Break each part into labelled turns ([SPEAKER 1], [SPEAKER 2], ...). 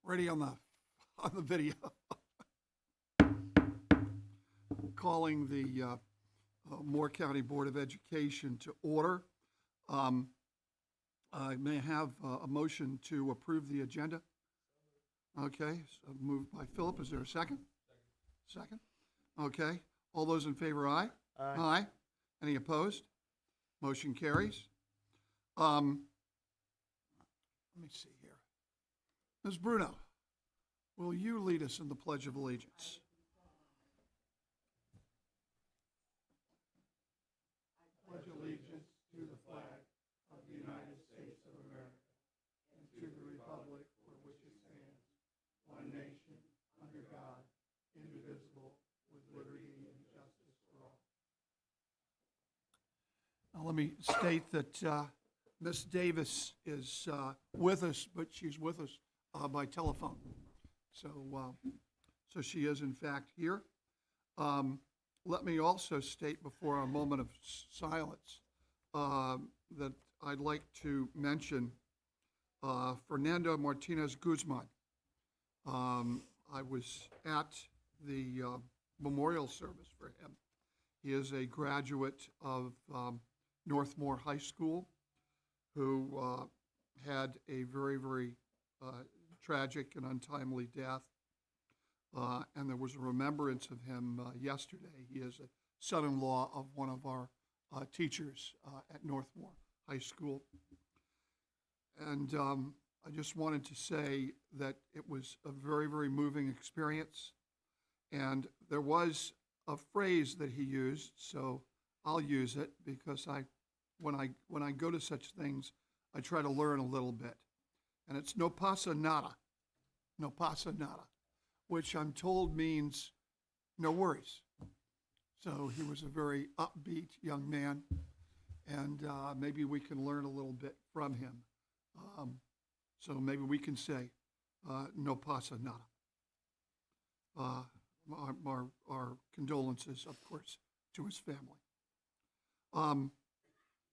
[SPEAKER 1] Ready on the video. Calling the Moore County Board of Education to order. I may have a motion to approve the agenda. Okay, so moved by Philip. Is there a second? Second. Okay. All those in favor, aye?
[SPEAKER 2] Aye.
[SPEAKER 1] Aye. Any opposed? Motion carries. Let me see here. Ms. Bruno, will you lead us in the Pledge of Allegiance? Pledge allegiance to the flag of the United States of America and to the republic for which it stands, one nation, under God, indivisible, with liberty and justice for all. Now, let me state that Ms. Davis is with us, but she's with us by telephone. So she is in fact here. Let me also state before our moment of silence that I'd like to mention Fernando Martinez Guzman. I was at the memorial service for him. He is a graduate of Northmore High School who had a very, very tragic and untimely death. And there was a remembrance of him yesterday. He is a son-in-law of one of our teachers at Northmore High School. And I just wanted to say that it was a very, very moving experience. And there was a phrase that he used, so I'll use it because when I go to such things, I try to learn a little bit. And it's no pasa nada, which I'm told means no worries. So he was a very upbeat young man, and maybe we can learn a little bit from him. So maybe we can say no pasa nada. Our condolences, of course, to his family. At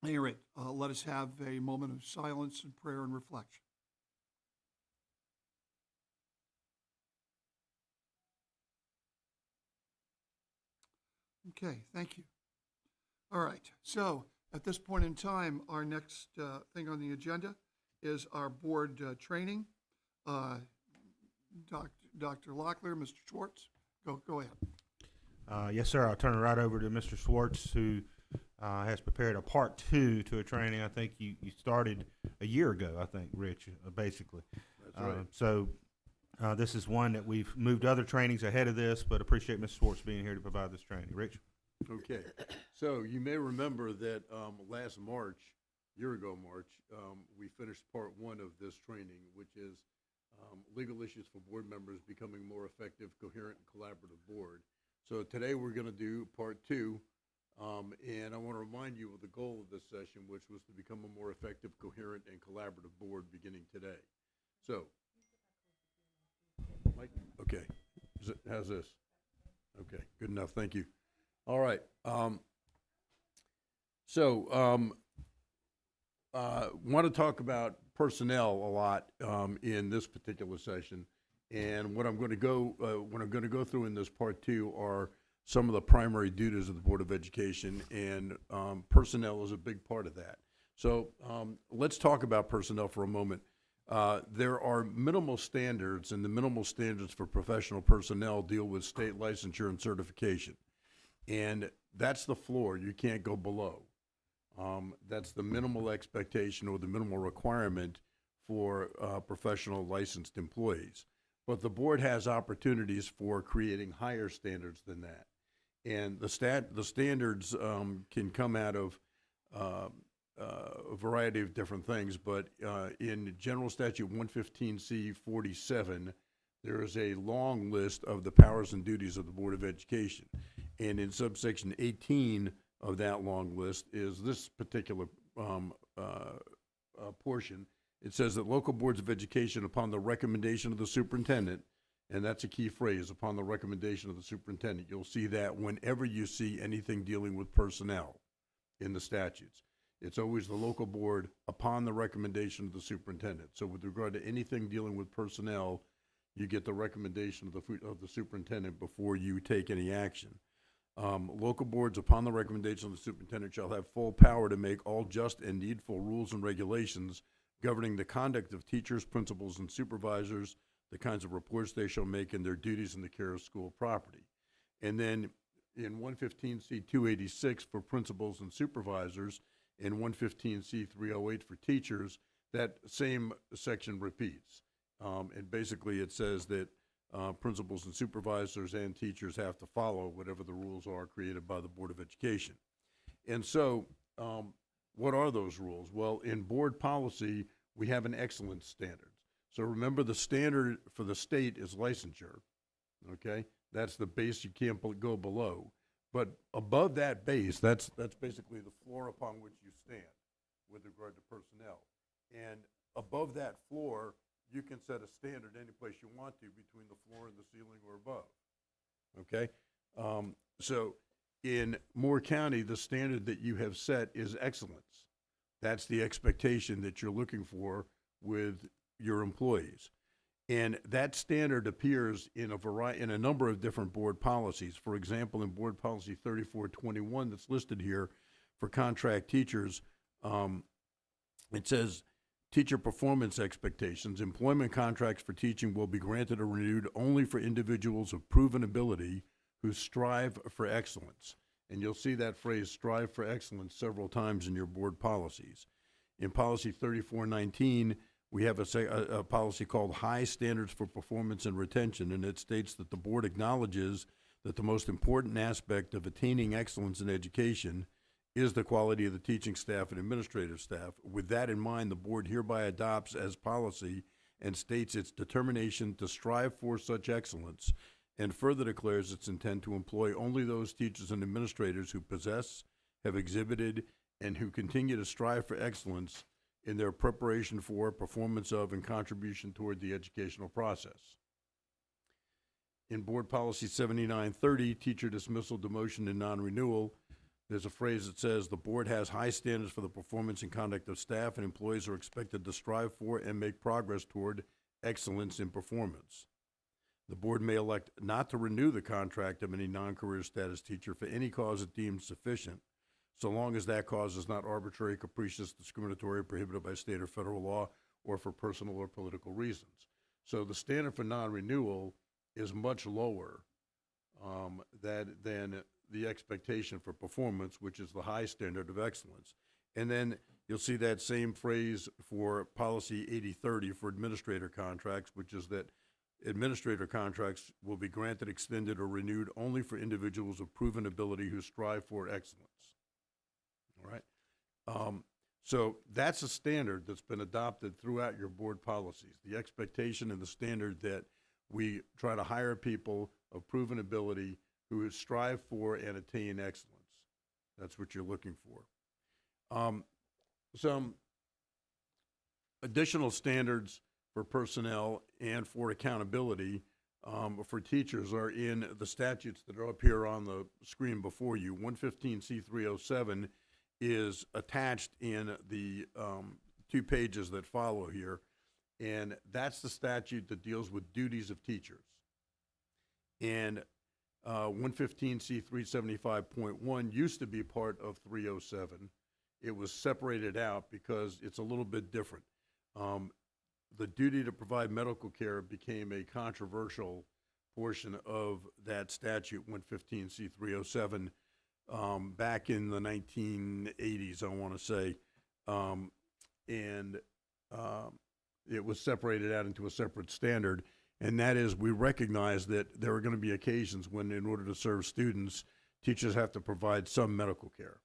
[SPEAKER 1] any rate, let us have a moment of silence and prayer and reflection. Okay, thank you. All right, so at this point in time, our next thing on the agenda is our board training. Dr. Locklear, Mr. Schwartz, go ahead.
[SPEAKER 2] Yes, sir. I'll turn it right over to Mr. Schwartz, who has prepared a part 2 to a training I think you started a year ago, I think, Rich, basically.
[SPEAKER 3] That's right.
[SPEAKER 2] So this is one that we've moved other trainings ahead of this, but appreciate Mr. Schwartz being here to provide this training. Rich?
[SPEAKER 3] Okay, so you may remember that last March, year ago March, we finished part 1 of this training, which is legal issues for board members becoming more effective, coherent, and collaborative board. So today we're going to do part 2, and I want to remind you of the goal of this session, which was to become a more effective, coherent, and collaborative board beginning today. So, Mike, okay, how's this? Okay, good enough, thank you. All right, want to talk about personnel a lot in this particular session, and what I'm going to go through in this part 2 are some of the primary duties of the Board of Education, and personnel is a big part of that. So let's talk about personnel for a moment. There are minimal standards, and the minimal standards for professional personnel deal with state licensure and certification. And that's the floor. You can't go below. That's the minimal expectation or the minimal requirement for professional licensed employees. But the board has opportunities for creating higher standards than that. And the standards can come out of a variety of different things, but in General Statute 115C 47, there is a long list of the powers and duties of the Board of Education. And in subsection 18 of that long list is this particular portion. It says that local boards of education, upon the recommendation of the superintendent, and that's a key phrase, upon the recommendation of the superintendent. You'll see that whenever you see anything dealing with personnel in the statutes. It's always the local board upon the recommendation of the superintendent. So with regard to anything dealing with personnel, you get the recommendation of the superintendent before you take any action. Local boards, upon the recommendation of the superintendent, shall have full power to make all just and needful rules and regulations governing the conduct of teachers, principals, and supervisors, the kinds of reports they shall make, and their duties in the care of school property. And then in 115C 286 for principals and supervisors, and 115C 308 for teachers, that same section repeats. And basically it says that principals and supervisors and teachers have to follow whatever the rules are created by the Board of Education. And so what are those rules? Well, in board policy, we have an excellence standard. So remember, the standard for the state is licensure, okay? That's the base you can't go below. But above that base, that's basically the floor upon which you stand with regard to personnel. And above that floor, you can set a standard any place you want to between the floor and the ceiling or above, okay? So in Moore County, the standard that you have set is excellence. That's the expectation that you're looking for with your employees. And that standard appears in a number of different board policies. For example, in Board Policy 3421 that's listed here for contract teachers, it says, teacher performance expectations. Employment contracts for teaching will be granted or renewed only for individuals of proven ability who strive for excellence. And you'll see that phrase, strive for excellence, several times in your board policies. In Policy 3419, we have a policy called High Standards for Performance and Retention, and it states that the board acknowledges that the most important aspect of attaining excellence in education is the quality of the teaching staff and administrative staff. With that in mind, the board hereby adopts as policy and states its determination to strive for such excellence, and further declares its intent to employ only those teachers and administrators who possess, have exhibited, and who continue to strive for excellence in their preparation for, performance of, and contribution toward the educational process. In Board Policy 7930, teacher dismissal, demotion, and non-renewal, there's a phrase that says, the board has high standards for the performance and conduct of staff, and employees are expected to strive for and make progress toward excellence in performance. The board may elect not to renew the contract of any non-career status teacher for any cause it deems sufficient, so long as that cause is not arbitrary, capricious, discriminatory, prohibited by state or federal law, or for personal or political reasons. So the standard for non-renewal is much lower than the expectation for performance, which is the high standard of excellence. And then you'll see that same phrase for Policy 8030 for administrator contracts, which is that administrator contracts will be granted, extended, or renewed only for individuals of proven ability who strive for excellence. All right? So that's a standard that's been adopted throughout your board policies, the expectation and the standard that we try to hire people of proven ability who strive for and attain excellence. That's what you're looking for. Some additional standards for personnel and for accountability for teachers are in the statutes that are up here on the screen before you. 115C307 is attached in the 2 pages that follow here, and that's the statute that deals with duties of teachers. And 115C375.1 used to be part of 307. It was separated out because it's a little bit different. The duty to provide medical care became a controversial portion of that statute, 115C307, back in the 1980s, I want to say. It was separated out into a separate standard. And that is, we recognize that there are going to be occasions when, in order to serve students, teachers have to provide some medical care.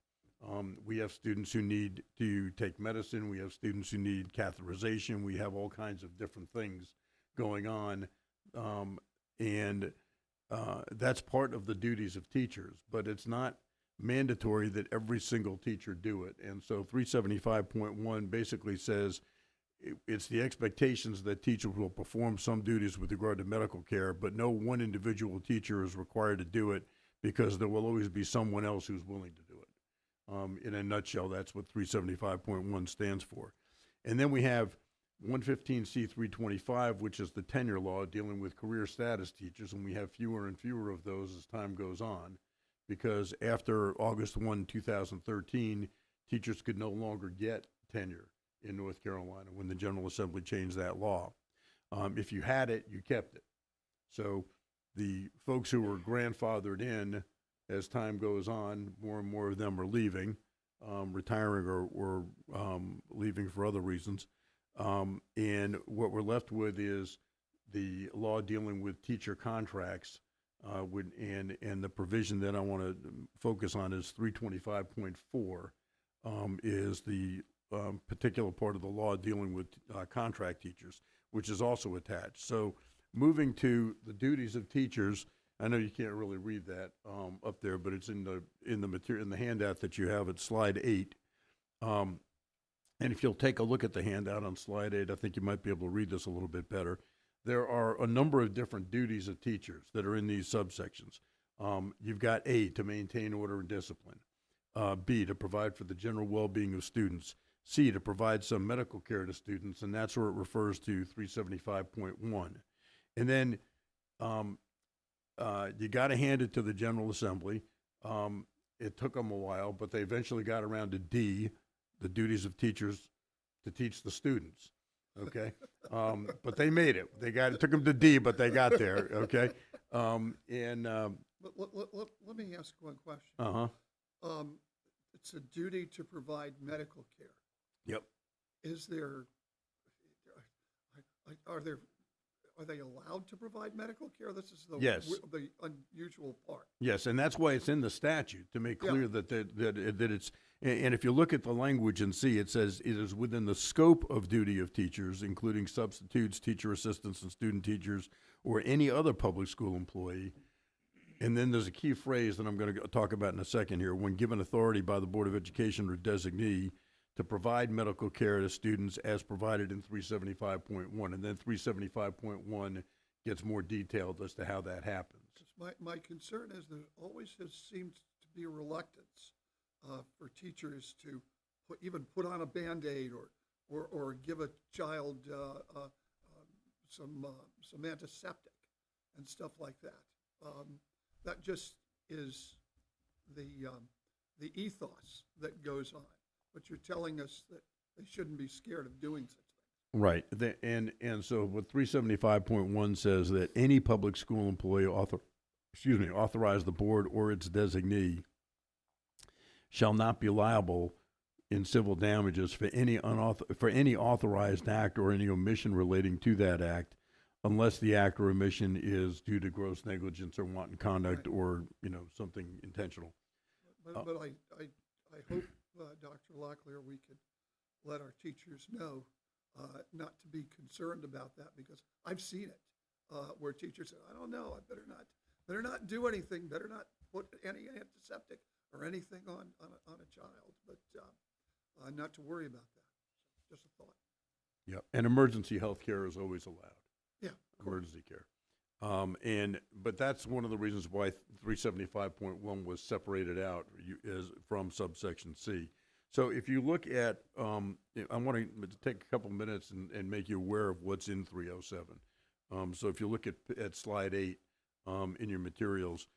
[SPEAKER 3] We have students who need to take medicine. We have students who need catheterization. We have all kinds of different things going on. That's part of the duties of teachers, but it's not mandatory that every single teacher do it. And so 375.1 basically says it's the expectations that teachers will perform some duties with regard to medical care, but no one individual teacher is required to do it because there will always be someone else who's willing to do it. In a nutshell, that's what 375.1 stands for. And then we have 115C 325, which is the tenure law dealing with career status teachers, and we have fewer and fewer of those as time goes on, because after August 1, 2013, teachers could no longer get tenure in North Carolina when the General Assembly changed that law. If you had it, you kept it. So the folks who were grandfathered in, as time goes on, more and more of them are leaving, retiring or leaving for other reasons. And what we're left with is the law dealing with teacher contracts, and the provision that I want to focus on is 325.4, is the particular part of the law dealing with contract teachers, which is also attached. So moving to the duties of teachers, I know you can't really read that up there, but it's in the material, in the handout that you have at slide 8. And if you'll take a look at the handout on slide 8, I think you might be able to read this a little bit better. There are a number of different duties of teachers that are in these subsections. You've got A, to maintain order and discipline. B, to provide for the general well-being of students. C, to provide some medical care to students, and that's where it refers to 375.1. And then you got to hand it to the General Assembly. It took them a while, but they eventually got around to D, the duties of teachers to teach the students. Okay, but they made it. It took them to D, but they got there. Okay,
[SPEAKER 1] But let me ask one question. It's a duty to provide medical care.
[SPEAKER 3] Yep.
[SPEAKER 1] Is there, are they allowed to provide medical care? This is
[SPEAKER 3] Yes.
[SPEAKER 1] the unusual part.
[SPEAKER 3] Yes, and that's why it's in the statute, to make clear that it's, and if you look at the language and see, it says it is within the scope of duty of teachers, including substitutes, teacher assistants, and student teachers, or any other public school employee. And then there's a key phrase that I'm going to talk about in a second here, when given authority by the Board of Education or designee to provide medical care to students as provided in 375.1. And then 375.1 gets more detailed as to how that happens.
[SPEAKER 1] My concern is there always has seemed to be a reluctance for teachers to even put on a Band-Aid or give a child some antiseptic and stuff like that. That just is the ethos that goes on. But you're telling us that they shouldn't be scared of doing such things.
[SPEAKER 3] Right. And so what 375.1 says that any public school employee authorize the board or its designee shall not be liable in civil damages for any authorized act or any omission relating to that act, unless the act or omission is due to gross negligence or wanton conduct,
[SPEAKER 1] Right.
[SPEAKER 3] or something intentional.
[SPEAKER 1] But I hope, Dr. Locklear, we could let our teachers know not to be concerned about that, because I've seen it where teachers say, I don't know, I better not do anything, better not put any antiseptic or anything on a child, but not to worry about that. Just a thought.
[SPEAKER 3] Yep. And emergency health care is always allowed.
[SPEAKER 1] Yeah, of course.
[SPEAKER 3] Emergency care. But that's one of the reasons why 375.1 was separated out from subsection C. So if you look at, I want to take a couple minutes and make you aware of what's in 307. So if you look at slide 8 in your materials,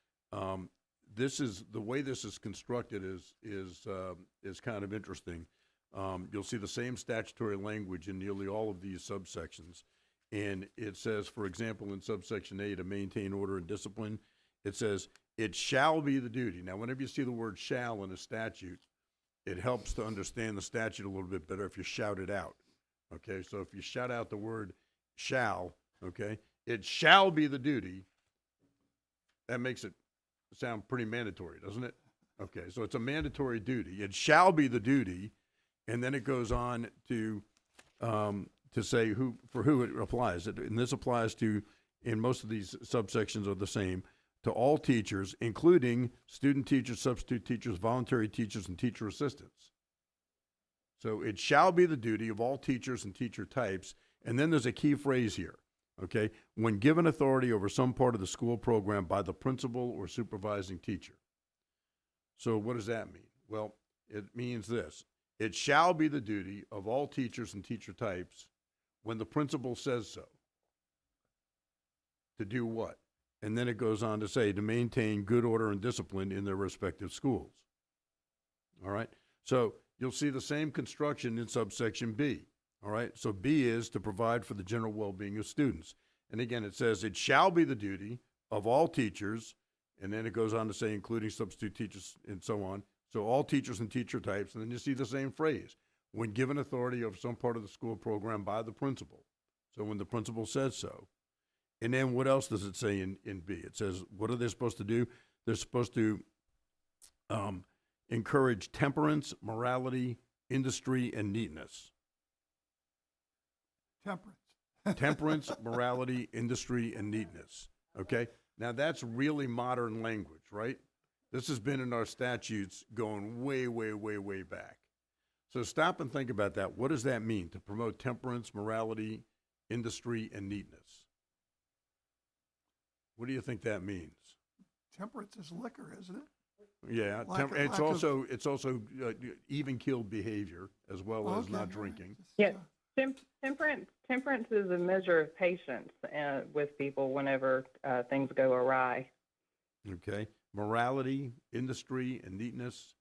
[SPEAKER 3] this is the way this is constructed is kind of interesting. You'll see the same statutory language in nearly all of these subsections. And it says, for example, in subsection A, to maintain order and discipline, it says, it shall be the duty. Now, whenever you see the word shall in a statute, it helps to understand the statute a little bit better if you shout it out. Okay, so if you shout out the word shall, okay, it shall be the duty, that makes it sound pretty mandatory, doesn't it? Okay, so it's a mandatory duty. It shall be the duty, and then it goes on to say for who it applies. And this applies to, and most of these subsections are the same, to all teachers, including student teachers, substitute teachers, voluntary teachers, and teacher assistants. So it shall be the duty of all teachers and teacher types. And then there's a key phrase here, okay? When given authority over some part of the school program by the principal or supervising teacher. So what does that mean? Well, it means this. It shall be the duty of all teachers and teacher types when the principal says so. To do what? And then it goes on to say, to maintain good order and discipline in their respective schools. All right? So you'll see the same construction in subsection B. All right? So B is to provide for the general well-being of students. And again, it says, it shall be the duty of all teachers, and then it goes on to say, including substitute teachers and so on. So all teachers and teacher types, and then you see the same phrase, when given authority over some part of the school program by the principal. So when the principal says so. And then what else does it say in B? It says, what are they supposed to do? They're supposed to encourage temperance, morality, industry, and neatness.
[SPEAKER 1] Temperance.
[SPEAKER 3] Temperance, morality, industry, and neatness. Okay? Now that's really modern language, right? This has been in our statutes going way, way, way, way back. So stop and think about that. What does that mean, to promote temperance, morality, industry, and neatness? What do you think that means?
[SPEAKER 1] Temperance is liquor, isn't it?
[SPEAKER 3] Yeah, it's also even-keeled behavior as well as
[SPEAKER 1] Okay,
[SPEAKER 3] not
[SPEAKER 1] all right.
[SPEAKER 3] drinking.
[SPEAKER 4] Yes. Temperance is a measure of patience with people whenever things go awry.
[SPEAKER 3] Okay, morality, industry, and neatness.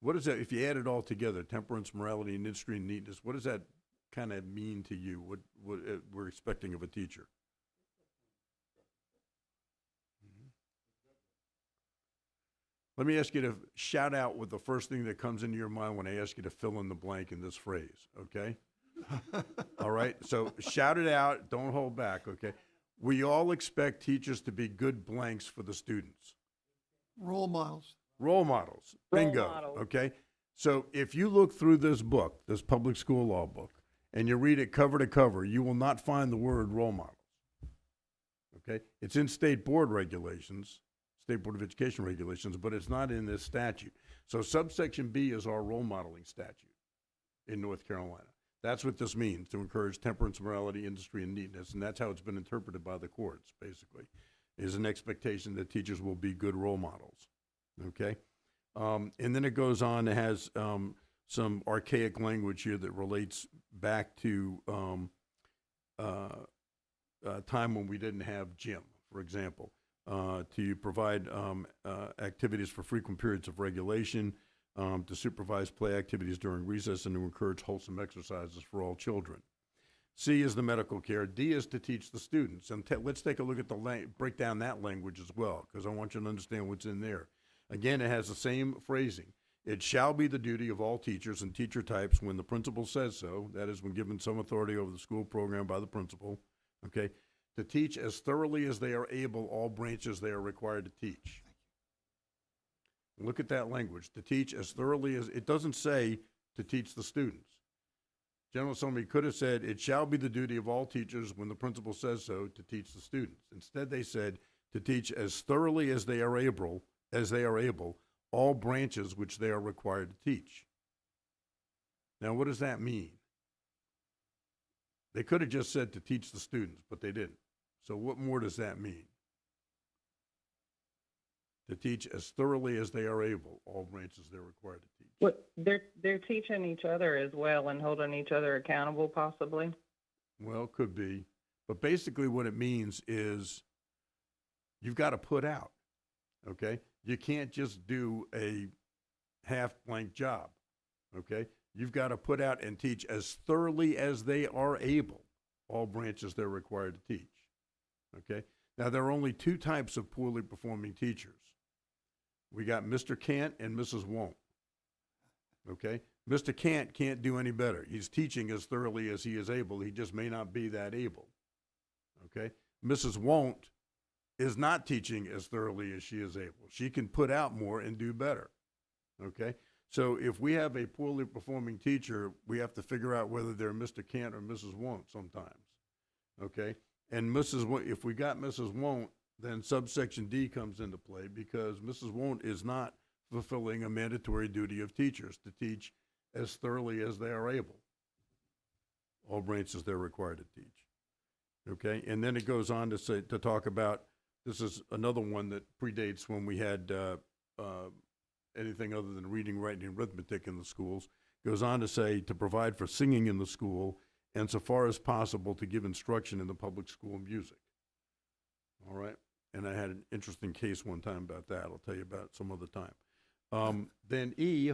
[SPEAKER 3] What does that, if you add it all together, temperance, morality, and industry, and neatness, what does that kind of mean to you? What we're expecting of a teacher? Let me ask you to shout out what the first thing that comes into your mind when I ask you to fill in the blank in this phrase, okay? All right, so shout it out, don't hold back, okay? We all expect teachers to be good blanks for the students.
[SPEAKER 1] Role models.
[SPEAKER 3] Role models,
[SPEAKER 4] Role
[SPEAKER 3] bingo,
[SPEAKER 4] models.
[SPEAKER 3] okay? So if you look through this book, this public school law book, and you read it cover to cover, you will not find the word role models, okay? It's in state board regulations, State Board of Education regulations, but it's not in this statute. So subsection B is our role modeling statute in North Carolina. That's what this means, to encourage temperance, morality, industry, and neatness, and that's how it's been interpreted by the courts, basically, is an expectation that teachers will be good role models, okay? And then it goes on, it has some archaic language here that relates back to a time when we didn't have gym, for example. To provide activities for frequent periods of regulation, to supervise play activities during recess, and to encourage wholesome exercises for all children. C is the medical care. D is to teach the students. And let's take a look at break down that language as well, because I want you to understand what's in there. Again, it has the same phrasing. It shall be the duty of all teachers and teacher types when the principal says so, that is, when given some authority over the school program by the principal, okay, to teach as thoroughly as they are able all branches they are required to teach. Look at that language, to teach as thoroughly as, it doesn't say to teach the students. General Assembly could have said, it shall be the duty of all teachers when the principal says so to teach the students. Instead, they said to teach as thoroughly as they are able, all branches which they are required to teach. Now, what does that mean? They could have just said to teach the students, but they didn't. So what more does that mean? To teach as thoroughly as they are able, all branches they're required to teach.
[SPEAKER 4] What they're teaching each other as well and holding each other accountable, possibly.
[SPEAKER 3] Well, could be. But basically what it means is you've got to put out, okay? You can't just do a half-blank job, okay? You've got to put out and teach as thoroughly as they are able, all branches they're required to teach, okay? Now, there are only two types of poorly performing teachers. We got Mr. Can't and Mrs. Won't, okay? Mr. Can't do any better. He's teaching as thoroughly as he is able. He just may not be that able, okay? Mrs. Won't is not teaching as thoroughly as she is able. She can put out more and do better, okay? So if we have a poorly performing teacher, we have to figure out whether they're Mr. Can't or Mrs. Won't sometimes, okay? And if we got Mrs. Won't, then subsection D comes into play because Mrs. Won't is not fulfilling a mandatory duty of teachers to teach as thoroughly as they are able, all branches they're required to teach, okay? And then it goes on to talk about, this is another one that predates when we had anything other than reading, writing, and arithmetic in the schools. Goes on to say to provide for singing in the school and so far as possible to give instruction in the public school music. All right? And I had an interesting case one time about that. I'll tell you about it some other time. Then E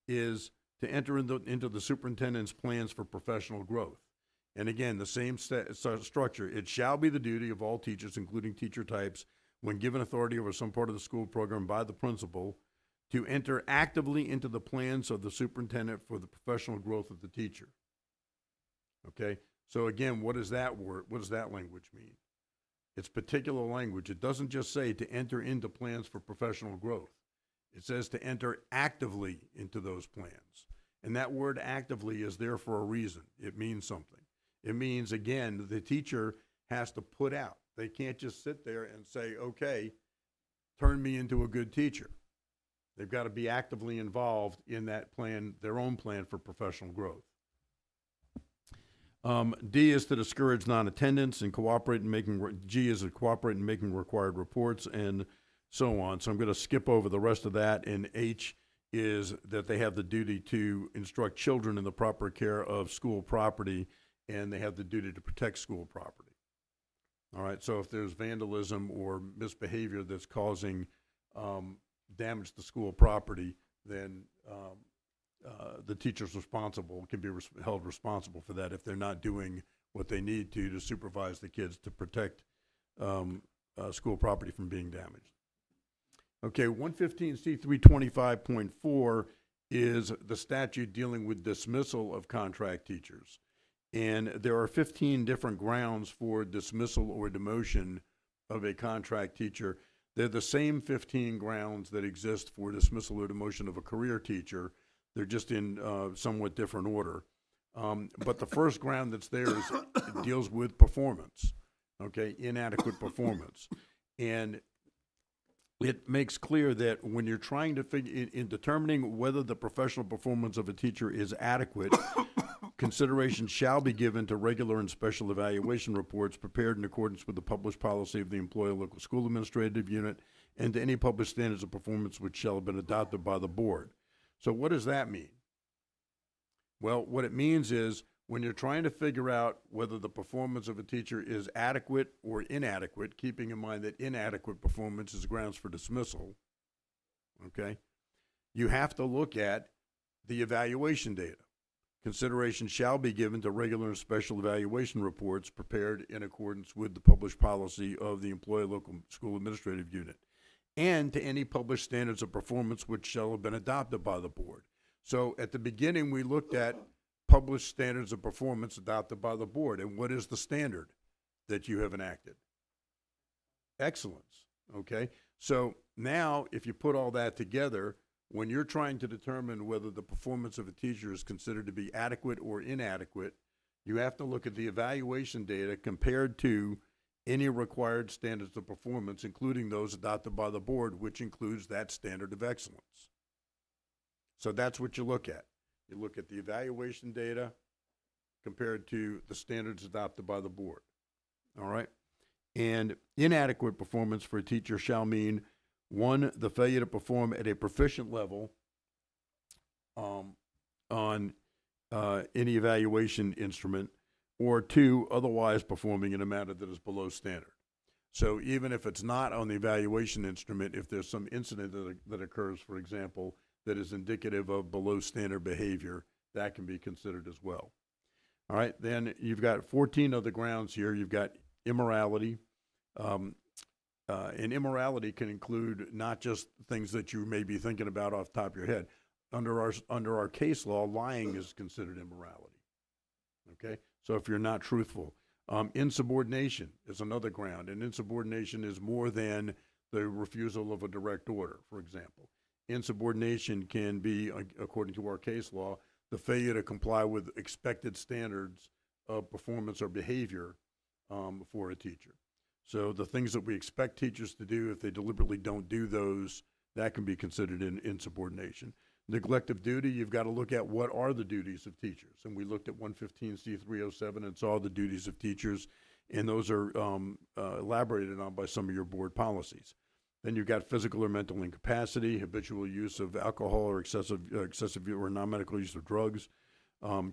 [SPEAKER 3] is to enter into the superintendent's plans for professional growth. And again, the same structure. It shall be the duty of all teachers, including teacher types, when given authority over some part of the school program by the principal, to enter actively into the plans of the superintendent for the professional growth of the teacher. Okay? So again, what does that language mean? It's particular language. It doesn't just say to enter into plans for professional growth. It says to enter actively into those plans. And that word actively is there for a reason. It means something. It means, again, the teacher has to put out. They can't just sit there and say, okay, turn me into a good teacher. They've got to be actively involved in that plan, their own plan for professional growth. D is to discourage non-attendance and cooperate in making, G is to cooperate in making required reports and so on. So I'm going to skip over the rest of that. And H is that they have the duty to instruct children in the proper care of school property, and they have the duty to protect school property. All right, so if there's vandalism or misbehavior that's causing damage to school property, then the teacher's responsible, can be held responsible for that if they're not doing what they need to supervise the kids to protect school property from being damaged. Okay, 115C325.4 is the statute dealing with dismissal of contract teachers. And there are 15 different grounds for dismissal or demotion of a contract teacher. They're the same 15 grounds that exist for dismissal or demotion of a career teacher. They're just in somewhat different order. But the first ground that's there is it deals with performance, okay, inadequate performance. And it makes clear that when you're trying to figure, in determining whether the professional performance of a teacher is adequate, consideration shall be given to regular and special evaluation reports prepared in accordance with the published policy of the employer local school administrative unit and to any published standards of performance which shall have been adopted by the board. So what does that mean? Well, what it means is when you're trying to figure out whether the performance of a teacher is adequate or inadequate, keeping in mind that inadequate performance is grounds for dismissal, okay, you have to look at the evaluation data. Consideration shall be given to regular and special evaluation reports prepared in accordance with the published policy of the employer local school administrative unit and to any published standards of performance which shall have been adopted by the board. So at the beginning, we looked at published standards of performance adopted by the board. And what is the standard that you have enacted? Excellence, okay? So now, if you put all that together, when you're trying to determine whether the performance of a teacher is considered to be adequate or inadequate, you have to look at the evaluation data compared to any required standards of performance, including those adopted by the board, which includes that standard of excellence. So that's what you look at. You look at the evaluation data compared to the standards adopted by the board. All right? And inadequate performance for a teacher shall mean, one, the failure to perform at a proficient level on any evaluation instrument, or two, otherwise performing in a manner that is below standard. So even if it's not on the evaluation instrument, if there's some incident that occurs, for example, that is indicative of below standard behavior, that can be considered as well. All right, then you've got 14 other grounds here. You've got immorality. And immorality can include not just things that you may be thinking about off the top of your head. Under our case law, lying is considered immorality. Okay, so if you're not truthful. Insubordination is another ground, and insubordination is more than the refusal of a direct order, for example. Insubordination can be, according to our case law, the failure to comply with expected standards of performance or behavior for a teacher. So the things that we expect teachers to do, if they deliberately don't do those, that can be considered insubordination. Neglect of duty, you've got to look at what are the duties of teachers. And we looked at 115C307 and saw the duties of teachers, and those are elaborated on by some of your board policies. Then you've got physical or mental incapacity, habitual use of alcohol or excessive or non-medical use of drugs,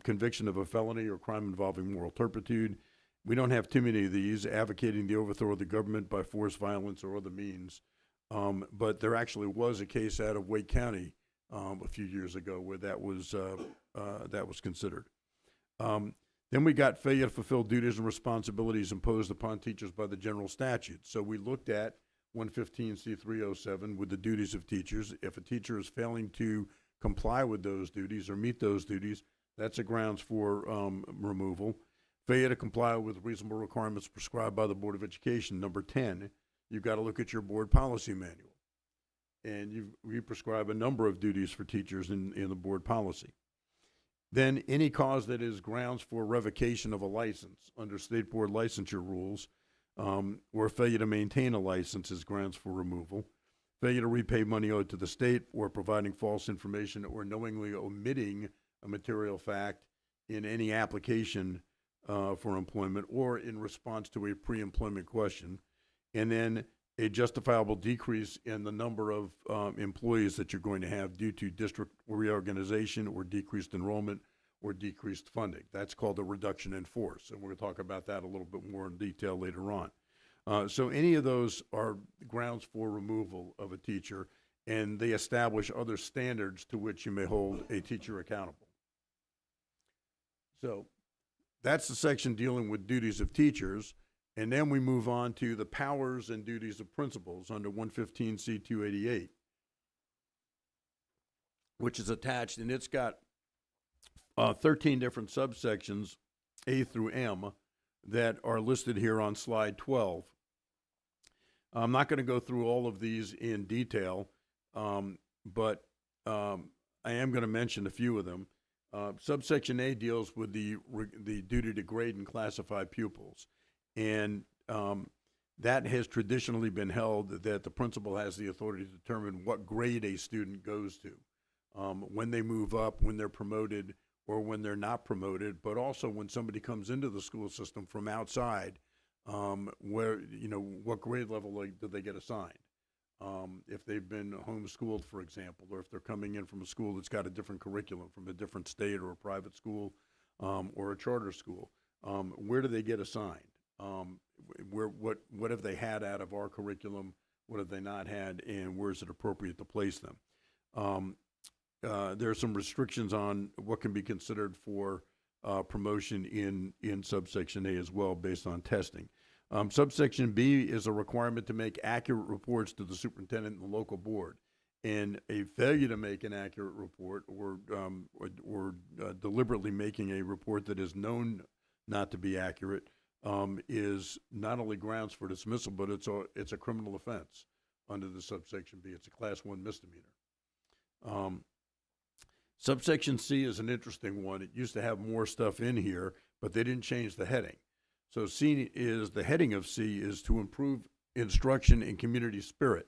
[SPEAKER 3] conviction of a felony or crime involving moral turpitude. We don't have too many of these, advocating the overthrow of the government by force, violence, or other means. But there actually was a case out of Wake County a few years ago where that was considered. Then we got failure to fulfill duties and responsibilities imposed upon teachers by the general statute. So we looked at 115C307 with the duties of teachers. If a teacher is failing to comply with those duties or meet those duties, that's a grounds for removal. Failure to comply with reasonable requirements prescribed by the Board of Education. Number 10, you've got to look at your board policy manual. And you prescribe a number of duties for teachers in the board policy. Then any cause that is grounds for revocation of a license under state board licensure rules, or failure to maintain a license is grounds for removal. Failure to repay money owed to the state, or providing false information, or knowingly omitting a material fact in any application for employment or in response to a pre-employment question. And then a justifiable decrease in the number of employees that you're going to have due to district reorganization or decreased enrollment or decreased funding. That's called a reduction in force, and we're going to talk about that a little bit more in detail later on. So any of those are grounds for removal of a teacher, and they establish other standards to which you may hold a teacher accountable. So that's the section dealing with duties of teachers. And then we move on to the powers and duties of principals under 115C288, which is attached, and it's got 13 different subsections, A through M, that are listed here on slide 12. I'm not going to go through all of these in detail, but I am going to mention a few of them. Subsection A deals with the duty to grade and classify pupils. And that has traditionally been held that the principal has the authority to determine what grade a student goes to, when they move up, when they're promoted, or when they're not promoted, but also when somebody comes into the school system from outside, what grade level do they get assigned? If they've been homeschooled, for example, or if they're coming in from a school that's got a different curriculum from a different state or a private school or a charter school, where do they get assigned? What have they had out of our curriculum? What have they not had, and where is it appropriate to place them? There are some restrictions on what can be considered for promotion in subsection A as well, based on testing. Subsection B is a requirement to make accurate reports to the superintendent and the local board. And a failure to make an accurate report or deliberately making a report that is known not to be accurate is not only grounds for dismissal, but it's a criminal offense under the subsection B. It's a class 1 misdemeanor. Subsection C is an interesting one. It used to have more stuff in here, but they didn't change the heading. So the heading of C is to improve instruction and community spirit.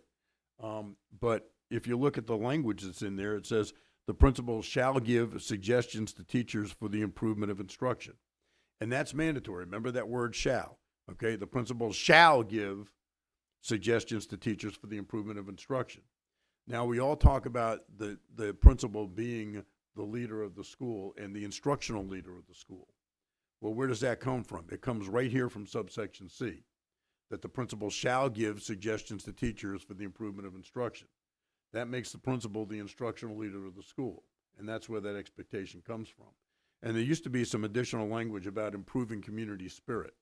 [SPEAKER 3] But if you look at the language that's in there, it says the principal shall give suggestions to teachers for the improvement of instruction. And that's mandatory. Remember that word shall, okay? The principal shall give suggestions to teachers for the improvement of instruction. Now, we all talk about the principal being the leader of the school and the instructional leader of the school. Well, where does that come from? It comes right here from subsection C, that the principal shall give suggestions to teachers for the improvement of instruction. That makes the principal the instructional leader of the school, and that's where that expectation comes from. And there used to be some additional language about improving community spirit,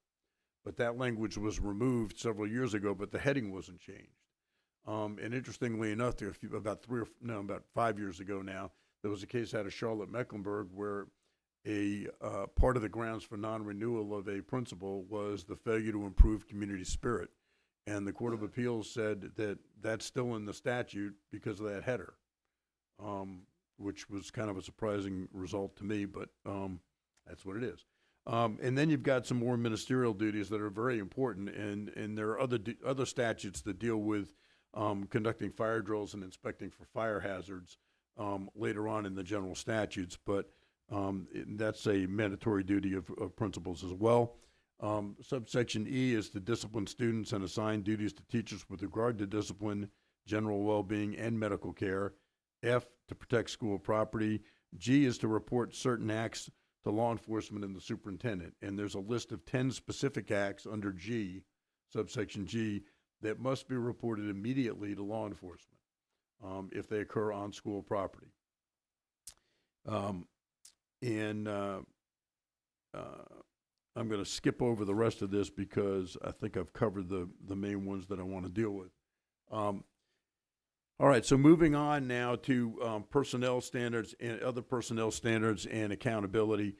[SPEAKER 3] but that language was removed several years ago, but the heading wasn't changed. And interestingly enough, about 5 years ago now, there was a case out of Charlotte-Mecklenburg where a part of the grounds for non-renewal of a principal was the failure to improve community spirit. And the Court of Appeals said that that's still in the statute because of that header, which was kind of a surprising result to me, but that's what it is. And then you've got some more ministerial duties that are very important, and there are other statutes that deal with conducting fire drills and inspecting for fire hazards later on in the general statutes, but that's a mandatory duty of principals as well. Subsection E is to discipline students and assign duties to teachers with regard to discipline, general well-being, and medical care. F, to protect school property. G is to report certain acts to law enforcement and the superintendent. And there's a list of 10 specific acts under G, subsection G, that must be reported immediately to law enforcement if they occur on school property. I'm going to skip over the rest of this because I think I've covered the main ones that I want to deal with. All right, so moving on now to personnel standards and other personnel standards and accountability.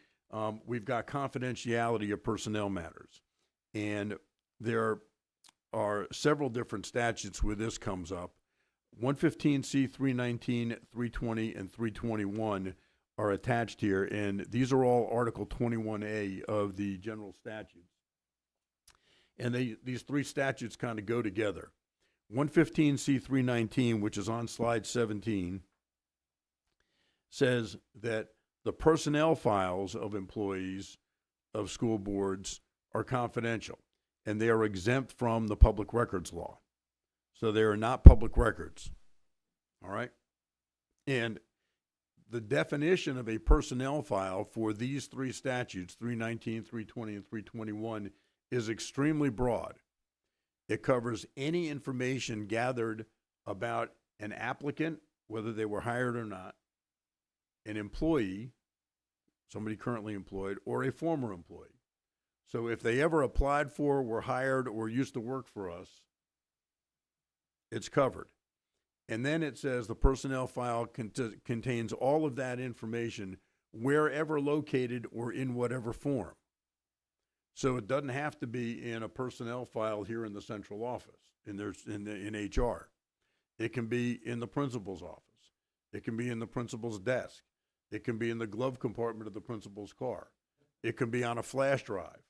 [SPEAKER 3] We've got confidentiality of personnel matters. And there are several different statutes where this comes up. 115C, 319, 320, and 321 are attached here, and these are all Article 21A of the general statutes. And these three statutes kind of go together. 115C 319, which is on slide 17, says that the personnel files of employees of school boards are confidential, and they are exempt from the public records law. So they are not public records. All right? And the definition of a personnel file for these three statutes, 319, 320, and 321, is extremely broad. It covers any information gathered about an applicant, whether they were hired or not, an employee, somebody currently employed, or a former employee. So if they ever applied for, were hired, or used to work for us, it's covered. And then it says the personnel file contains all of that information wherever located or in whatever form. So it doesn't have to be in a personnel file here in the central office, in HR. It can be in the principal's office. It can be in the principal's desk. It can be in the glove compartment of the principal's car. It can be on a flash drive,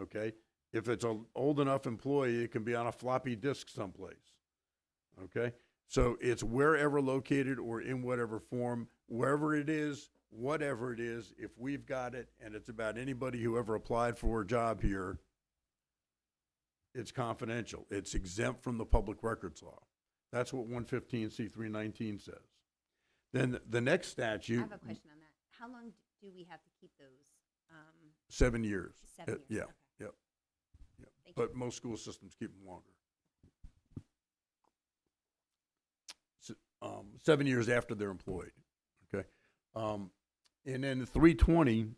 [SPEAKER 3] okay? If it's an old enough employee, it can be on a floppy disk someplace, okay? So it's wherever located or in whatever form, wherever it is, whatever it is, if we've got it and it's about anybody who ever applied for a job here, it's confidential. It's exempt from the public records law. That's what 115C319 says. Then the next statute.
[SPEAKER 5] I have a question on that. How long do we have to keep those?
[SPEAKER 3] 7 years.
[SPEAKER 5] 7 years.
[SPEAKER 3] Yeah,
[SPEAKER 5] Okay.
[SPEAKER 3] yep.
[SPEAKER 5] Thank
[SPEAKER 3] But most school systems keep them longer. 7 years after they're employed, okay? And then 320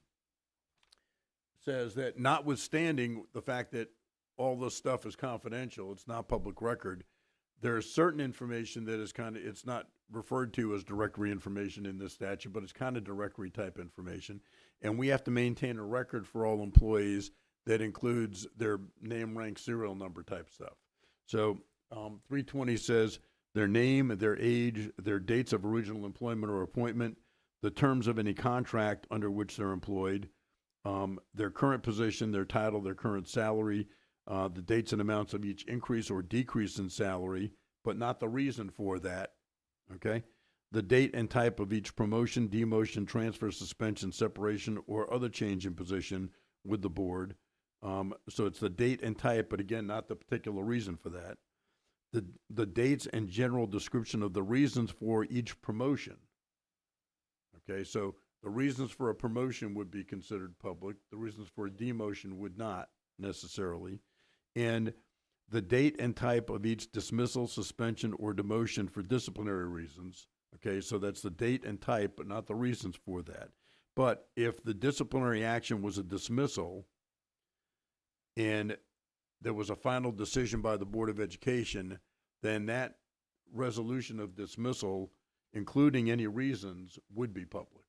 [SPEAKER 3] says that notwithstanding the fact that all this stuff is confidential, it's not public record, there is certain information that is it's not referred to as directory information in this statute, but it's kind of directory type information. And we have to maintain a record for all employees that includes their name, rank, serial number type stuff. So 320 says their name, their age, their dates of original employment or appointment, the terms of any contract under which they're employed, their current position, their title, their current salary, the dates and amounts of each increase or decrease in salary, but not the reason for that, okay? The date and type of each promotion, demotion, transfer, suspension, separation, or other change in position with the board. So it's the date and type, but again, not the particular reason for that. The dates and general description of the reasons for each promotion. Okay, so the reasons for a promotion would be considered public. The reasons for a demotion would not necessarily. And the date and type of each dismissal, suspension, or demotion for disciplinary reasons. Okay, so that's the date and type, but not the reasons for that. But if the disciplinary action was a dismissal and there was a final decision by the Board of Education, then that resolution of dismissal, including any reasons, would be public.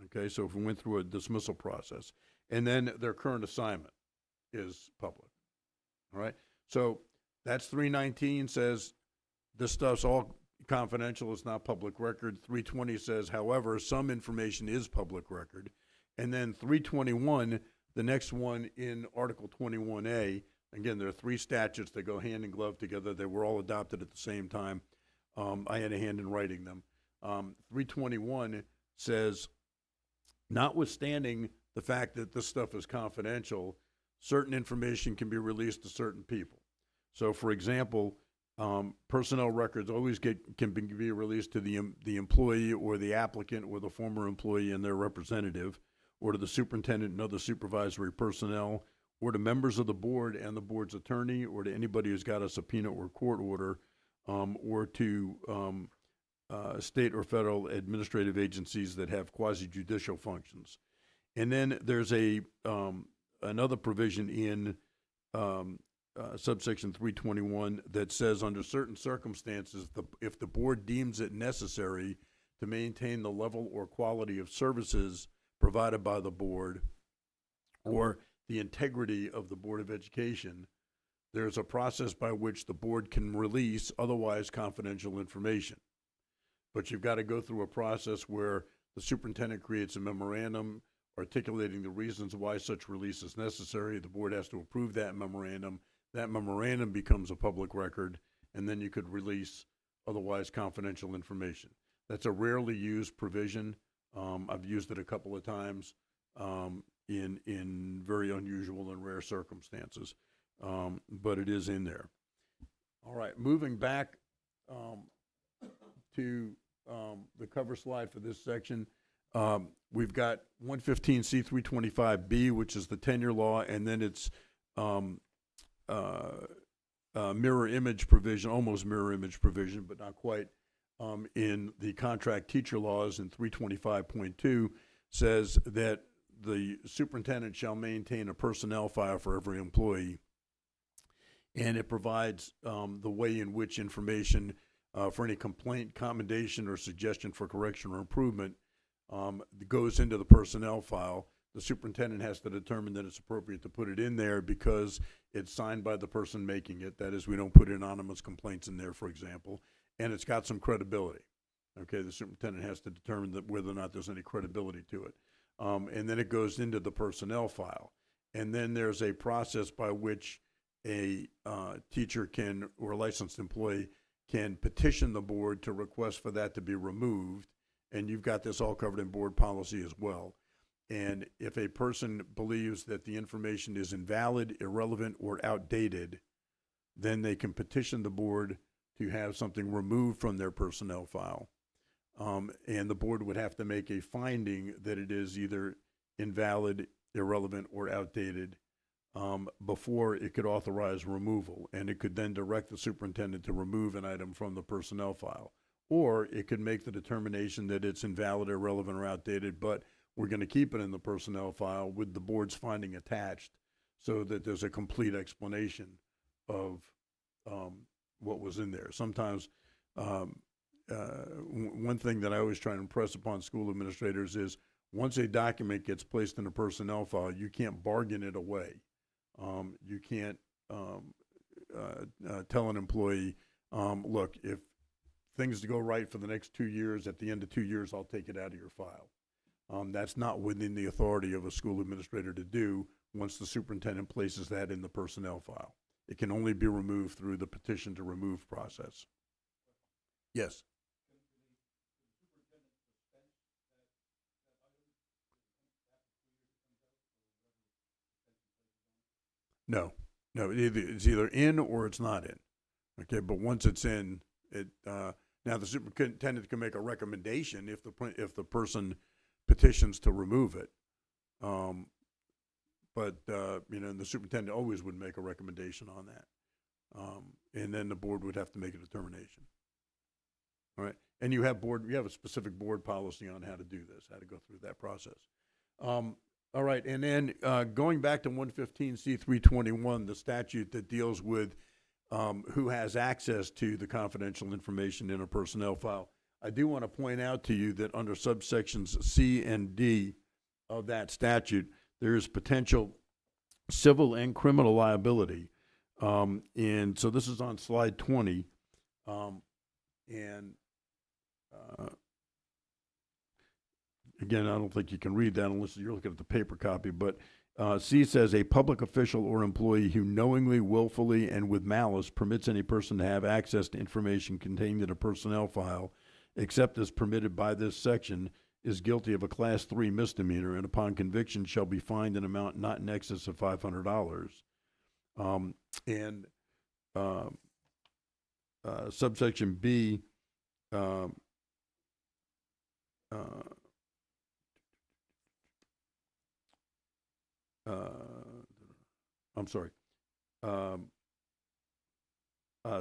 [SPEAKER 3] Okay, so if we went through a dismissal process, and then their current assignment is public. All right, so that's 319 says this stuff's all confidential, it's not public record. 320 says, however, some information is public record. And then 321, the next one in Article 21A, again, there are three statutes that go hand in glove together. They were all adopted at the same time. I had a hand in writing them. 321 says, notwithstanding the fact that this stuff is confidential, certain information can be released to certain people. So, for example, personnel records always can be released to the employee or the applicant or the former employee and their representative, or to the superintendent and other supervisory personnel, or to members of the board and the board's attorney, or to anybody who's got a subpoena or court order, or to state or federal administrative agencies that have quasi-judicial functions. And then there's another provision in subsection 321 that says, under certain circumstances, if the board deems it necessary to maintain the level or quality of services provided by the board or the integrity of the Board of Education, there's a process by which the board can release otherwise confidential information. But you've got to go through a process where the superintendent creates a memorandum articulating the reasons why such release is necessary. The board has to approve that memorandum. That memorandum becomes a public record, and then you could release otherwise confidential information. That's a rarely used provision. I've used it a couple of times in very unusual and rare circumstances, but it is in there. All right, moving back to the cover slide for this section. We've got 115C325B, which is the tenure law, and then it's mirror image provision, almost mirror image provision, but not quite, in the contract teacher laws in 325.2 says that the superintendent shall maintain a personnel file for every employee, and it provides the way in which information for any complaint, commendation, or suggestion for correction or improvement goes into the personnel file. The superintendent has to determine that it's appropriate to put it in there because it's signed by the person making it. That is, we don't put anonymous complaints in there, for example, and it's got some credibility. Okay, the superintendent has to determine that whether or not there's any credibility to it. And then it goes into the personnel file. And then there's a process by which a teacher can, or a licensed employee can petition the board to request for that to be removed. And you've got this all covered in board policy as well. And if a person believes that the information is invalid, irrelevant, or outdated, then they can petition the board to have something removed from their personnel file. And the board would have to make a finding that it is either invalid, irrelevant, or outdated before it could authorize removal. And it could then direct the superintendent to remove an item from the personnel file. Or it could make the determination that it's invalid, irrelevant, or outdated, but we're going to keep it in the personnel file with the board's finding attached so that there's a complete explanation of what was in there. Sometimes one thing that I always try to impress upon school administrators is once a document gets placed in a personnel file, you can't bargain it away. You can't tell an employee, look, if things go right for the next 2 years, at the end of 2 years, I'll take it out of your file. That's not within the authority of a school administrator to do once the superintendent places that in the personnel file. It can only be removed through the petition to remove process. Yes. No, it's either in or it's not in. Okay, but once it's in, now the superintendent can make a recommendation if the person petitions to remove it. But the superintendent always would make a recommendation on that. And then the board would have to make a determination. All right. And you have a specific board policy on how to do this, how to go through that process. All right. And then going back to 115C321, the statute that deals with who has access to the confidential information in a personnel file, I do want to point out to you that under subsections C and D of that statute, there is potential civil and criminal liability. And so this is on slide 20. Again, I don't think you can read that unless you're looking at the paper copy, but C says a public official or employee who knowingly, willfully, and with malice permits any person to have access to information contained in a personnel file, except as permitted by this section, is guilty of a Class 3 misdemeanor, and upon conviction shall be fined an amount not in excess of $500. Subsection B I'm sorry.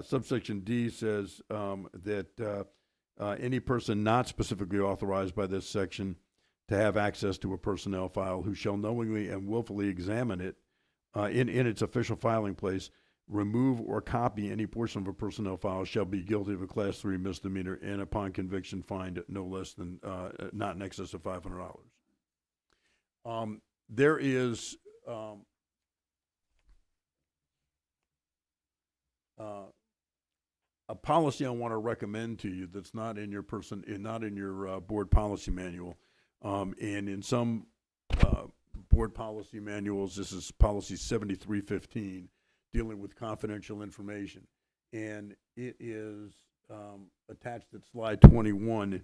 [SPEAKER 3] Subsection D says that any person not specifically authorized by this section to have access to a personnel file who shall knowingly and willfully examine it in its official filing place, remove or copy any portion of a personnel file shall be guilty of a Class 3 misdemeanor and upon conviction fined no less than, not in excess of $500. There is a policy I want to recommend to you that's not in your board policy manual. And in some board policy manuals, this is policy 7315, dealing with confidential information. And it is attached at slide 21.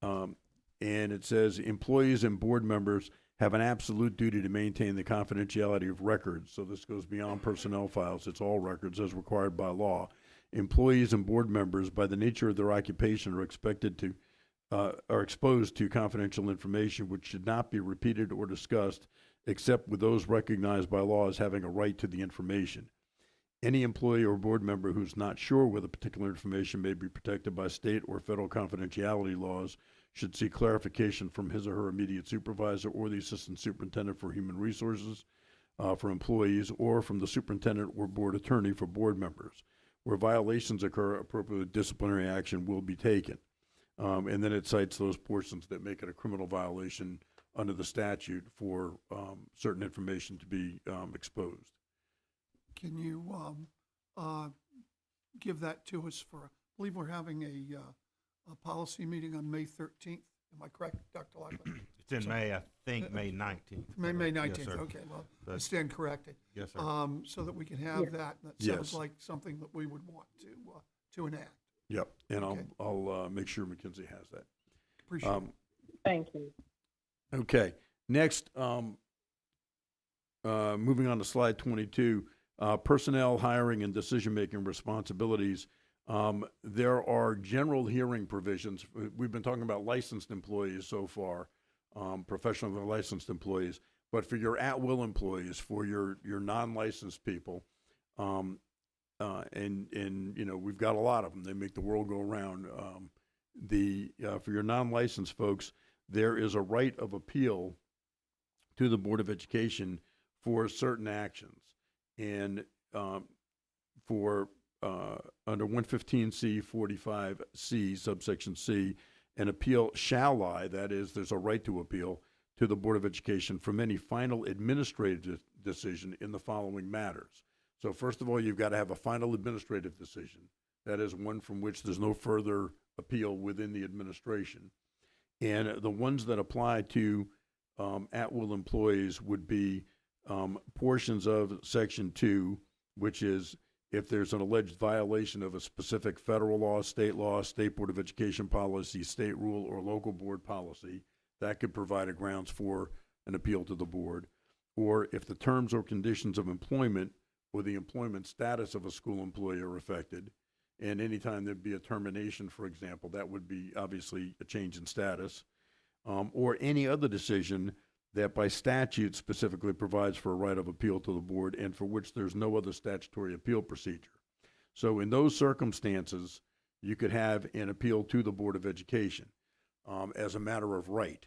[SPEAKER 3] And it says, employees and board members have an absolute duty to maintain the confidentiality of records. So this goes beyond personnel files. It's all records as required by law. Employees and board members, by the nature of their occupation, are exposed to confidential information which should not be repeated or discussed except with those recognized by law as having a right to the information. Any employee or board member who's not sure whether particular information may be protected by state or federal confidentiality laws should seek clarification from his or her immediate supervisor or the assistant superintendent for human resources for employees, or from the superintendent or board attorney for board members. Where violations occur, appropriate disciplinary action will be taken. And then it cites those portions that make it a criminal violation under the statute for certain information to be exposed.
[SPEAKER 1] Can you give that to us for, I believe we're having a policy meeting on May 13th. Am I correct, Dr. Lockwood?
[SPEAKER 2] It's in May, I think, May 19th.
[SPEAKER 1] May
[SPEAKER 2] Yes,
[SPEAKER 1] 19th,
[SPEAKER 2] sir.
[SPEAKER 1] okay, well, I
[SPEAKER 2] That's-
[SPEAKER 1] stand corrected.
[SPEAKER 2] Yes, sir.
[SPEAKER 1] So that we can have that, and that
[SPEAKER 3] Yes.
[SPEAKER 1] sounds like something that we would want to enact.
[SPEAKER 3] Yep. And
[SPEAKER 1] Okay.
[SPEAKER 3] I'll make sure McKinsey has that.
[SPEAKER 1] Appreciate it.
[SPEAKER 4] Thank you.
[SPEAKER 3] Okay. Next, moving on to slide 22, personnel hiring and decision-making responsibilities. There are general hearing provisions. We've been talking about licensed employees so far, professional and licensed employees. But for your at-will employees, for your non-licensed people, and you know, we've got a lot of them. They make the world go around. For your non-licensed folks, there is a right of appeal to the Board of Education for certain actions. And for under 115C 45C subsection C, an appeal shall lie, that is, there's a right to appeal to the Board of Education from any final administrative decision in the following matters. So first of all, you've got to have a final administrative decision. That is one from which there's no further appeal within the administration. And the ones that apply to at-will employees would be portions of Section 2, which is if there's an alleged violation of a specific federal law, state Board of Education policy, state rule, or local board policy, that could provide a grounds for an appeal to the board. Or if the terms or conditions of employment or the employment status of a school employee are affected, and anytime there'd be a termination, for example, that would be obviously a change in status, or any other decision that by statute specifically provides for a right of appeal to the board and for which there's no other statutory appeal procedure. So in those circumstances, you could have an appeal to the Board of Education as a matter of right.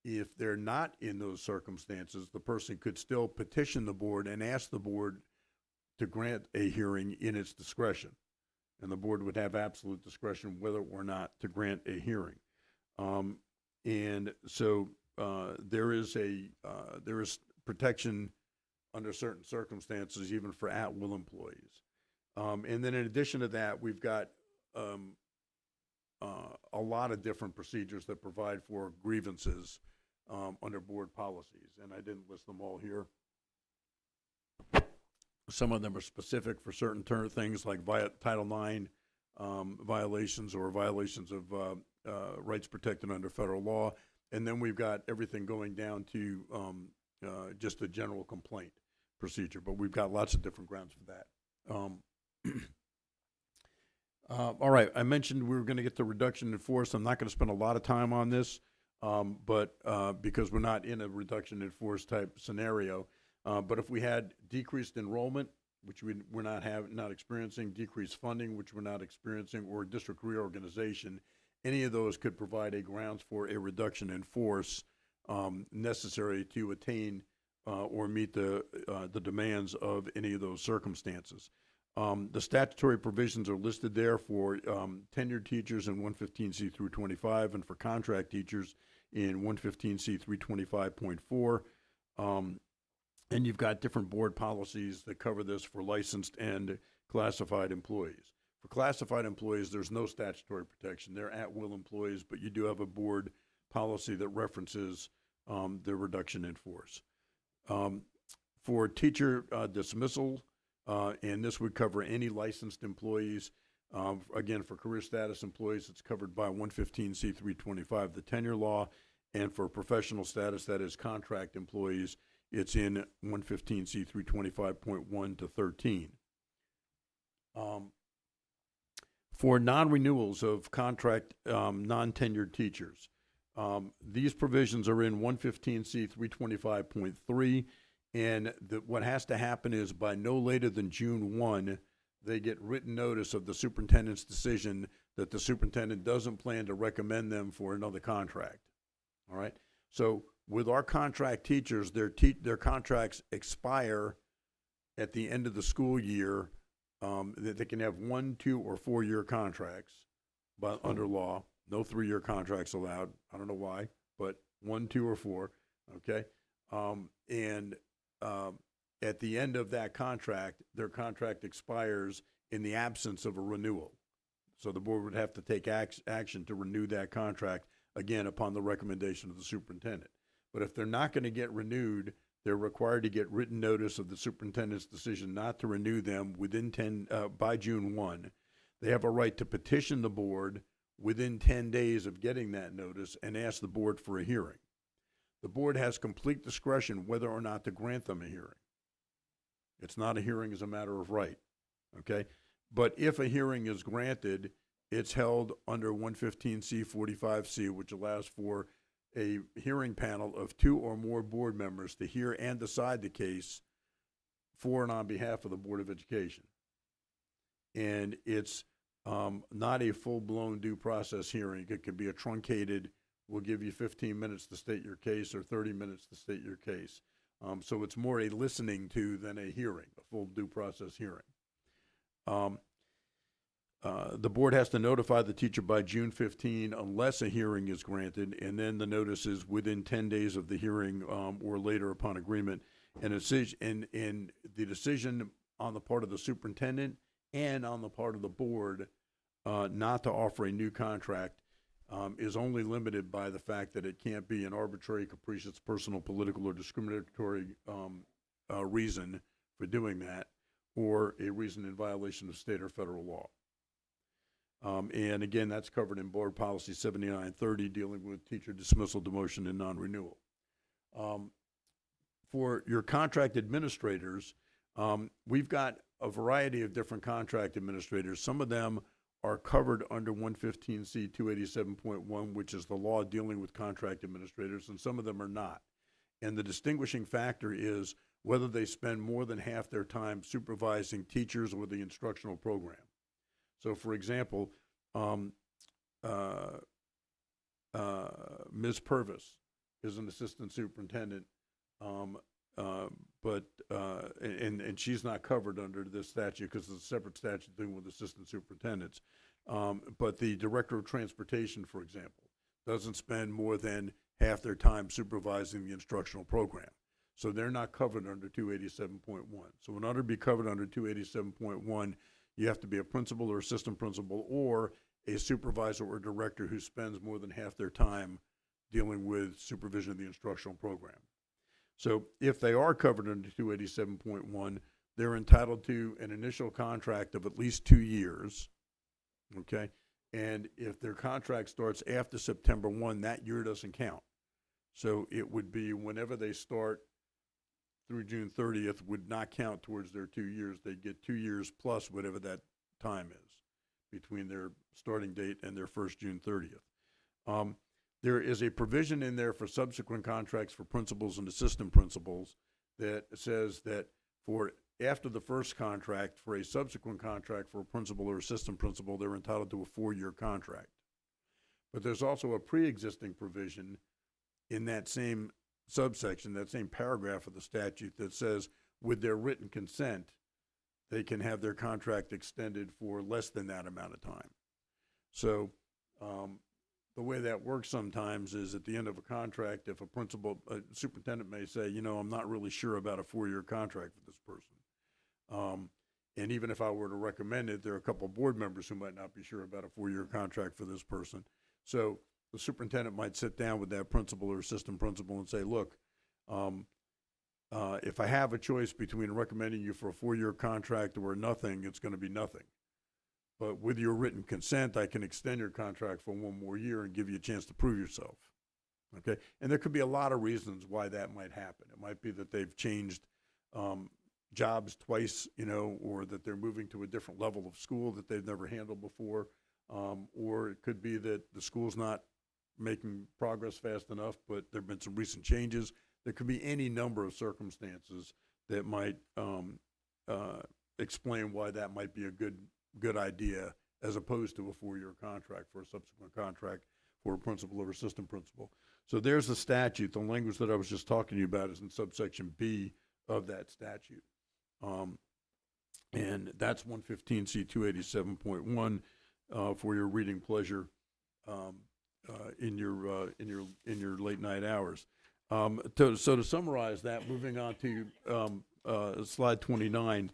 [SPEAKER 3] If they're not in those circumstances, the person could still petition the board and ask the board to grant a hearing in its discretion. And the board would have absolute discretion whether or not to grant a hearing. And so there is protection under certain circumstances, even for at-will employees. And then in addition to that, we've got a lot of different procedures that provide for grievances under board policies, and I didn't list them all here. Some of them are specific for certain things like Title IX violations or violations of rights protected under federal law. And then we've got everything going down to just a general complaint procedure, but we've got lots of different grounds for that. All right, I mentioned we were going to get the reduction in force. I'm not going to spend a lot of time on this. but because we're not in a reduction in force type scenario. But if we had decreased enrollment, which we're not experiencing, decreased funding, which we're not experiencing, or district reorganization, any of those could provide a grounds for a reduction in force necessary to attain or meet the demands of any of those circumstances. The statutory provisions are listed there for tenured teachers in 115C through 25, and for contract teachers in 115C 325.4. And you've got different board policies that cover this for licensed and classified employees. For classified employees, there's no statutory protection. They're at-will employees, but you do have a board policy that references the reduction in force. For teacher dismissal, and this would cover any licensed employees. Again, for career status employees, it's covered by 115C 325, the tenure law, and for professional status, that is contract employees, it's in 115C 325.1 to 13. For non-renewals of contract non-tenured teachers, these provisions are in 115C 325.3, and what has to happen is by no later than June 1, they get written notice of the superintendent's decision that the superintendent doesn't plan to recommend them for another contract. All right? So with our contract teachers, their contracts expire at the end of the school year. They can have 1, 2, or 4 year contracts, but under law, no 3-year contracts allowed. I don't know why, but 1, 2, or 4. Okay, at the end of that contract, their contract expires in the absence of a renewal. So the board would have to take action to renew that contract, again, upon the recommendation of the superintendent. But if they're not going to get renewed, they're required to get written notice of the superintendent's decision not to renew them by June 1. They have a right to petition the board within 10 days of getting that notice and ask the board for a hearing. The board has complete discretion whether or not to grant them a hearing. It's not a hearing as a matter of right, okay? But if a hearing is granted, it's held under 115C 45C, which allows for a hearing panel of 2 or more board members to hear and decide the case for and on behalf of the Board of Education. And it's not a full-blown due process hearing. It could be a truncated, we'll give you 15 minutes to state your case or 30 minutes to state your case. So it's more a listening to than a hearing, a full due process hearing. The board has to notify the teacher by June 15 unless a hearing is granted, and then the notice is within 10 days of the hearing or later upon agreement. And the decision on the part of the superintendent and on the part of the board not to offer a new contract is only limited by the fact that it can't be an arbitrary, capricious, personal, political, or discriminatory reason for doing that, or a reason in violation of state or federal law. And again, that's covered in Board Policy 7930, dealing with teacher dismissal, demotion, and non-renewal. For your contract administrators, we've got a variety of different contract administrators. Some of them are covered under 115C 287.1, which is the law dealing with contract administrators, and some of them are not. And the distinguishing factor is whether they spend more than half their time supervising teachers or the instructional program. So, for example, Ms. Purvis is an assistant superintendent, but she's not covered under this statute because it's a separate statute dealing with assistant superintendents. But the director of transportation, for example, doesn't spend more than half their time supervising the instructional program. So they're not covered under 287.1. So in order to be covered under 287.1, you have to be a principal or assistant principal or a supervisor or director who spends more than half their time dealing with supervision of the instructional program. So if they are covered under 287.1, they're entitled to an initial contract of at least 2 years, okay? And if their contract starts after September 1, that year doesn't count. So it would be whenever they start through June 30th would not count towards their 2 years. They'd get 2 years plus whatever that time is between their starting date and their first June 30th. There is a provision in there for subsequent contracts for principals and assistant principals that says that for after the first contract, for a subsequent contract for a principal or assistant principal, they're entitled to a 4-year contract. But there's also a pre-existing provision in that same subsection, that same paragraph of the statute that says with their written consent, they can have their contract extended for less than that amount of time. So the way that works sometimes is at the end of a contract, if a superintendent may say, you know, I'm not really sure about a 4-year contract for this person. And even if I were to recommend it, there are a couple of board members who might not be sure about a 4-year contract for this person. So the superintendent might sit down with that principal or assistant principal and say, look, if I have a choice between recommending you for a 4-year contract or nothing, it's going to be nothing. But with your written consent, I can extend your contract for 1 more year and give you a chance to prove yourself. Okay? And there could be a lot of reasons why that might happen. It might be that they've changed jobs twice, you know, or that they're moving to a different level of school that they've never handled before. Or it could be that the school's not making progress fast enough, but there have been some recent changes. There could be any number of circumstances that might explain why that might be a good idea, as opposed to a 4-year contract for a subsequent contract for a principal or assistant principal. So there's the statute. The language that I was just talking to you about is in subsection B of that statute. And that's 115C 287.1 for your reading pleasure in your late night hours. So to summarize that, moving on to slide 29,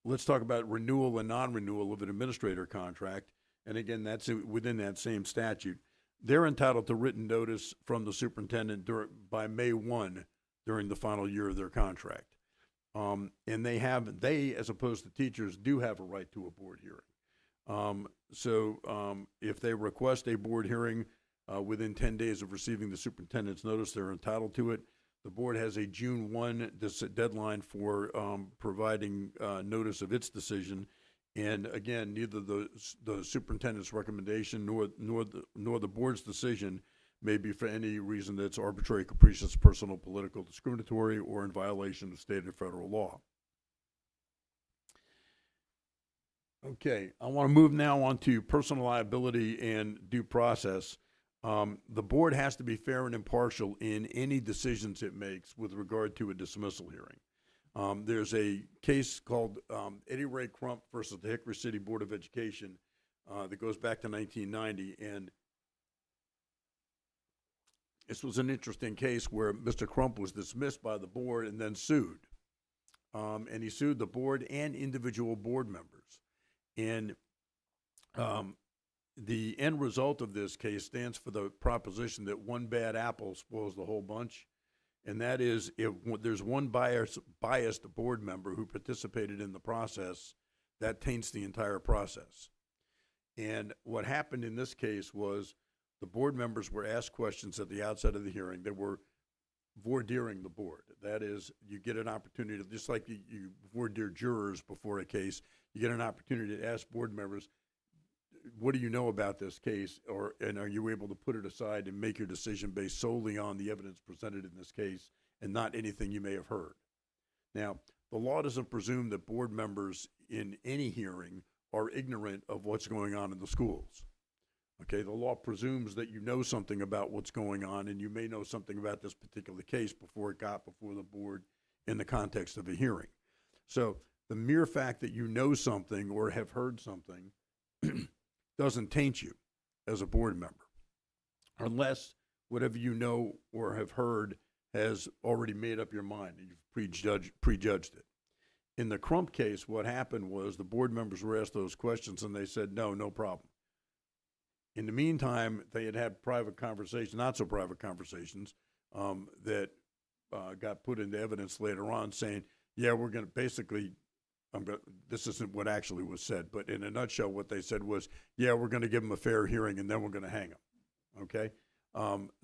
[SPEAKER 3] let's talk about renewal and non-renewal of an administrator contract. And again, that's within that same statute. They're entitled to written notice from the superintendent by May 1 during the final year of their contract. And they, as opposed to teachers, do have a right to a board hearing. So if they request a board hearing within 10 days of receiving the superintendent's notice, they're entitled to it. The board has a June 1 deadline for providing notice of its decision. And again, neither the superintendent's recommendation nor the board's decision may be for any reason that's arbitrary, capricious, personal, political, discriminatory, or in violation of state or federal law. Okay, I want to move now on to personal liability and due process. The board has to be fair and impartial in any decisions it makes with regard to a dismissal hearing. There's a case called Eddie Ray Crump versus the Hickory City Board of Education that goes back to 1990, and this was an interesting case where Mr. Crump was dismissed by the board and then sued. And he sued the board and individual board members. And the end result of this case stands for the proposition that one bad apple spoils the whole bunch. And that is, if there's one biased board member who participated in the process, that taints the entire process. And what happened in this case was the board members were asked questions at the outset of the hearing. They were voir diring the board. That is, you get an opportunity to, just like you voir dire jurors before a case, you get an opportunity to ask board members, what do you know about this case, and are you able to put it aside and make your decision based solely on the evidence presented in this case and not anything you may have heard? Now, the law doesn't presume that board members in any hearing are ignorant of what's going on in the schools. Okay, the law presumes that you know something about what's going on, and you may know something about this particular case before it got before the board in the context of a hearing. So the mere fact that you know something or have heard something doesn't taint you as a board member, unless whatever you know or have heard has already made up your mind and you've prejudged it. In the Crump case, what happened was the board members were asked those questions and they said, no problem. In the meantime, they had private conversations, not so private conversations, that got put into evidence later on saying, yeah, we're going to basically, this isn't what actually was said, but in a nutshell, what they said was, yeah, we're going to give them a fair hearing and then we're going to hang them, okay?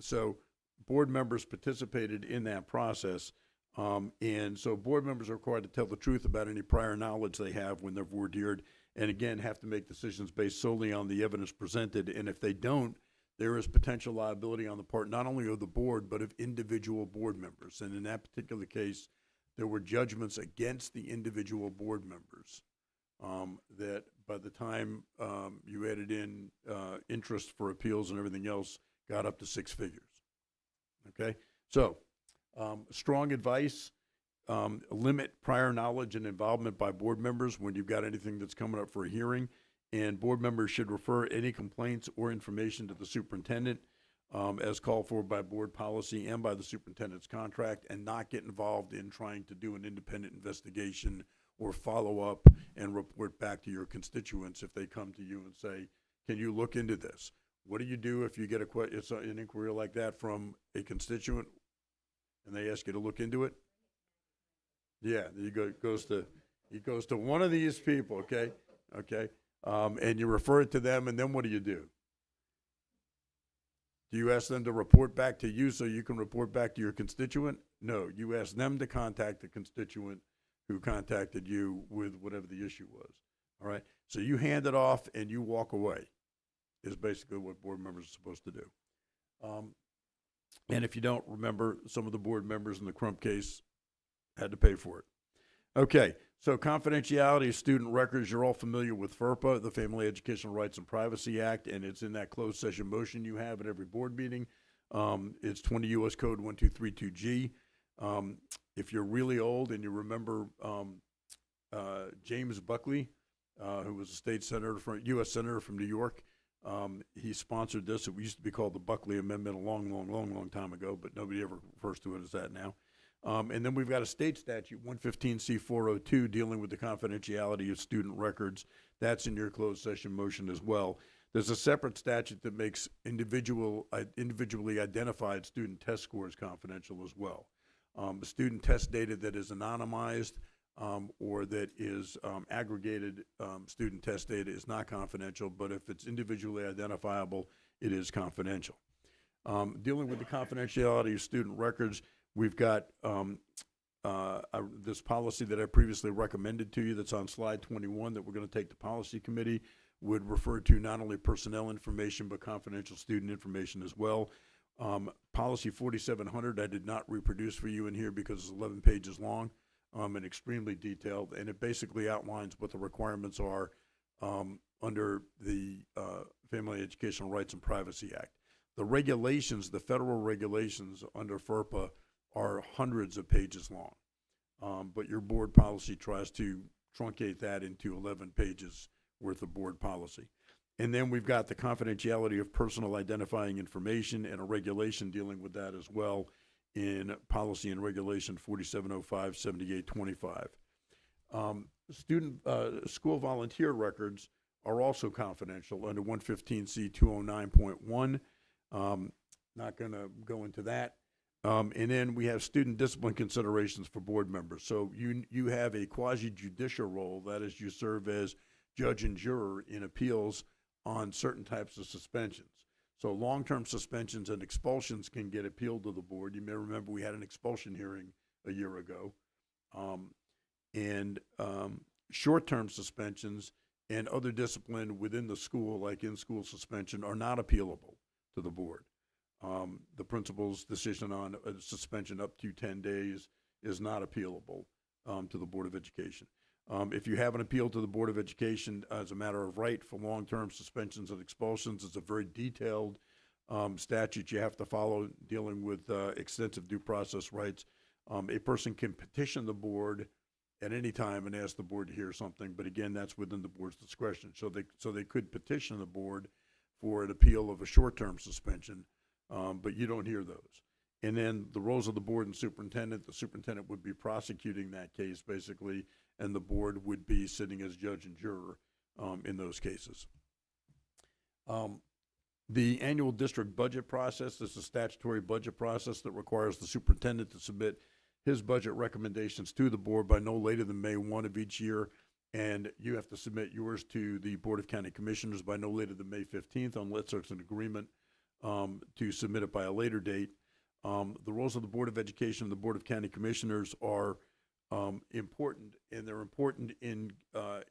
[SPEAKER 3] So board members participated in that process, and so board members are required to tell the truth about any prior knowledge they have when they're voir dired, and again, have to make decisions based solely on the evidence presented, and if they don't, there is potential liability on the part not only of the board, but of individual board members. And in that particular case, there were judgments against the individual board members that by the time you added in interest for appeals and everything else, got up to 6 figures. Okay? So, strong advice, limit prior knowledge and involvement by board members when you've got anything that's coming up for a hearing. And board members should refer any complaints or information to the superintendent as called for by board policy and by the superintendent's contract, and not get involved in trying to do an independent investigation or follow up and report back to your constituents if they come to you and say, can you look into this? What do you do if you get an inquiry like that from a constituent and they ask you to look into it? Yeah, it goes to one of these people, okay? Okay. And you refer it to them, and then what do? Do you ask them to report back to you so you can report back to your constituent? No, you ask them to contact the constituent who contacted you with whatever the issue was. All right? So you hand it off and you walk away is basically what board members are supposed to do. And if you don't remember, some of the board members in the Crump case had to pay for it. Okay, so confidentiality of student records, you're all familiar with FERPA, the Family Educational Rights and Privacy Act, and it's in that closed session motion you have at every board meeting. It's 20 U.S. Code 1232G. If you're really old and you remember James Buckley, who was a state senator from U.S. senator from New York, he sponsored this. It used to be called the Buckley Amendment a long time ago, but nobody ever refers to it as that now. And then we've got a state statute, 115C402, dealing with the confidentiality of student records. That's in your closed session motion as well. There's a separate statute that makes individually identified student test scores confidential as well. Student test data that is anonymized or that is aggregated student test data is not confidential, but if it's individually identifiable, it is confidential. Dealing with the confidentiality of student records, we've got this policy that I previously recommended to you that's on slide 21 that we're going to take to policy committee, would refer to not only personnel information but confidential student information as well. Policy 4700 I did not reproduce for you in here because it's 11 pages long and extremely detailed, and it basically outlines what the requirements are under the Family Educational Rights and Privacy Act. The regulations, the federal regulations under FERPA are hundreds of pages long, but your board policy tries to truncate that into 11 pages worth of board policy. And then we've got the confidentiality of personal identifying information and a regulation dealing with that as well in policy and regulation 4705-7825. School volunteer records are also confidential under 115C209.1. Not going to go into that. And then we have student discipline considerations for board members. So you have a quasi-judicial role, that is, you serve as judge and juror in appeals on certain types of suspensions. So long-term suspensions and expulsions can get appealed to the board. You may remember we had an expulsion hearing a year ago. Short-term suspensions and other discipline within the school, like in-school suspension, are not appealable to the board. The principal's decision on a suspension up to 10 days is not appealable to the Board of Education. If you have an appeal to the Board of Education as a matter of right for long-term suspensions and expulsions, it's a very detailed statute you have to follow dealing with extensive due process rights. A person can petition the board at any time and ask the board to hear something, but again, that's within the board's discretion. So they could petition the board for an appeal of a short-term suspension, but you don't hear those. And then the roles of the board and superintendent, the superintendent would be prosecuting that case basically, and the board would be sitting as judge and juror in those cases. The annual district budget process is a statutory budget process that requires the superintendent to submit his budget recommendations to the board by no later than May 1 of each year, and you have to submit yours to the Board of County Commissioners by no later than May 15th unless there's an agreement to submit it by a later date. The roles of the Board of Education and the Board of County Commissioners are important, and they're important in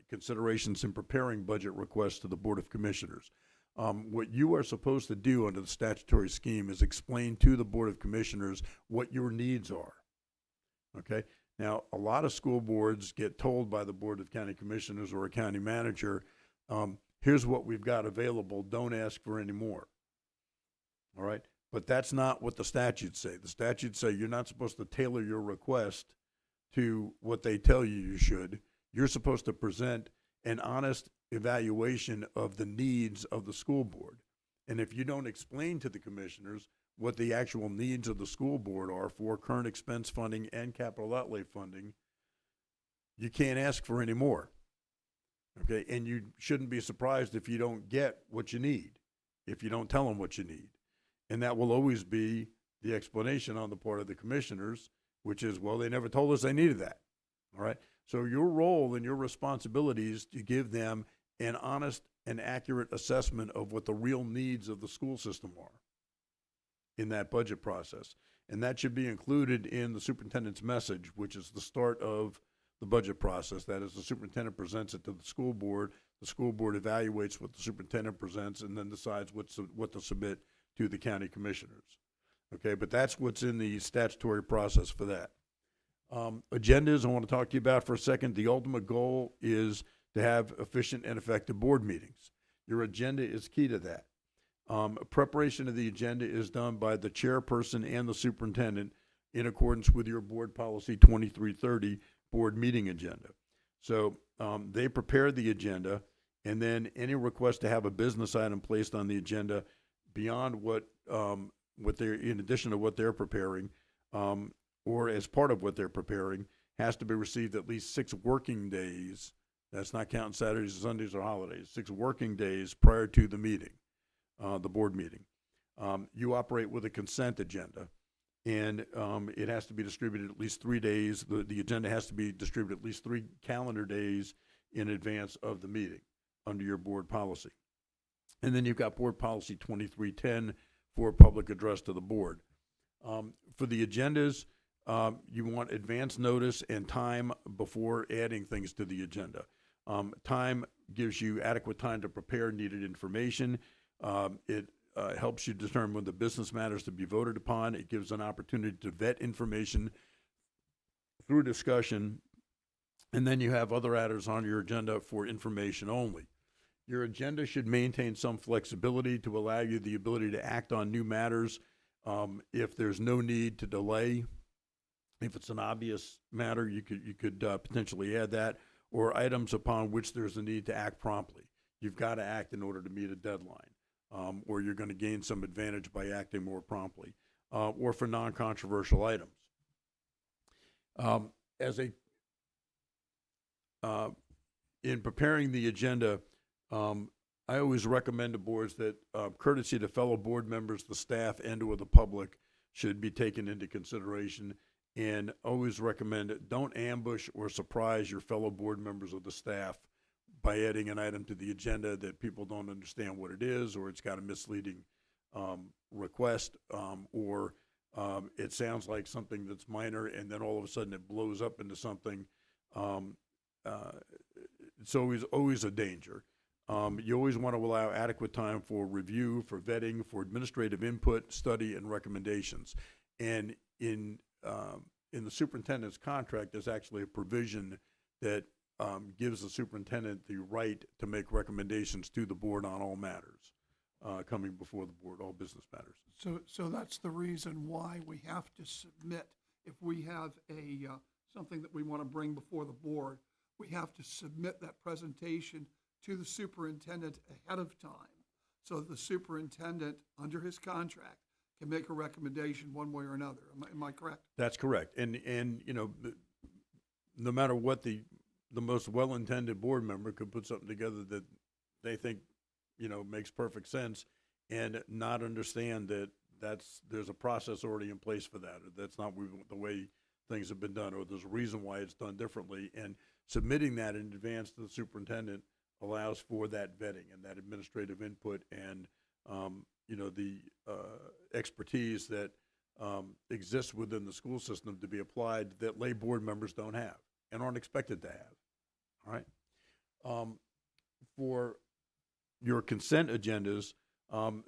[SPEAKER 3] considerations in preparing budget requests to the Board of Commissioners. What you are supposed to do under the statutory scheme is explain to the Board of Commissioners what your needs are. Okay? Now, a lot of school boards get told by the Board of County Commissioners or a county manager, here's what we've got available, don't ask for any more. All right? But that's not what the statutes say. The statutes say you're not supposed to tailor your request to what they tell you you should. You're supposed to present an honest evaluation of the needs of the school board. And if you don't explain to the commissioners what the actual needs of the school board are for current expense funding and capital outlay funding, you can't ask for any more. Okay? And you shouldn't be surprised if you don't get what you need, if you don't tell them what you need. And that will always be the explanation on the part of the commissioners, which is, well, they never told us they needed that. All right? So your role and your responsibility is to give them an honest and accurate assessment of what the real needs of the school system are in that budget process. And that should be included in the superintendent's message, which is the start of the budget process. That is, the superintendent presents it to the school board evaluates what the superintendent presents, and then decides what to submit to the county commissioners. Okay, but that's what's in the statutory process for that. Agendas, I want to talk to you about for a second. The ultimate goal is to have efficient and effective board meetings. Your agenda is key to that. Preparation of the agenda is done by the chairperson and the superintendent in accordance with your board policy 2330 board meeting agenda. So they prepare the agenda, and then any request to have a business item placed on the agenda beyond what they're, in addition to what they're preparing, or as part of what they're preparing, has to be received at least 6 working days. That's not counting Saturdays, Sundays, or holidays. 6 working days prior to the meeting, the board meeting. You operate with a consent agenda, and it has to be distributed at least 3 days. The agenda has to be distributed at least 3 calendar days in advance of the meeting under your board policy. And then you've got board policy 2310 for public address to the board. For the agendas, you want advance notice and time before adding things to the agenda. Time gives you adequate time to prepare needed information. It helps you determine when the business matters to be voted upon. It gives an opportunity to vet information through discussion. And then you have other matters on your agenda for information only. Your agenda should maintain some flexibility to allow you the ability to act on new matters if there's no need to delay. If it's an obvious matter, you could potentially add that, or items upon which there's a need to act promptly. You've got to act in order to meet a deadline, or you're going to gain some advantage by acting more promptly, or for non-controversial items. In preparing the agenda, I always recommend to boards that courtesy to fellow board members, the staff, and/or the public should be taken into consideration. And always recommend don't ambush or surprise your fellow board members or the staff by adding an item to the agenda that people don't understand what it is, or it's got a misleading request, or it sounds like something that's minor, and then all of a sudden it blows up into something. It's always a danger. You always want to allow adequate time for review, for vetting, for administrative input, study, and recommendations. And in the superintendent's contract, there's actually a provision that gives the superintendent the right to make recommendations to the board on all matters coming before the board, all business matters.
[SPEAKER 1] So that's the reason why we have to submit, if we have something that we want to bring before the board, we have to submit that presentation to the superintendent ahead of time, so the superintendent, under his contract, can make a recommendation one way or another. Am I correct?
[SPEAKER 3] That's correct. And you know, no matter what, the most well-intended board member could put something together that they think, you know, makes perfect sense, and not understand that there's a process already in place for that. Or that's not the way things have been done, or there's a reason why it's done differently. And submitting that in advance to the superintendent allows for that vetting and that administrative input, and you know, the expertise that exists within the school system to be applied that lay board members don't have and aren't expected to have. All right. For your consent agendas,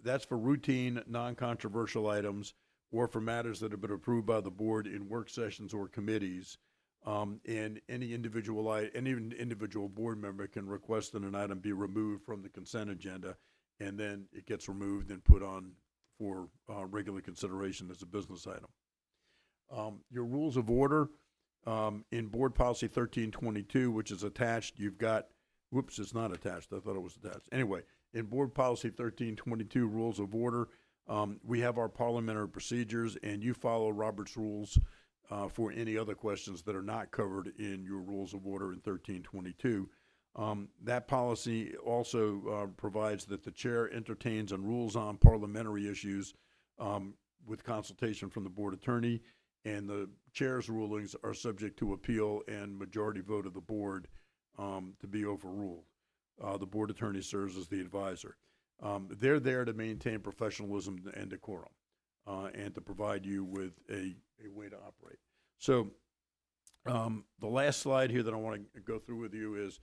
[SPEAKER 3] that's for routine, non-controversial items or for matters that have been approved by the board in work sessions or committees. And any individual board member can request that an item be removed from the consent agenda, and then it gets removed and put on for regular consideration as a business item. Your rules of order, in Board Policy 1322, which is attached, you've got, whoops, it's not attached. I thought it was attached. Anyway, in Board Policy 1322, Rules of Order, we have our parliamentary procedures, and you follow Robert's rules for any other questions that are not covered in your Rules of Order in 1322. That policy also provides that the chair entertains and rules on parliamentary issues with consultation from the board attorney, and the chair's rulings are subject to appeal and majority vote of the board to be overruled. The board attorney serves as the advisor. They're there to maintain professionalism and decorum and to provide you with a way to operate. So the last slide here that I want to go through with you is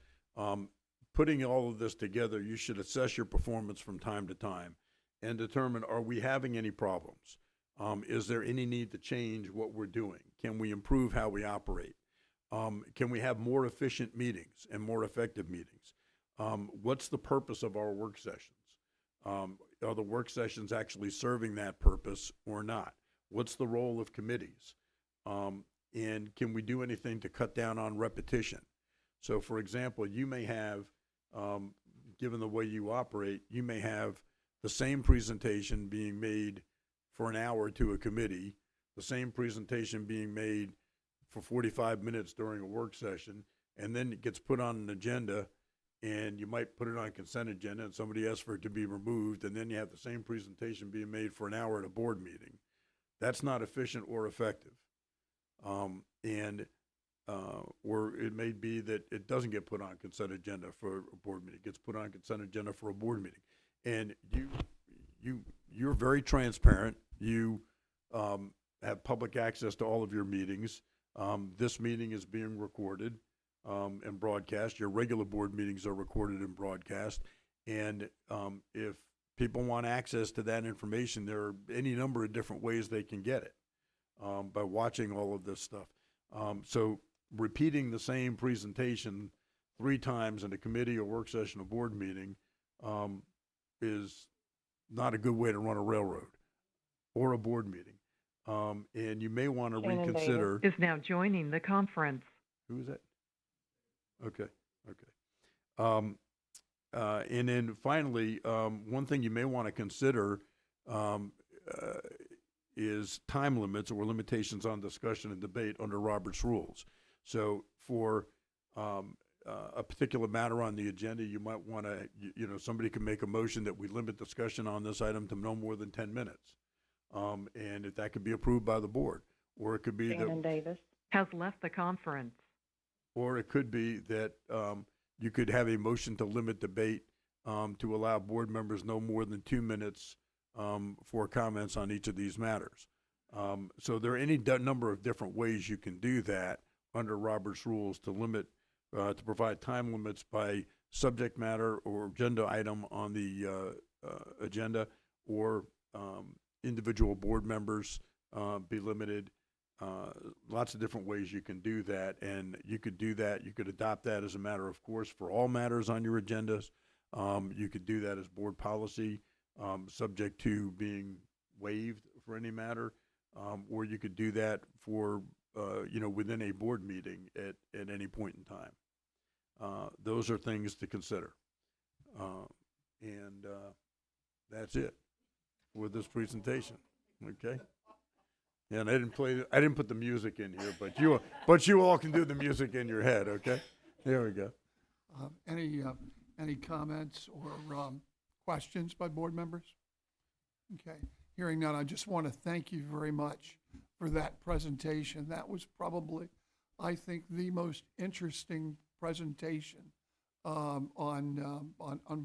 [SPEAKER 3] putting all of this together, you should assess your performance from time to time and determine, are we having any problems? Is there any need to change what we're doing? Can we improve how we operate? Can we have more efficient meetings and more effective meetings? What's the purpose of our work sessions? Are the work sessions actually serving that purpose or not? What's the role of committees? And can we do anything to cut down on repetition? So, for example, you may have, given the way you operate, you may have the same presentation being made for an hour to a committee, the same presentation being made for 45 minutes during a work session, and then it gets put on an agenda, and you might put it on a consent agenda, and somebody asks for it to be removed, and then you have the same presentation being made for an hour at a board meeting. That's not efficient or effective. Or it may be that it doesn't get put on consent agenda for a board meeting. It gets put on consent agenda for a board meeting. And you're very transparent. You have public access to all of your meetings. This meeting is being recorded and broadcast. Your regular board meetings are recorded and broadcast. And if people want access to that information, there are any number of different ways they can get it by watching all of this stuff. So repeating the same presentation 3 times in a committee or work session or board meeting is not a good way to run a railroad or a board meeting. And you may want to
[SPEAKER 4] Shannon
[SPEAKER 3] reconsider.
[SPEAKER 6] Is now joining the conference.
[SPEAKER 3] Who is that? Okay. And then finally, one thing you may want to consider is time limits or limitations on discussion and debate under Robert's rules. So for a particular matter on the agenda, you might want to, somebody can make a motion that we limit discussion on this item to no more than 10 minutes. And if that could be approved by the board, or it could be
[SPEAKER 4] Shannon
[SPEAKER 3] that,
[SPEAKER 4] Davis.
[SPEAKER 6] Has left the conference.
[SPEAKER 3] or it could be that you could have a motion to limit debate to allow board members no more than 2 minutes for comments on each of these matters. So there are any number of different ways you can do that under Robert's rules to limit, to provide time limits by subject matter or agenda item on the agenda, or individual board members be limited. Lots of different ways you can do that, and you could do that. You could adopt that as a matter of course for all matters on your agendas. You could do that as board policy, subject to being waived for any matter, or you could do that for within a board meeting at any point in time. Those are things to consider, and that's it with this presentation. Okay. Yeah, and I didn't put the music in here, but you all can do the music in your head. Okay. There we go.
[SPEAKER 1] Any comments or questions by board members? Okay, hearing none, I just want to thank you very much for that presentation. That was probably, I think, the most interesting presentation on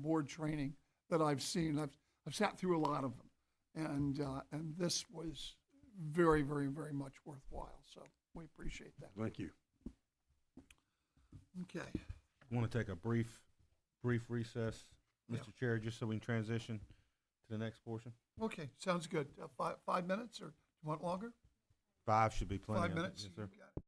[SPEAKER 1] board training that I've seen. I've sat through a lot of them, and this was very, very, very much worthwhile. So we appreciate that.
[SPEAKER 3] Thank you.
[SPEAKER 1] Okay.
[SPEAKER 2] Want to take a brief recess
[SPEAKER 1] Yeah.
[SPEAKER 2] Mr. Chair, just so we can transition to the next portion.
[SPEAKER 1] Okay, sounds good. 5 minutes, or you want longer?
[SPEAKER 2] 5 should be plenty. I
[SPEAKER 1] 5
[SPEAKER 2] think.
[SPEAKER 1] minutes?
[SPEAKER 2] Yes, sir.
[SPEAKER 1] You got it.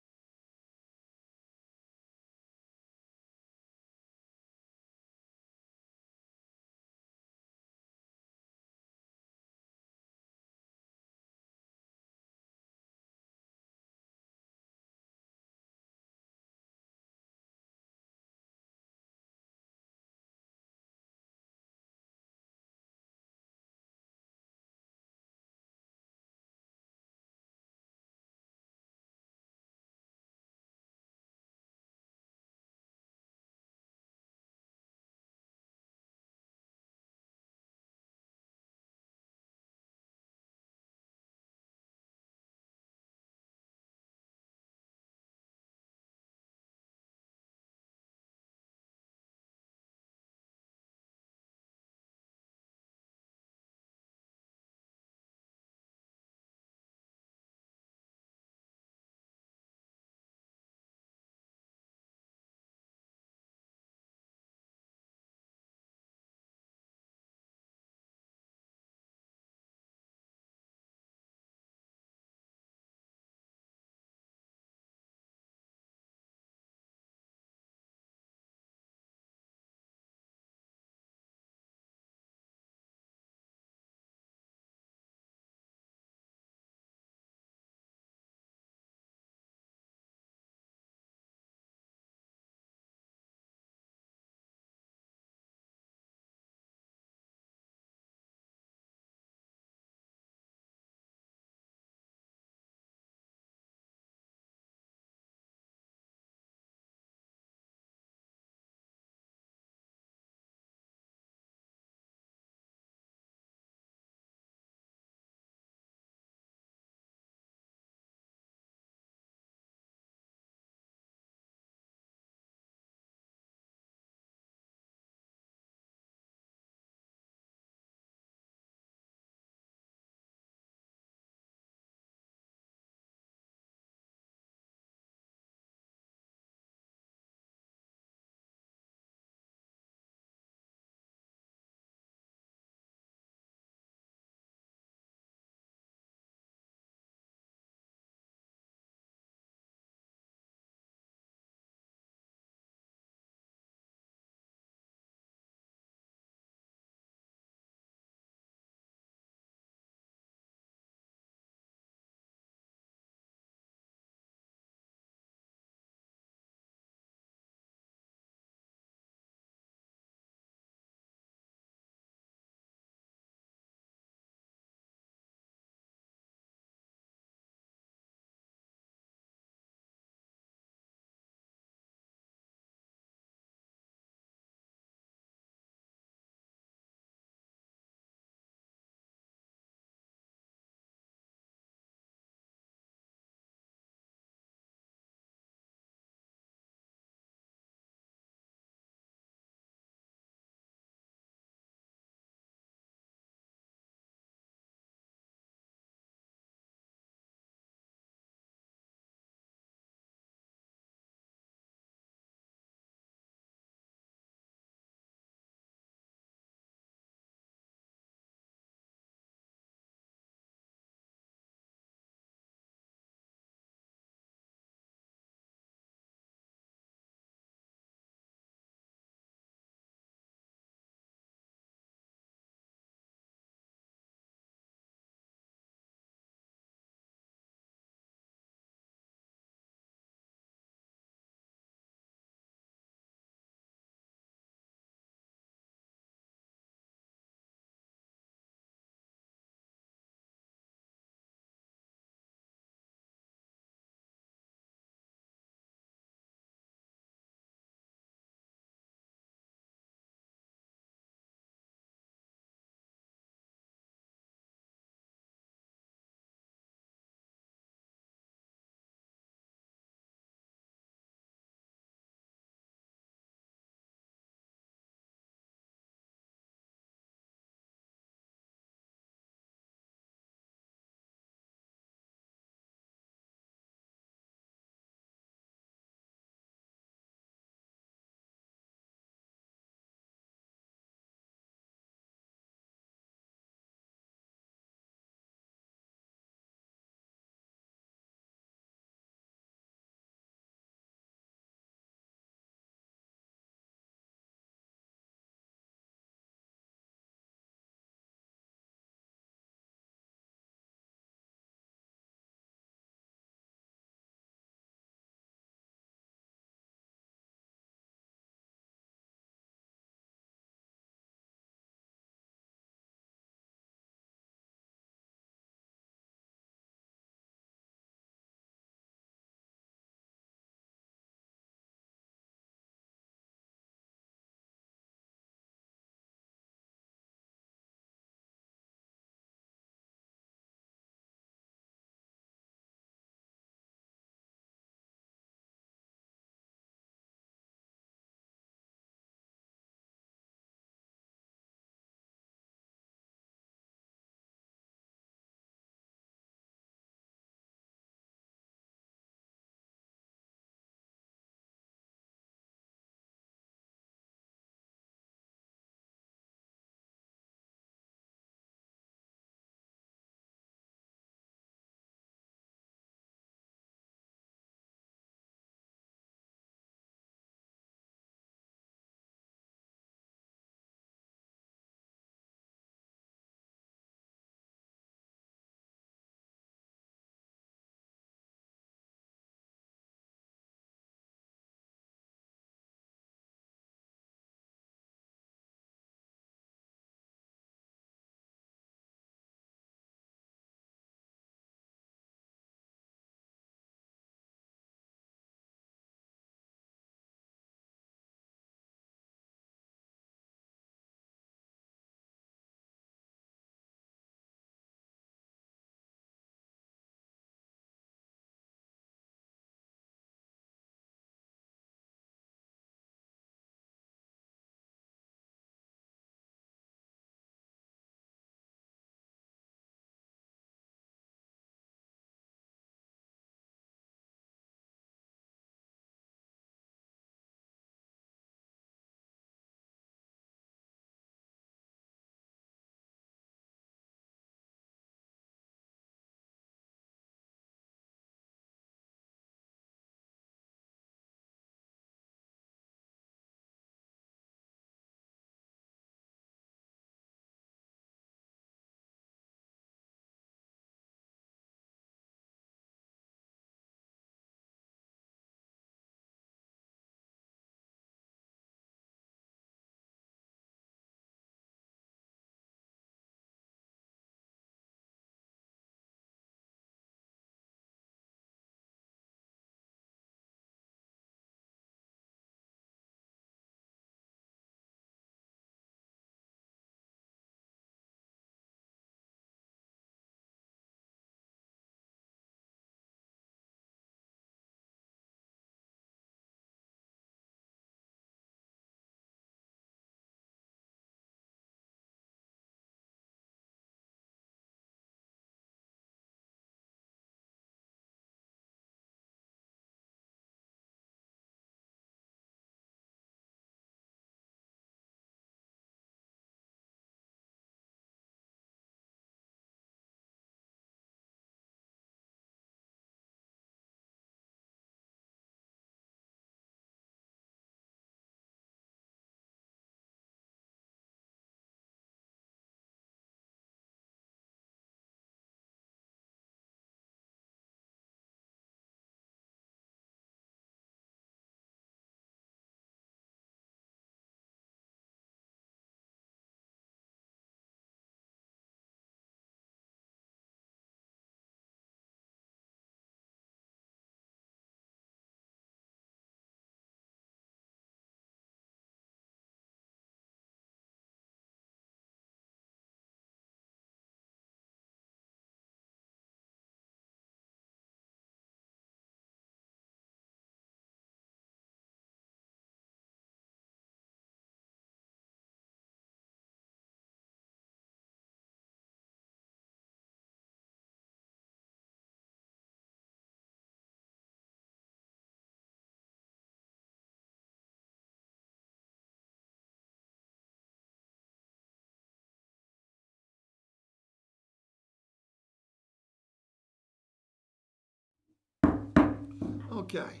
[SPEAKER 1] Okay,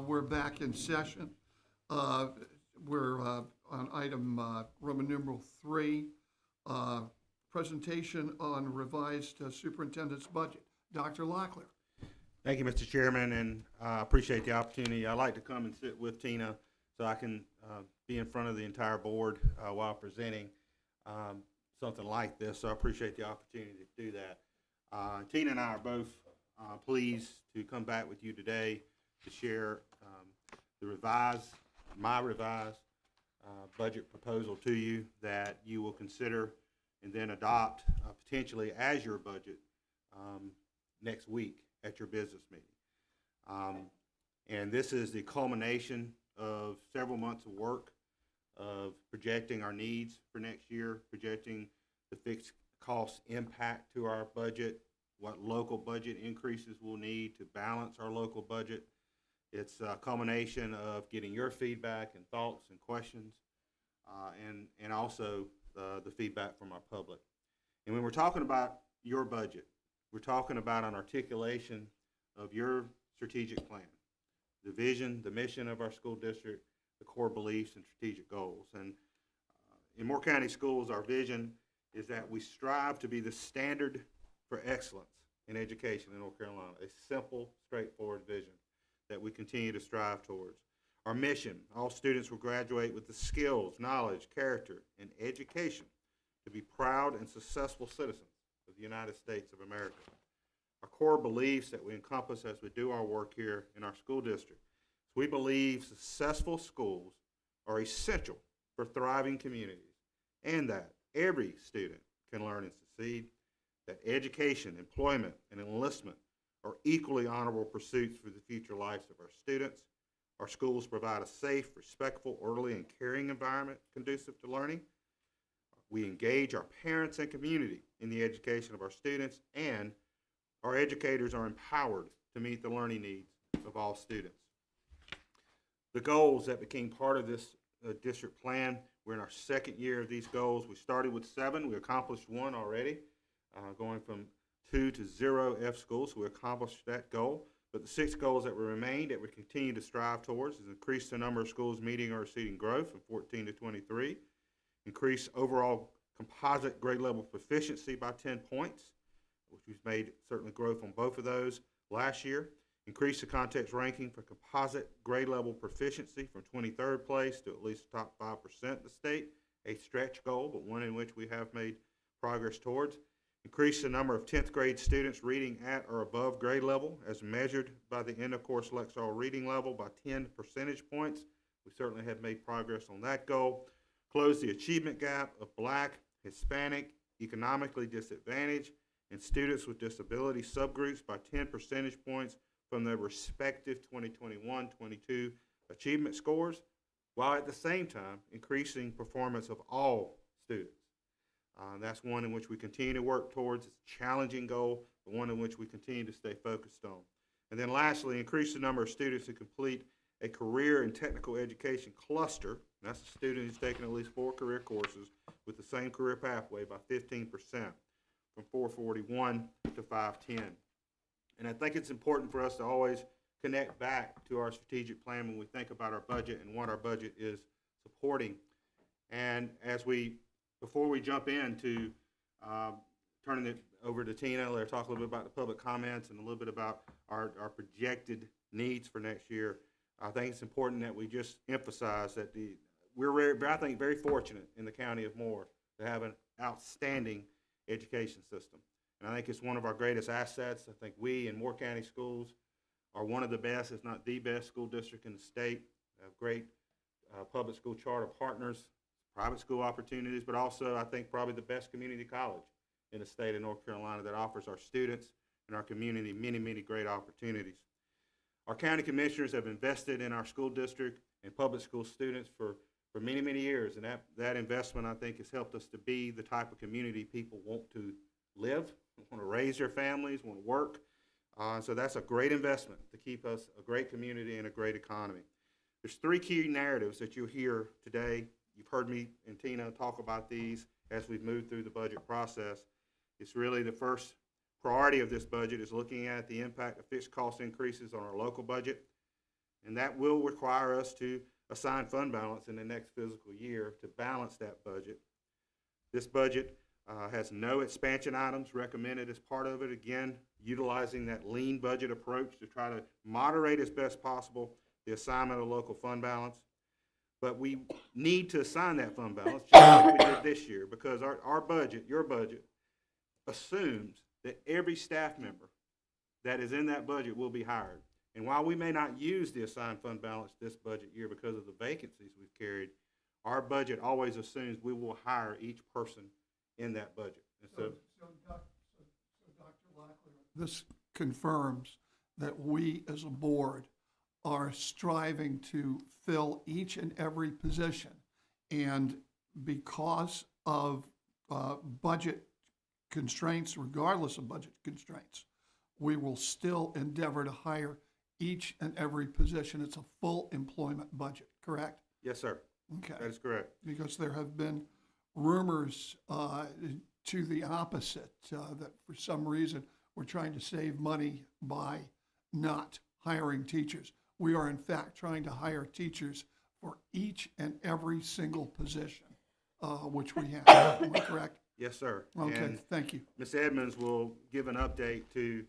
[SPEAKER 1] we're back in session. We're on item Roman numeral 3, presentation on revised superintendent's budget. Dr. Locklear.
[SPEAKER 2] Thank you, Mr. Chairman, and I appreciate the opportunity. I like to come and sit with Tina so I can be in front of the entire board while presenting something like this, so I appreciate the opportunity to do that. Tina and I are both pleased to come back with you today to share my revised budget proposal to you that you will consider and then adopt potentially as your budget next week at your business meeting. And this is the culmination of several months of work of projecting our needs for next year, projecting the fixed cost impact to our budget, what local budget increases we'll need to balance our local budget. It's a culmination of getting your feedback and thoughts and questions, and also the feedback from our public. And when we're talking about your budget, we're talking about an articulation of your strategic plan, the vision, the mission of our school district, the core beliefs and strategic goals. And in Moore County Schools, our vision is that we strive to be the standard for excellence in education in North Carolina, a simple, straightforward vision that we continue to strive towards. Our mission, all students will graduate with the skills, knowledge, character, and education to be proud and successful citizens of the United States of America. Our core beliefs that we encompass as we do our work here in our school district. We believe successful schools are essential for thriving communities, and that every student can learn and succeed, that education, employment, and enlistment are equally honorable pursuits for the future lives of our students. Our schools provide a safe, respectful, orderly, and caring environment conducive to learning. We engage our parents and community in the education of our students, and our educators are empowered to meet the learning needs of all students. The goals that became part of this district plan, we're in our second year of these goals. We started with 7, we accomplished 1 already, going from 2 to 0 F schools, so we accomplished that goal. But the 6 goals that remain that we continue to strive towards is increase the number of schools meeting or exceeding growth from 14 to 23, increase overall composite grade level proficiency by 10 points, which we've made certainly growth on both of those last year, increase the context ranking for composite grade level proficiency from 23rd place to at least top 5% of the state, a stretch goal, but one in which we have made progress towards. Increase the number of 10th grade students reading at or above grade level as measured by the end of course Lexall reading level by 10 percentage points. We certainly have made progress on that goal. Close the achievement gap of Black, Hispanic, economically disadvantaged, and students with disability subgroups by 10 percentage points from their respective 2021-22 achievement scores, while at the same time increasing performance of all students. That's one in which we continue to work towards. It's a challenging goal, but one in which we continue to stay focused on. And then lastly, increase the number of students who complete a career and technical education cluster. That's a student who's taken at least 4 career courses with the same career pathway by 15%, from 441 to 510. And I think it's important for us to always connect back to our strategic plan when we think about our budget and what our budget is supporting. And before we jump into turning it over to Tina, let's talk a little bit about the public comments and a little bit about our projected needs for next year. I think it's important that we just emphasize that we're, I think, very fortunate in the county of Moore to have an outstanding education system. And I think it's one of our greatest assets. I think we in Moore County Schools are one of the best, if not the best, school district in the state. We have great public school charter partners, private school opportunities, but also I think probably the best community college in the state of North Carolina that offers our students and our community many, many great opportunities. Our county commissioners have invested in our school district and public school students for many, many years, and that investment, I think, has helped us to be the type of community people want to live, want to raise their families, want to work. So that's a great investment to keep us a great community and a great economy. There's 3 key narratives that you'll hear today. You've heard me and Tina talk about these as we've moved through the budget process. It's really the first priority of this budget is looking at the impact of fixed cost increases on our local budget, and that will require us to assign fund balance in the next fiscal year to balance that budget. This budget has no expansion items recommended as part of it, again, utilizing that lean budget approach to try to moderate as best possible the assignment of local fund balance. But we need to assign that fund balance, just like we did this year, because our budget, your budget, assumes that every staff member that is in that budget will be hired. And while we may not use the assigned fund balance this budget year because of the vacancies we've carried, our budget always assumes we will hire each person in that budget. And so,
[SPEAKER 1] Dr. Locklear, this confirms that we as a board are striving to fill each and every position. And because of budget constraints, regardless of budget constraints, we will still endeavor to hire each and every position. It's a full employment budget, correct?
[SPEAKER 2] yes, sir,
[SPEAKER 1] Okay.
[SPEAKER 2] that is correct.
[SPEAKER 1] Because there have been rumors to the opposite, that for some reason we're trying to save money by not hiring teachers. We are in fact trying to hire teachers for each and every single position, which we have. Am I correct?
[SPEAKER 2] Yes, sir.
[SPEAKER 1] Okay,
[SPEAKER 2] And
[SPEAKER 1] thank you.
[SPEAKER 2] Ms. Edmonds will give an update to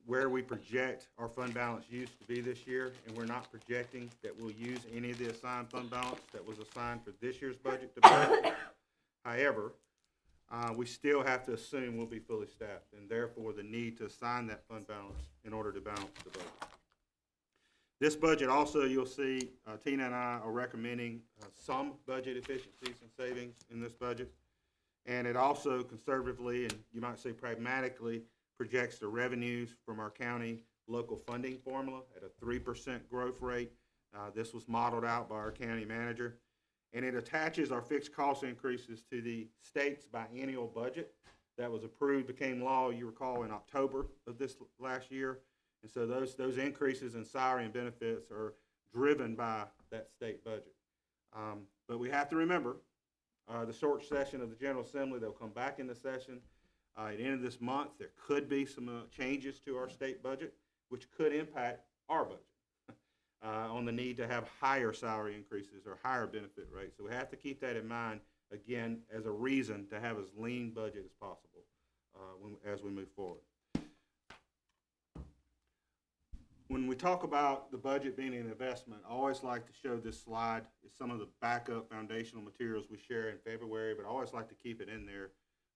[SPEAKER 2] where we project our fund balance use to be this year, and we're not projecting that we'll use any of the assigned fund balance that was assigned for this year's budget to balance. However, we still have to assume we'll be fully staffed, and therefore the need to assign that fund balance in order to balance the budget. This budget also, you'll see, Tina and I are recommending some budget efficiencies and savings in this budget. And it also conservatively, and you might say pragmatically, projects the revenues from our county local funding formula at a 3% growth rate. This was modeled out by our county manager. And it attaches our fixed cost increases to the state's biennial budget that was approved, became law, you recall, in October of this last year. And so those increases in salary and benefits are driven by that state budget. But we have to remember, the short session of the General Assembly, they'll come back into session at the end of this month. There could be some changes to our state budget, which could impact our budget on the need to have higher salary increases or higher benefit rates. So we have to keep that in mind, again, as a reason to have as lean budget as possible as we move forward. When we talk about the budget being an investment, I always like to show this slide. It's some of the backup foundational materials we share in February, but I always like to keep it in there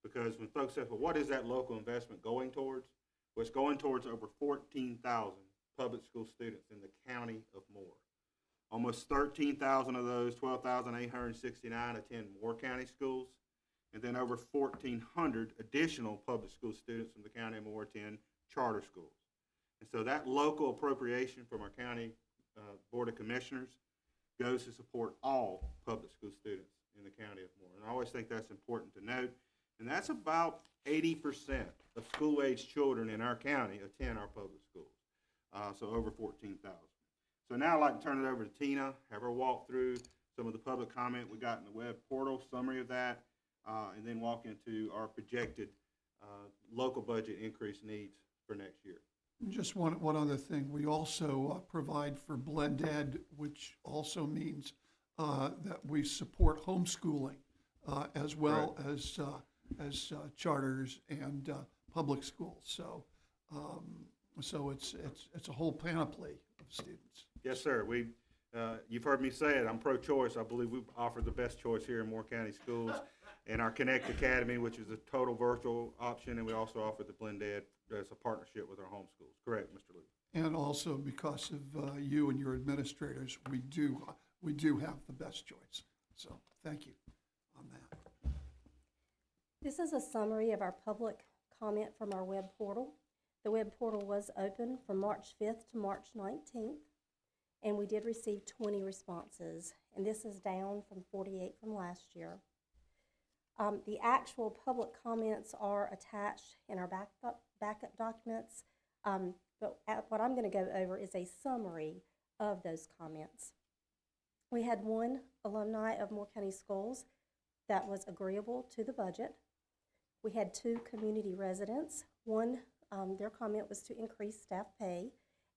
[SPEAKER 2] because when folks say, well, what is that local investment going towards? Well, it's going towards over 14,000 public school students in the county of Moore. Almost 13,000 of those, 12,869, attend Moore County schools, and then over 1,400 additional public school students from the county of Moore attend charter schools. And so that local appropriation from our county Board of Commissioners goes to support all public school students in the county of Moore. And I always think that's important to note. And that's about 80% of school-age children in our county attend our public schools, so over 14,000. So now I'd like to turn it over to Tina, have her walk through some of the public comment we got in the web portal, summary of that, and then walk into our projected local budget increase needs for next year.
[SPEAKER 1] Just one other thing. We also provide for blend ed, which also means that we support homeschooling as well as charters and public schools. So it's a whole panoply of students.
[SPEAKER 2] Yes, sir. You've heard me say it. I'm pro-choice. I believe we offer the best choice here in Moore County Schools. And our Connect Academy, which is a total virtual option, and we also offer the blend ed as a partnership with our home schools. Correct, Mr. Lee?
[SPEAKER 1] And also because of you and your administrators, we do have the best choice. So thank you on that.
[SPEAKER 7] This is a summary of our public comment from our web portal. The web portal was open from March 5th to March 19th, and we did receive 20 responses, and this is down from 48 from last year. The actual public comments are attached in our backup documents, but what I'm going to go over is a summary of those comments. We had one alumni of Moore County Schools that was agreeable to the budget. We had 2 community residents, one their comment was to increase staff pay,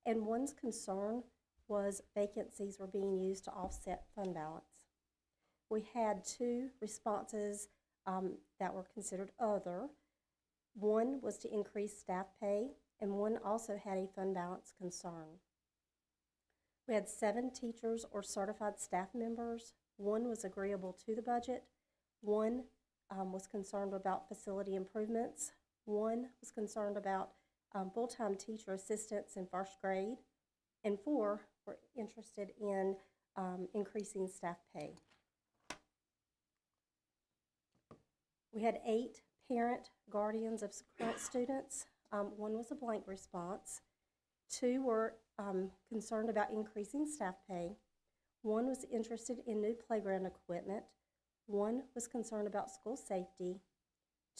[SPEAKER 7] and one's concern was vacancies were being used to offset fund balance. We had 2 responses that were considered other. One was to increase staff pay, and one also had a fund balance concern. We had 7 teachers or certified staff members. One was agreeable to the budget. One was concerned about facility improvements. One was concerned about full-time teacher assistants in first grade. And 4 were interested in increasing staff pay. We had 8 parent guardians of current students. One was a blank response. 2 were concerned about increasing staff pay. 1 was interested in new playground equipment. 1 was concerned about school safety.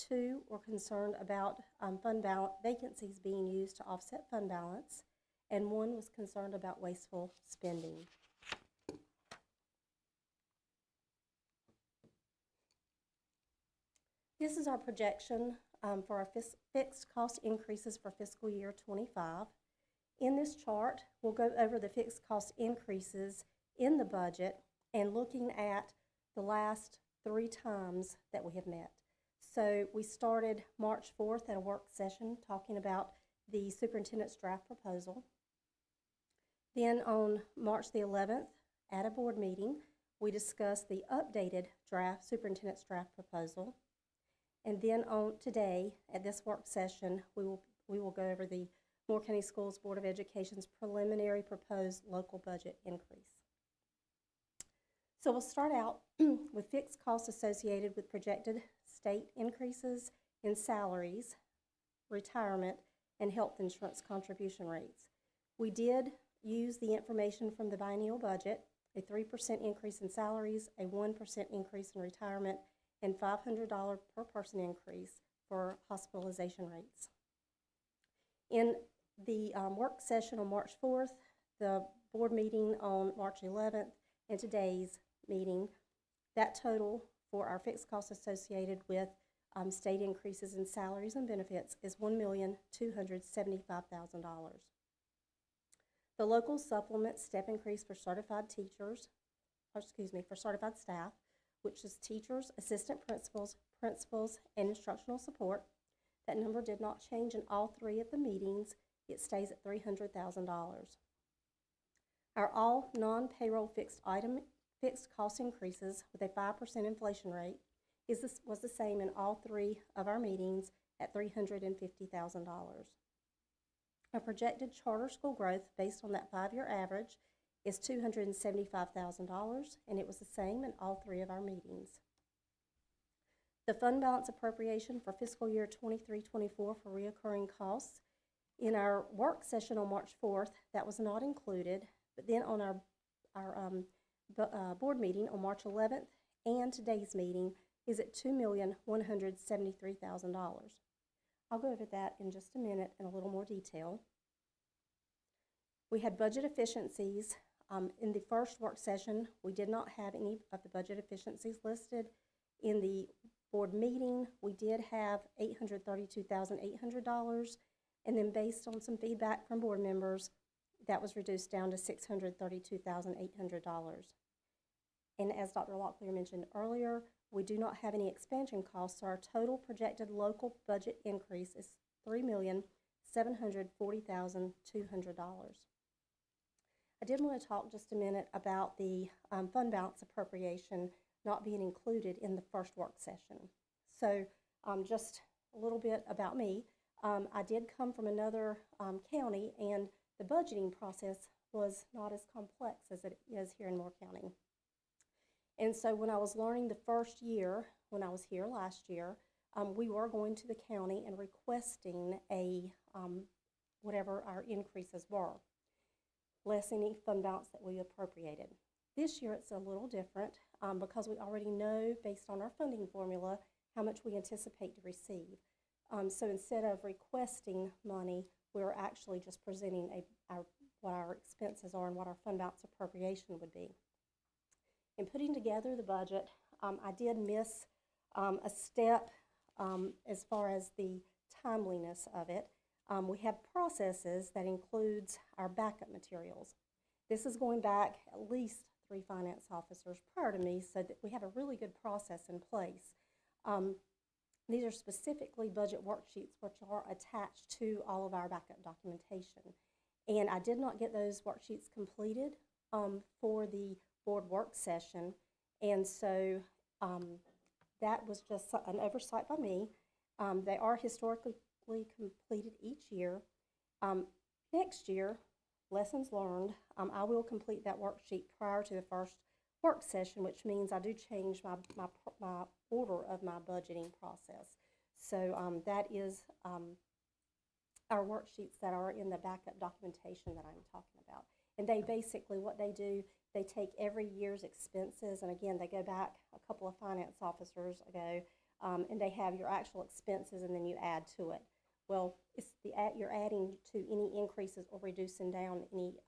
[SPEAKER 7] 2 were concerned about fund balance vacancies being used to offset fund balance. And 1 was concerned about wasteful spending. This is our projection for our fixed cost increases for fiscal year '25. In this chart, we'll go over the fixed cost increases in the budget and looking at the last 3 times that we have met. So we started March 4th at a work session talking about the superintendent's draft proposal. Then on March the 11th, at a board meeting, we discussed the updated superintendent's draft proposal. And then on today, at this work session, we will go over the Moore County Schools Board of Education's preliminary proposed local budget increase. So we'll start out with fixed costs associated with projected state increases in salaries, retirement, and health insurance contribution rates. We did use the information from the biennial budget, a 3% increase in salaries, a 1% increase in retirement, and $500 per person increase for hospitalization rates. In the work session on March 4th, the board meeting on March 11th, and today's meeting, that total for our fixed costs associated with state increases in salaries and benefits is $1,275,000. The local supplement step increase for certified teachers, for certified staff, which is teachers, assistant principals, and instructional support. That number did not change in all 3 of the meetings. It stays at $300,000. Our all non-payroll fixed cost increases with a 5% inflation rate was the same in all 3 of our meetings at $350,000. Our projected charter school growth based on that 5-year average is $275,000, and it was the same in all 3 of our meetings. The fund balance appropriation for fiscal year 23-24 for reoccurring costs, in our work session on March 4th, that was not included, but then on our board meeting on March 11th and today's meeting is at $2,173,000. I'll go over that in just a minute in a little more detail. We had budget efficiencies. In the first work session, we did not have any of the budget efficiencies listed. In the board meeting, we did have $832,800, and then based on some feedback from board members, that was reduced down to $632,800. And as Dr. Locklear mentioned earlier, we do not have any expansion costs, so our total projected local budget increase is $3,740,200. I did want to talk just a minute about the fund balance appropriation not being included in the first work session. So just a little bit about me. I did come from another county, and the budgeting process was not as complex as it is here in Moore County. And so when I was learning the first year, when I was here last year, we were going to the county and requesting whatever our increases were, less any fund balance that we appropriated. This year it's a little different because we already know, based on our funding formula, how much we anticipate to receive. So instead of requesting money, we're actually just presenting what our expenses are and what our fund balance appropriation would be. In putting together the budget, I did miss a step as far as the timeliness of it. We have processes that includes our backup materials. This is going back at least 3 finance officers prior to me, so that we have a really good process in place. These are specifically budget worksheets which are attached to all of our backup documentation. And I did not get those worksheets completed for the board work session, and so that was just an oversight by me. They are historically completed each year. Next year, lessons learned, I will complete that worksheet prior to the first work session, which means I do change my order of my budgeting process. So that is our worksheets that are in the backup documentation that I'm talking about. And they basically, what they do, they take every year's expenses, and again, they go back a couple of finance officers ago, and they have your actual expenses, and then you add to it. Well, it's you're adding to any increases or reducing down any,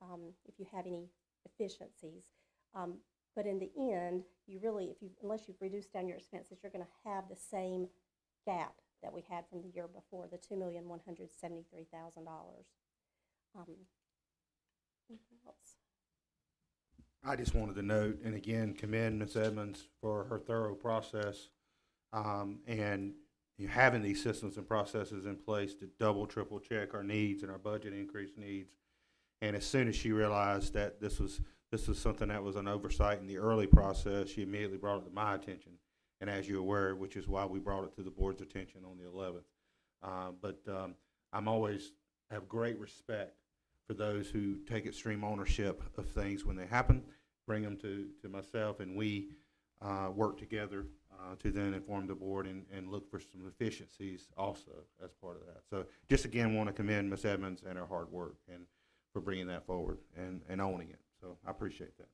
[SPEAKER 7] if you have any efficiencies. But in the end, you really, unless you've reduced down your expenses, you're going to have the same gap that we had from the year before, the $2,173,000. Anything else?
[SPEAKER 2] I just wanted to note, and again, commend Ms. Edmonds for her thorough process, and having these systems and processes in place to double, triple check our needs and our budget increase needs. And as soon as she realized that this was something that was an oversight in the early process, she immediately brought it to my attention. And as you're aware, which is why we brought it to the board's attention on the 11th. But I'm always have great respect for those who take extreme ownership of things when they happen, bring them to myself, and we work together to then inform the board and look for some efficiencies also as part of that. So just again, want to commend Ms. Edmonds and her hard work and for bringing that forward and owning it. So I appreciate that.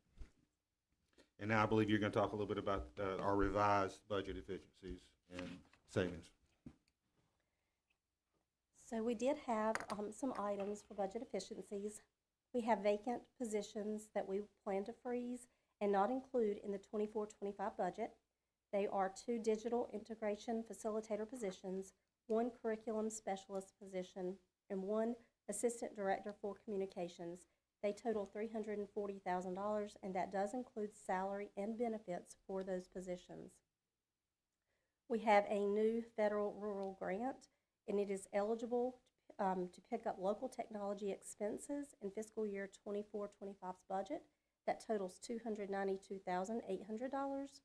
[SPEAKER 2] And now I believe you're going to talk a little bit about our revised budget efficiencies and savings.
[SPEAKER 7] So we did have some items for budget efficiencies. We have vacant positions that we plan to freeze and not include in the 24-25 budget. They are 2 digital integration facilitator positions, 1 curriculum specialist position, and 1 assistant director for communications. They total $340,000, and that does include salary and benefits for those positions. We have a new federal rural grant, and it is eligible to pick up local technology expenses in fiscal year 24-25's budget. That totals $292,800.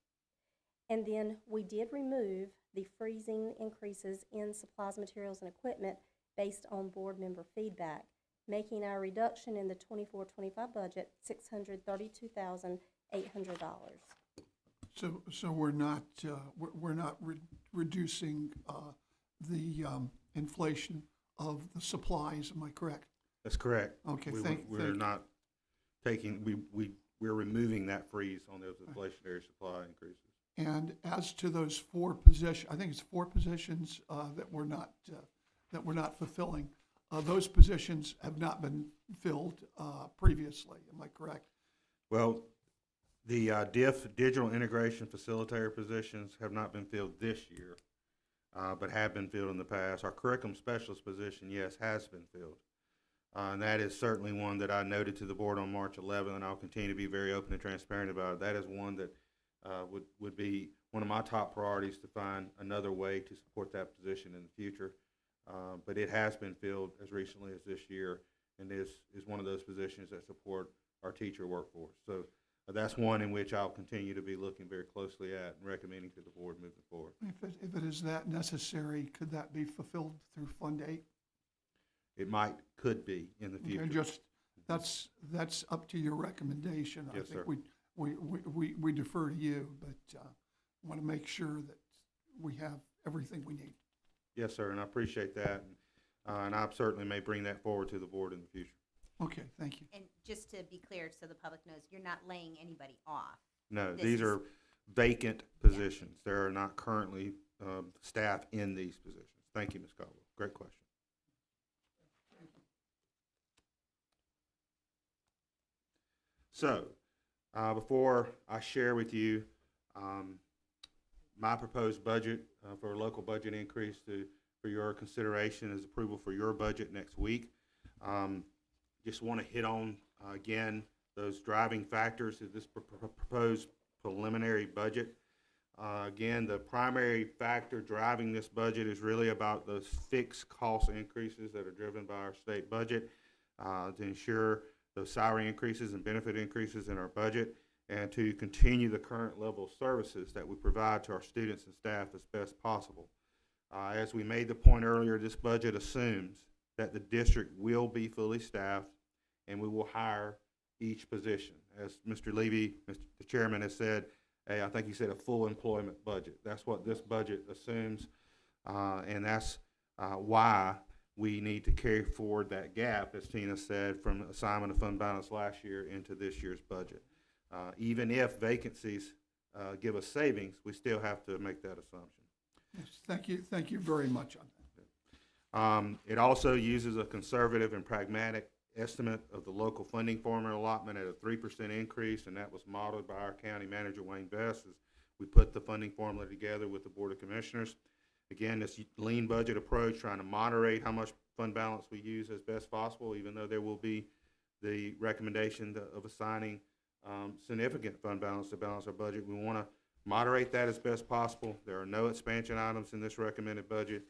[SPEAKER 7] And then we did remove the freezing increases in supplies, materials, and equipment based on board member feedback, making our reduction in the 24-25 budget $632,800.
[SPEAKER 1] So we're not reducing the inflation of the supplies, am I correct?
[SPEAKER 2] That's correct.
[SPEAKER 1] Okay,
[SPEAKER 2] We're not taking, we're removing that freeze on those inflationary supply increases.
[SPEAKER 1] And as to those 4 positions, I think it's 4 positions that we're not fulfilling. Those positions have not been filled previously. Am I correct?
[SPEAKER 2] Well, the digital integration facilitator positions have not been filled this year, but have been filled in the past. Our curriculum specialist position, yes, has been filled. And that is certainly one that I noted to the board on March 11th, and I'll continue to be very open and transparent about it. That is one that would be one of my top priorities, to find another way to support that position in the future. But it has been filled as recently as this year, and is one of those positions that support our teacher workforce. So that's one in which I'll continue to be looking very closely at and recommending to the board moving forward.
[SPEAKER 1] If it is that necessary, could that be fulfilled through Fund 8?
[SPEAKER 2] It could be in the future.
[SPEAKER 1] And just, that's up to your recommendation.
[SPEAKER 2] Yes,
[SPEAKER 1] I think
[SPEAKER 2] sir.
[SPEAKER 1] we defer to you, but want to make sure that we have everything we need.
[SPEAKER 2] Yes, sir, and I appreciate that. And I certainly may bring that forward to the board in the future.
[SPEAKER 1] Okay, thank you.
[SPEAKER 5] And just to be clear, so the public knows, you're not laying anybody off.
[SPEAKER 2] No,
[SPEAKER 5] This
[SPEAKER 2] these
[SPEAKER 5] is-
[SPEAKER 2] are vacant positions. There are not currently staff in these positions. Thank you, Ms. Caldwell. Great question. So, before I share with you my proposed budget for a local budget increase to for your consideration as approval for your budget next week. Just want to hit on, again, those driving factors of this proposed preliminary budget. Again, the primary factor driving this budget is really about those fixed cost increases that are driven by our state budget to ensure those salary increases and benefit increases in our budget, and to continue the current level of services that we provide to our students and staff as best possible. As we made the point earlier, this budget assumes that the district will be fully staffed and we will hire each position. As Mr. Levy, the chairman, has said, I think he said a full employment budget. That's what this budget assumes, and that's why we need to carry forward that gap, as Tina said, from assignment of fund balance last year into this year's budget. Even if vacancies give us savings, we still have to make that assumption.
[SPEAKER 1] Yes, thank you very much on that.
[SPEAKER 2] It also uses a conservative and pragmatic estimate of the local funding formula allotment at a 3% increase, and that was modeled by our county manager, Wayne Best, as we put the funding formula together with the Board of Commissioners. Again, this lean budget approach, trying to moderate how much fund balance we use as best possible, even though there will be the recommendation of assigning significant fund balance to balance our budget. We want to moderate that as best possible. There are no expansion items in this recommended budget.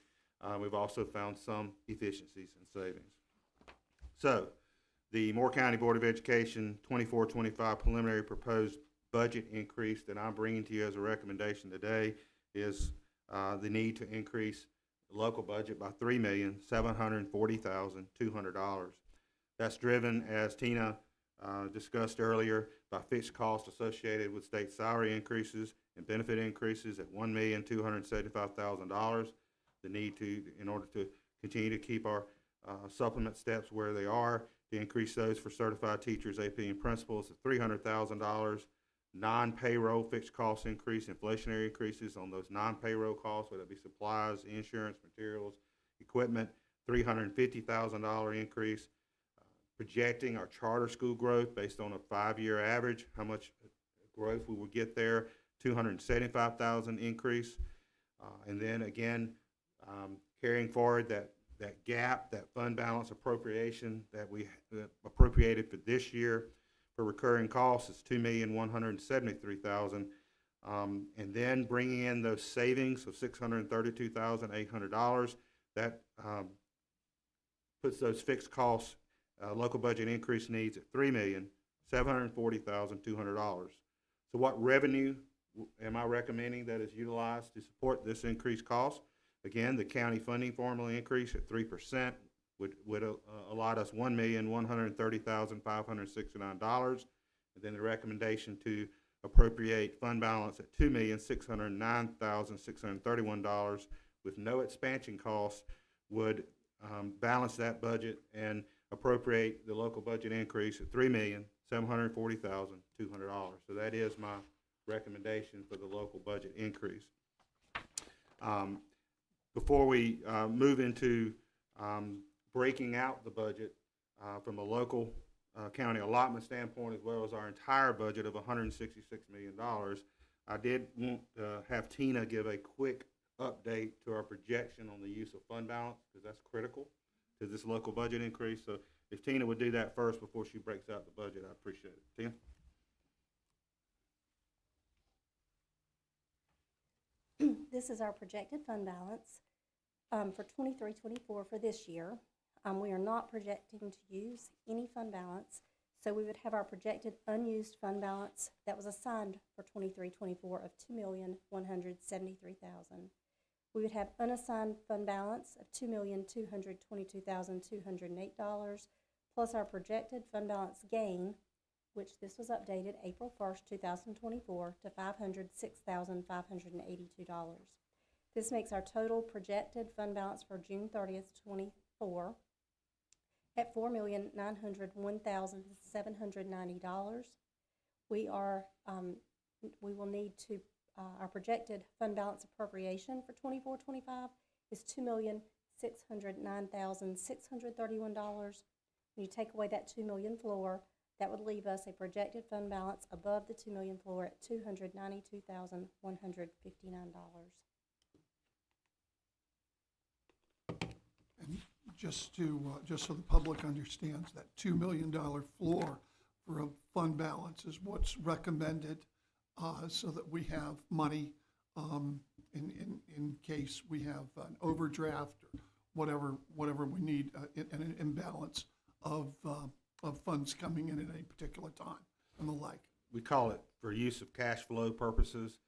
[SPEAKER 2] We've also found some efficiencies and savings. So, the Moore County Board of Education 24-25 preliminary proposed budget increase that I'm bringing to you as a recommendation today is the need to increase the local budget by $3,740,200. That's driven, as Tina discussed earlier, by fixed costs associated with state salary increases and benefit increases at $1,275,000. The need to, in order to continue to keep our supplement steps where they are, to increase those for certified teachers, AP, and principals at $300,000. Non-payroll fixed cost increase, inflationary increases on those non-payroll costs, whether it be supplies, insurance, materials, equipment, $350,000 increase. Projecting our charter school growth based on a 5-year average, how much growth we will get there, $275,000 increase. And then again, carrying forward that gap, that fund balance appropriation that we appropriated for this year for recurring costs is $2,173,000, and then bringing in those savings of $632,800. That puts those fixed costs, local budget increase needs at $3,740,200. So what revenue am I recommending that is utilized to support this increased cost? Again, the county funding formula increase at 3% would allot us $1,130,569, and then the recommendation to appropriate fund balance at $2,609,631 with no expansion costs would balance that budget and appropriate the local budget increase at $3,740,200. So that is my recommendation for the local budget increase. Before we move into breaking out the budget from a local county allotment standpoint, as well as our entire budget of $166 million, I did want to have Tina give a quick update to our projection on the use of fund balance, because that's critical to this local budget increase. So if Tina would do that first before she breaks out the budget, I appreciate it. Tina?
[SPEAKER 7] This is our projected fund balance for 23-24 for this year. We are not projecting to use any fund balance, so we would have our projected unused fund balance that was assigned for 23-24 of $2,173,000. We would have unassigned fund balance of $2,222,208, plus our projected fund balance gain, which this was updated April 1st, 2024 to $506,582. This makes our total projected fund balance for June 30th, 24 at $4,901,790. We will need to, our projected fund balance appropriation for 24-25 is $2,609,631. When you take away that $2 million floor, that would leave us a projected fund balance above the $2 million floor at $292,159.
[SPEAKER 1] just so the public understands, that $2 million floor for a fund balance is what's recommended, so that we have money, in case we have an overdraft or whatever we need, an imbalance of funds coming in at any particular time and the like.
[SPEAKER 2] We call it for use of cash flow purposes.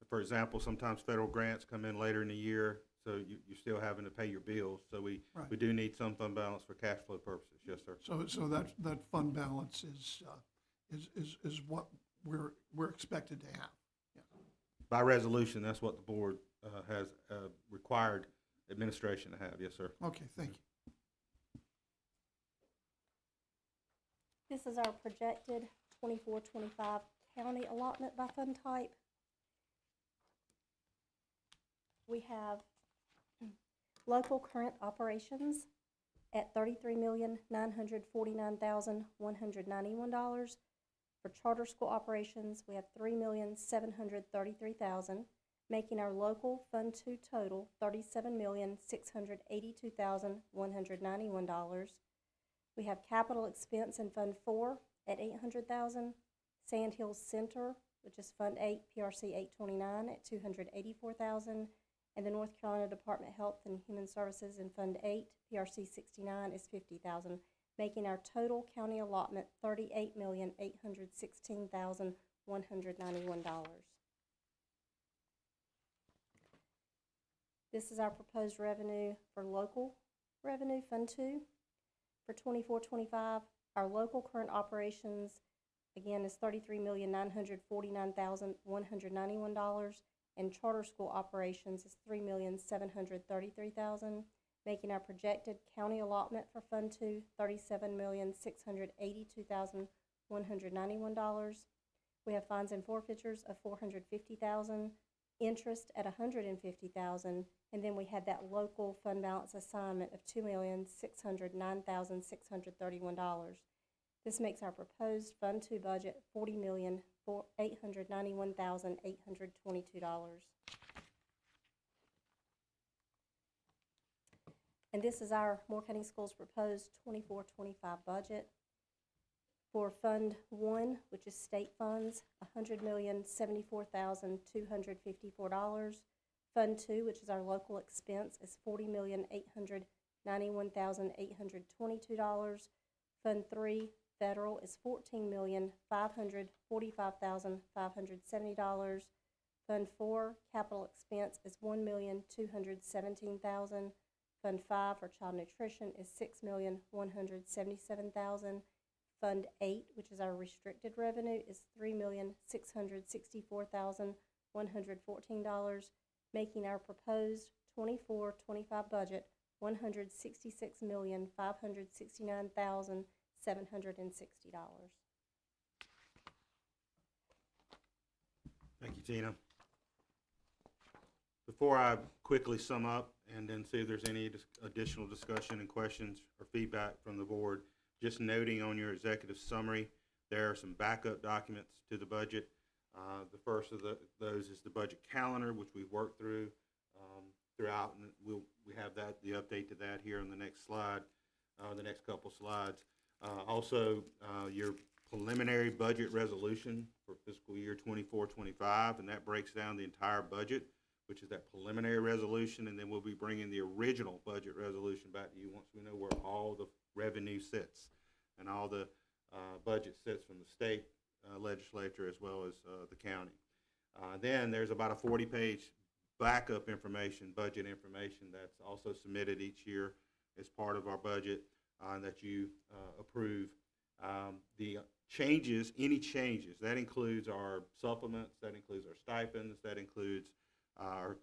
[SPEAKER 2] For example, sometimes federal grants come in later in the year, so you're still having to pay your bills. So we
[SPEAKER 1] Right.
[SPEAKER 2] do need some fund balance for cash flow purposes. Yes, sir.
[SPEAKER 1] So that fund balance is what we're expected to have.
[SPEAKER 2] By resolution, that's what the board has required administration to have. Yes, sir.
[SPEAKER 1] Okay, thank you.
[SPEAKER 7] This is our projected 24-25 county allotment by fund type. We have local current operations at $33,949,191. For charter school operations, we have $3,733,000, making our local Fund 2 total $37,682,191. We have capital expense in Fund 4 at $800,000, Sand Hills Center, which is Fund 8, PRC 829 at $284,000, and the North Carolina Department of Health and Human Services in Fund 8, PRC 69 is $50,000, making our total county allotment $38,816,191. This is our proposed revenue for local revenue, Fund 2. For 24-25, our local current operations, again, is $33,949,191, and charter school operations is $3,733,000, making our projected county allotment for Fund 2 $37,682,191. We have fines and forfeitures of $450,000, interest at $150,000, and then we had that local fund balance assignment of $2,609,631. This makes our proposed Fund 2 budget $40,891,822. And this is our Moore County Schools proposed 24-25 budget. For Fund 1, which is state funds, $100,074,254. Fund 2, which is our local expense, is $40,891,822. Fund 3, federal, is $14,545,570. Fund 4, capital expense, is $1,217,000. Fund 5 for child nutrition is $6,177,000. Fund 8, which is our restricted revenue, is $3,664,114, making our proposed 24-25 budget $166,569,760.
[SPEAKER 2] Thank you, Tina. Before I quickly sum up and then see if there's any additional discussion and questions or feedback from the board, just noting on your executive summary, there are some backup documents to the budget. The first of those is the budget calendar, which we've worked through throughout, and we have the update to that here on the next slide, the next couple slides. Also, your preliminary budget resolution for fiscal year 24-25, and that breaks down the entire budget, which is that preliminary resolution, and then we'll be bringing the original budget resolution back to you once we know where all the revenue sits and all the budget sits from the state legislature as well as the county. Then there's about a 40-page backup information, budget information, that's also submitted each year as part of our budget that you approve. The changes, any changes, that includes our supplements, that includes our stipends, that includes our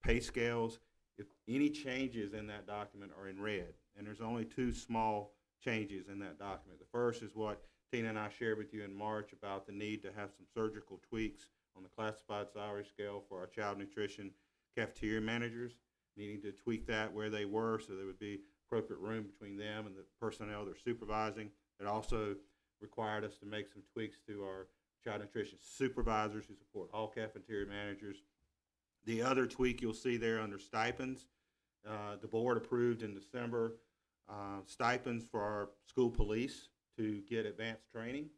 [SPEAKER 2] pay scales. If any changes in that document are in red, and there's only two small changes in that document. The first is what Tina and I shared with you in March about the need to have some surgical tweaks on the classified salary scale for our child nutrition cafeteria managers, needing to tweak that where they were so there would be appropriate room between them and the personnel they're supervising. It also required us to make some tweaks to our child nutrition supervisors who support all cafeteria managers. The other tweak you'll see there under stipends The board approved in December stipends for our school police to get advanced training.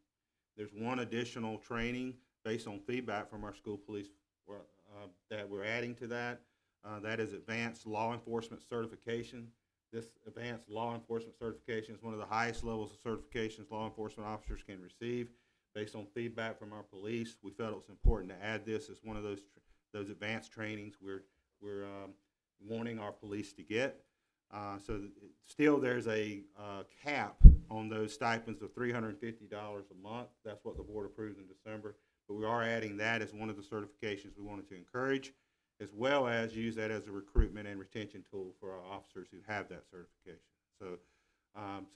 [SPEAKER 2] There's one additional training based on feedback from our school police that we're adding to that. That is advanced law enforcement certification. This advanced law enforcement certification is one of the highest levels of certifications law enforcement officers can receive. Based on feedback from our police, we felt it was important to add this as one of those advanced trainings we're wanting our police to get. Still, there's a cap on those stipends of $350 a month. That's what the board approved in December. But we are adding that as one of the certifications we wanted to encourage, as well as use that as a recruitment and retention tool for our officers who have that certification. So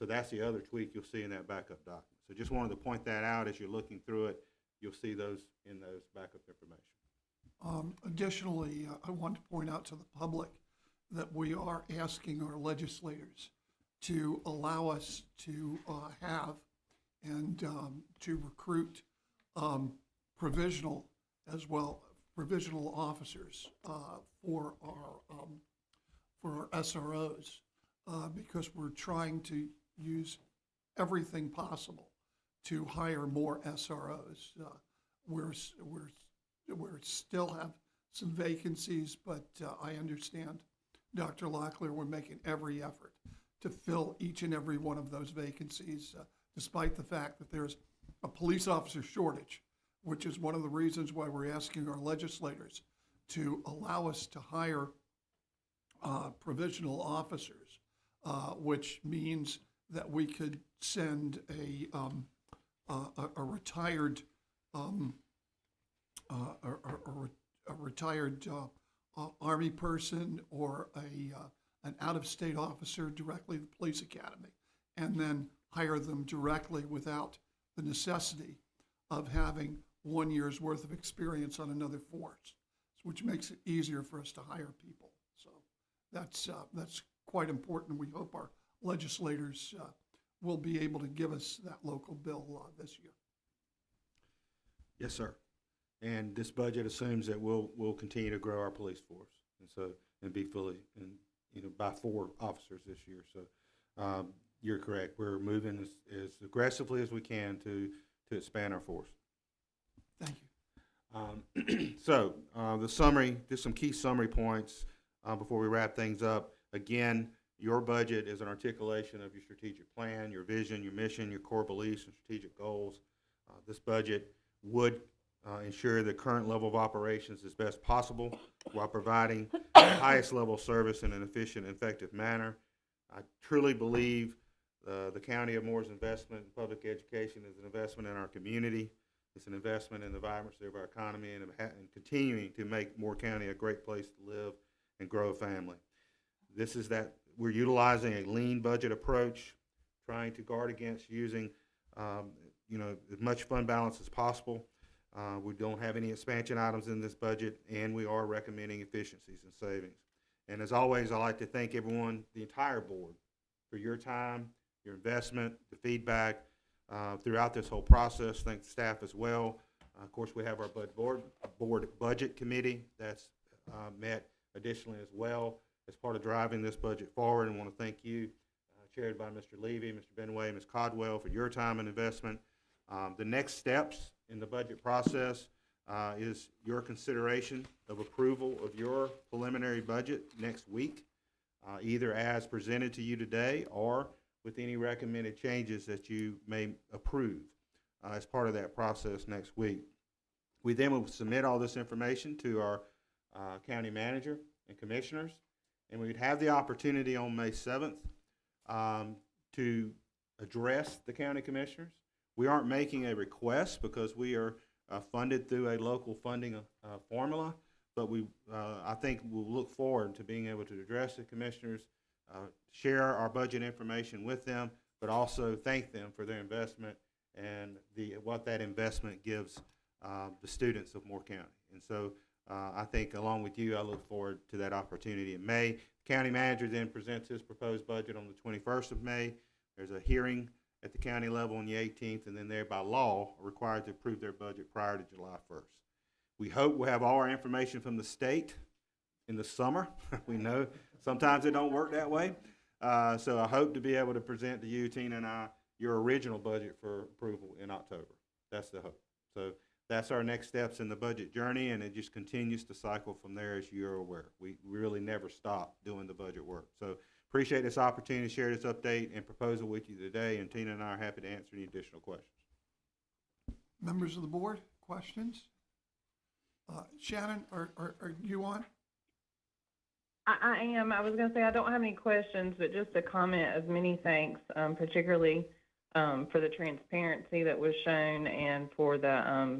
[SPEAKER 2] that's the other tweak you'll see in that backup document. So just wanted to point that out as you're looking through it. You'll see those in those backup information.
[SPEAKER 1] Additionally, I want to point out to the public that we are asking our legislators to allow us to have and to recruit provisional officers for our SROs because we're trying to use everything possible to hire more SROs. We're still have some vacancies, but I understand, Dr. Locklear, we're making every effort to fill each and every one of those vacancies, despite the fact that there's a police officer shortage, which is one of the reasons why we're asking our legislators to allow us to hire provisional officers, which means that we could send a retired Army person or an out-of-state officer directly to the police academy, and then hire them directly without the necessity of having 1 year's worth of experience on another force, which makes it easier for us to hire people. So that's quite important. We hope our legislators will be able to give us that local bill this year.
[SPEAKER 2] Yes, sir. And this budget assumes that we'll continue to grow our police force, and be fully, by 4 officers this year. So you're correct. We're moving as aggressively as we can to expand our force.
[SPEAKER 1] Thank you.
[SPEAKER 2] So the summary, just some key summary points before we wrap things up. Again, your budget is an articulation of your strategic plan, your vision, your mission, your core beliefs, and strategic goals. This budget would ensure the current level of operations is best possible while providing the highest level of service in an efficient and effective manner. I truly believe the County of Moore's investment in public education is an investment in our community. It's an investment in the vibrancy of our economy and continuing to make Moore County a great place to live and grow a family. We're utilizing a lean budget approach, trying to guard against using as much fund balance as possible. We don't have any expansion items in this budget, and we are recommending efficiencies and savings. And as always, I'd like to thank everyone, the entire board, for your time, your investment, the feedback throughout this whole process. Thank the staff as well. Of course, we have our board budget committee that's met additionally as well as part of driving this budget forward. And I want to thank you, chaired by Mr. Levy, Mr. Benway, Ms. Codwell, for your time and investment. The next steps in the budget process is your consideration of approval of your preliminary budget next week, either as presented to you today or with any recommended changes that you may approve as part of that process next week. We then will submit all this information to our county manager and commissioners, and we'd have the opportunity on May 7th to address the county commissioners. We aren't making a request because we are funded through a local funding formula, but I think we'll look forward to being able to address the commissioners, share our budget information with them, but also thank them for their investment and what that investment gives the students of Moore County. And so I think along with you, I look forward to that opportunity in May. The county manager then presents his proposed budget on the 21st of May. There's a hearing at the county level on the 18th, and then they're by law required to approve their budget prior to July 1st. We hope we'll have all our information from the state in the summer. We know Sometimes it don't work that way. So I hope to be able to present to you, Tina and I, your original budget for approval in October. That's the hope. So that's our next steps in the budget journey, and it just continues to cycle from there, as you're aware. We really never stop doing the budget work. So appreciate this opportunity to share this update and proposal with you today, and Tina and I are happy to answer any additional questions.
[SPEAKER 1] Members of the board, questions? Shannon, are you on?
[SPEAKER 4] I am. I was going to say I don't have any questions, but just a comment of many thanks, particularly for the transparency that was shown and for the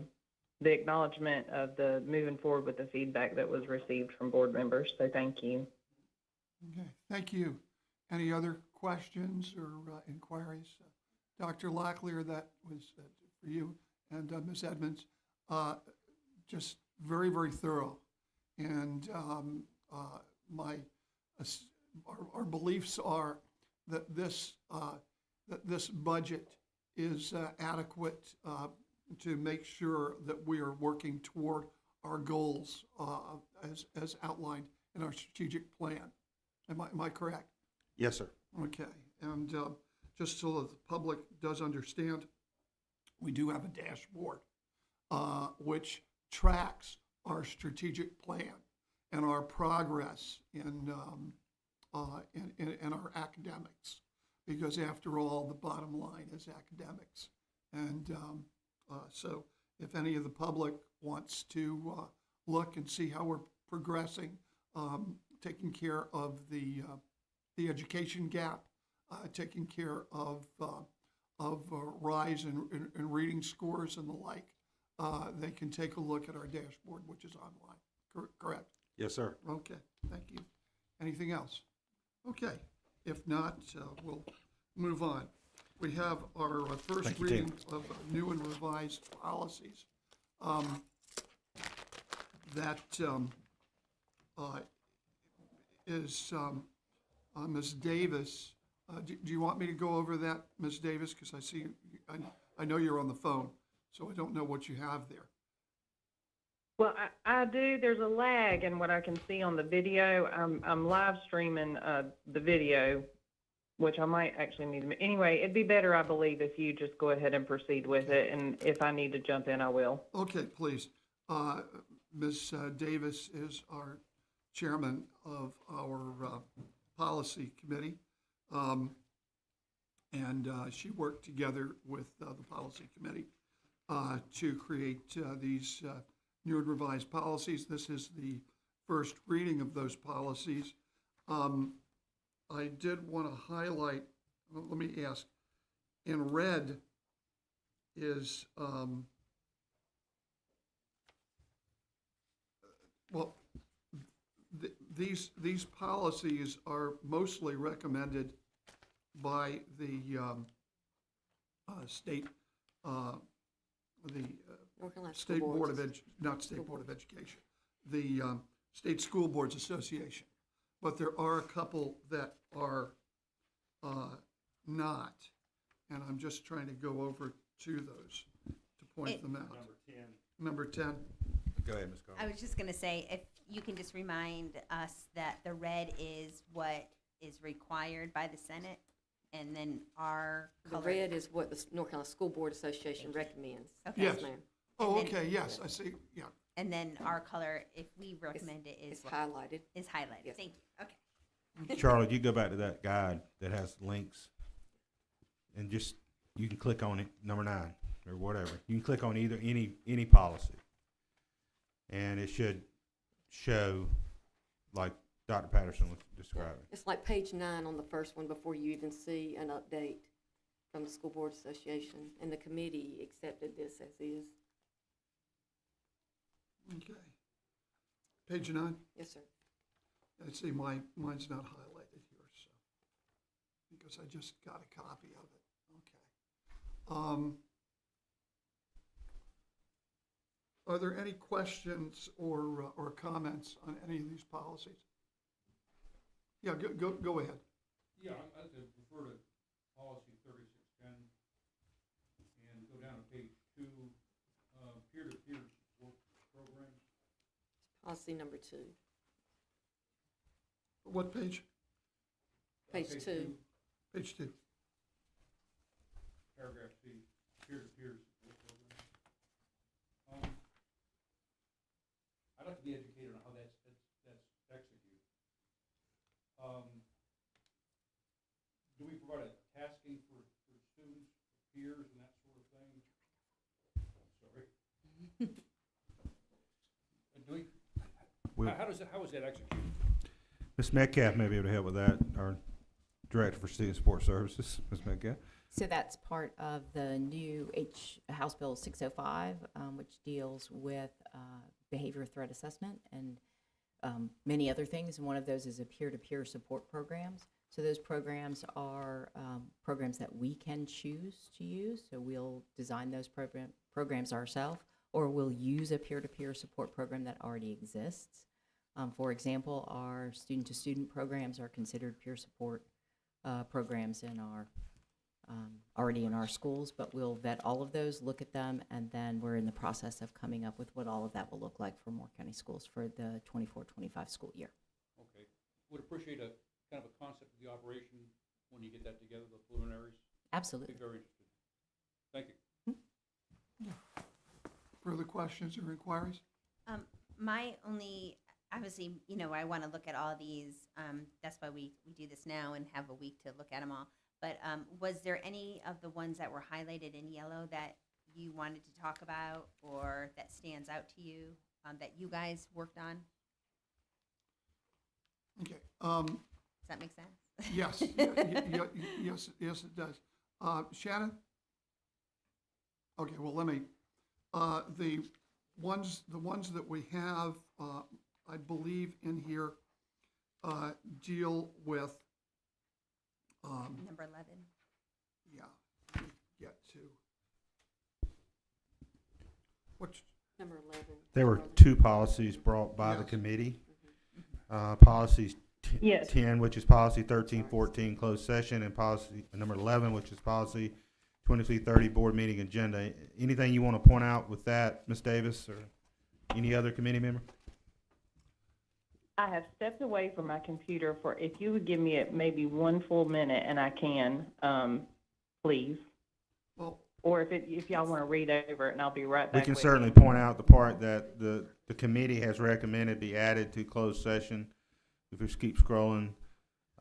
[SPEAKER 4] acknowledgement of the moving forward with the feedback that was received from board members. So thank you.
[SPEAKER 1] Okay, thank you. Any other questions or inquiries? Dr. Locklear, that was for you, and Ms. Edmonds. Just very, very thorough. And our beliefs are that this budget is adequate to make sure that we are working toward our goals as outlined in our strategic plan. Am I correct?
[SPEAKER 2] Yes, sir.
[SPEAKER 1] Okay, and just so that the public does understand, we do have a dashboard which tracks our strategic plan and our progress in our academics, because after all, the bottom line is academics. And so if any of the public wants to look and see how we're progressing, taking care of the education gap, taking care of rise in reading scores and the like, they can take a look at our dashboard, which is online. Correct?
[SPEAKER 2] Yes, sir.
[SPEAKER 1] Okay, thank you. Anything else? Okay, if not, we'll move on. We have our first
[SPEAKER 2] Thank you,
[SPEAKER 1] reading of new and revised policies. That is Ms. Davis. Do you want me to go over that, Ms. Davis? Because I see, I know you're on the phone, so I don't know what you have there.
[SPEAKER 4] Well, I do. There's a lag in what I can see on the video. I'm live streaming the video, which I might actually need to. Anyway, it'd be better, I believe, if you just go ahead and proceed with it, and if I need to jump in, I will.
[SPEAKER 1] Okay, please. Ms. Davis is our chairman of our policy committee, and she worked together with the policy committee to create these new and revised policies. This is the first reading of those policies. I did want to highlight, let me ask, in red is, well, these policies are mostly recommended by the state,
[SPEAKER 8] North Carolina School
[SPEAKER 1] State Board
[SPEAKER 8] Boards.
[SPEAKER 1] of not State Board of Education, the State School Boards Association. But there are a couple that are not, and I'm just trying to go over to those to point them out. Number 10.
[SPEAKER 2] Go ahead, Ms. Carter.
[SPEAKER 5] I was just gonna say, if you can just remind us that the red is what is required by the Senate, and then our
[SPEAKER 8] The
[SPEAKER 5] color.
[SPEAKER 8] red is what the North Carolina School Board Association recommends.
[SPEAKER 5] Okay.
[SPEAKER 1] Yes.
[SPEAKER 8] ma'am.
[SPEAKER 1] Oh,
[SPEAKER 5] And then-
[SPEAKER 1] okay, yes, I see, yeah.
[SPEAKER 5] And then our color, if we recommend it, is
[SPEAKER 8] It's
[SPEAKER 5] what
[SPEAKER 8] highlighted.
[SPEAKER 5] is highlighted.
[SPEAKER 8] Yes.
[SPEAKER 5] Thank you. Okay.
[SPEAKER 2] Charlotte, you go back to that guide that has links, and just, you can click on it, number 9, or whatever. You can click on any policy, and it should show, like Dr. Patterson was describing.
[SPEAKER 8] It's like page 9 on the first one before you even see an update from the School Board Association, and the committee accepted this as is.
[SPEAKER 1] Okay. Page 9.
[SPEAKER 8] Yes, sir.
[SPEAKER 1] I see mine's not highlighted here, so, because I just got a copy of it. Okay. Are there any questions or comments on any of these policies? Yeah, go ahead.
[SPEAKER 9] Yeah, I'd refer to policy 3610 and go down to page 2, peer-to-peer support programs.
[SPEAKER 8] Policy number 2.
[SPEAKER 1] What page?
[SPEAKER 8] Page two.
[SPEAKER 1] Page 2.
[SPEAKER 9] Paragraph C, peer-to-peer support program. I'd like to be educated on how that's executed. Do we provide a tasking for students, peers, and that sort of thing? Sorry. Do we, how is that executed?
[SPEAKER 2] Ms. Metcalf may be able to help with that, our Director for Student Support Services, Ms. Metcalf.
[SPEAKER 10] So that's part of the new House Bill 605, which deals with behavior threat assessment and many other things. And one of those is a peer-to-peer support programs. So those programs are programs that we can choose to use. So we'll design those programs ourselves, or we'll use a peer-to-peer support program that already exists. For example, our student-to-student programs are considered peer support programs in our already in our schools, but we'll vet all of those, look at them, and then we're in the process of coming up with what all of that will look like for Moore County Schools for the 24-25 school year.
[SPEAKER 9] Okay. Would appreciate a kind of a concept of the operation when you get that together, the preliminaries.
[SPEAKER 10] Absolutely.
[SPEAKER 9] Be very interested. Thank you.
[SPEAKER 1] Further questions or inquiries?
[SPEAKER 5] My only, obviously, you know, I want to look at all these. That's why we do this now and have a week to look at them all. But was there any of the ones that were highlighted in yellow that you wanted to talk about or that stands out to you that you guys worked on?
[SPEAKER 1] Okay.
[SPEAKER 5] Does that make sense?
[SPEAKER 1] Yes, yes, it does. Shannon? Okay, well, let me, the ones that we have, I believe in here, deal with,
[SPEAKER 5] Number 11.
[SPEAKER 1] yeah, let me get to, which,
[SPEAKER 8] Number 11.
[SPEAKER 2] There were two policies brought by the
[SPEAKER 1] Yes.
[SPEAKER 2] committee. Policies
[SPEAKER 4] Yes.
[SPEAKER 2] 10, which is policy 1314, closed session, and policy number 11, which is policy 2330, board meeting agenda. Anything you want to point out with that, Ms. Davis, or any other committee member?
[SPEAKER 4] I have stepped away from my computer for, if you would give me maybe 1 full minute and I can, please.
[SPEAKER 1] well,
[SPEAKER 4] Or if y'all want to read over it and I'll be right
[SPEAKER 2] We
[SPEAKER 4] back
[SPEAKER 2] can
[SPEAKER 4] with
[SPEAKER 2] certainly
[SPEAKER 4] you.
[SPEAKER 2] point out the part that the committee has recommended be added to closed session. If you just keep scrolling,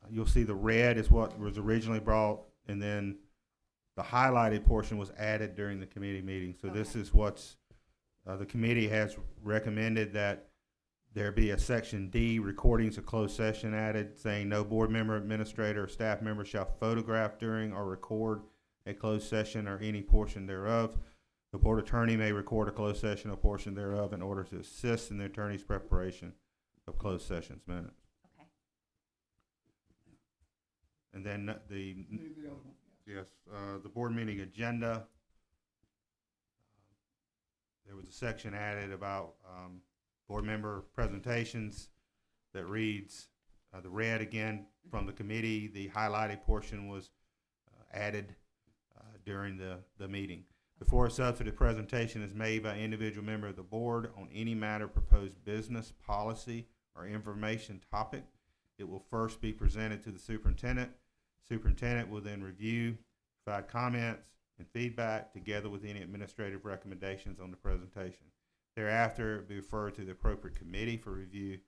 [SPEAKER 2] you'll see the red is what was originally brought, and then the highlighted portion was added during the committee meeting. So this is what's, the committee has recommended that there be a section D, recordings of closed session added, saying no board member, administrator, or staff member shall photograph during or record a closed session or any portion thereof. The board attorney may record a closed session or portion thereof in order to assist in the attorney's preparation of closed sessions minutes.
[SPEAKER 5] Okay.
[SPEAKER 2] And then the
[SPEAKER 1] the other one.
[SPEAKER 2] yes, the board meeting agenda. There was a section added about board member presentations that reads, the red again from the committee, the highlighted portion was added during the meeting. Before a substantive presentation is made by an individual member of the board on any matter proposed business, policy, or information topic, it will first be presented to the superintendent. Superintendent will then review, provide comments and feedback together with any administrative recommendations on the presentation. Thereafter, it will be referred to the appropriate committee for review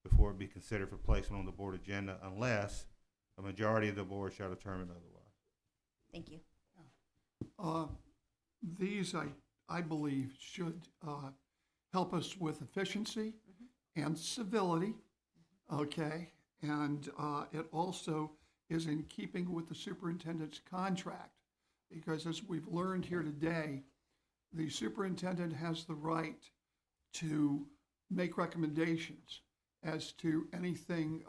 [SPEAKER 2] before it be considered for placement on the board agenda unless a majority of the board shall determine otherwise.
[SPEAKER 5] Thank you.
[SPEAKER 1] These, I believe, should help us with efficiency and civility, okay? And it also is in keeping with the superintendent's contract, because as we've learned here today, the superintendent has the right to make recommendations as to anything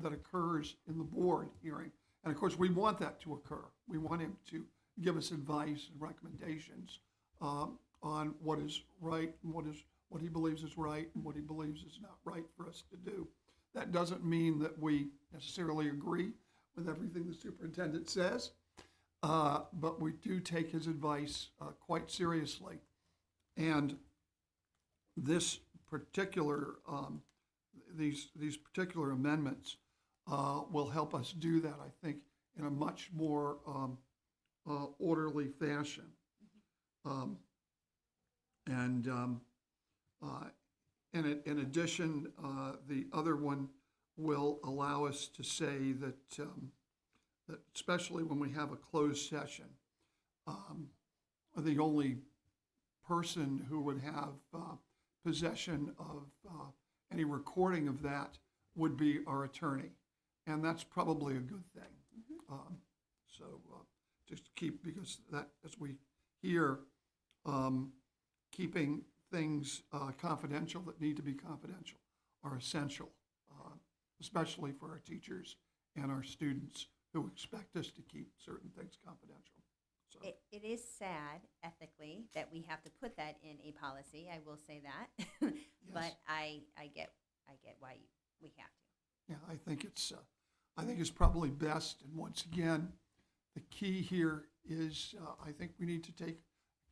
[SPEAKER 1] that occurs in the board hearing. And of course, we want that to occur. We want him to give us advice and recommendations on what is right and what he believes is right and what he believes is not right for us to do. That doesn't mean that we necessarily agree with everything the superintendent says, but we do take his advice quite seriously. And this particular, these particular amendments will help us do that, I think, in a much more orderly fashion. In addition, the other one will allow us to say that, that especially when we have a closed session, the only person who would have possession of any recording of that would be our attorney. And that's probably a good thing. So just keep, because that, as we hear, keeping things confidential that need to be confidential are essential, especially for our teachers and our students who expect us to keep certain things confidential. So,
[SPEAKER 5] It is sad ethically that we have to put that in a policy. I will say that, but
[SPEAKER 1] Yes.
[SPEAKER 5] I get why we have to.
[SPEAKER 1] yeah, I think it's probably best. And once again, the key here is I think we need to take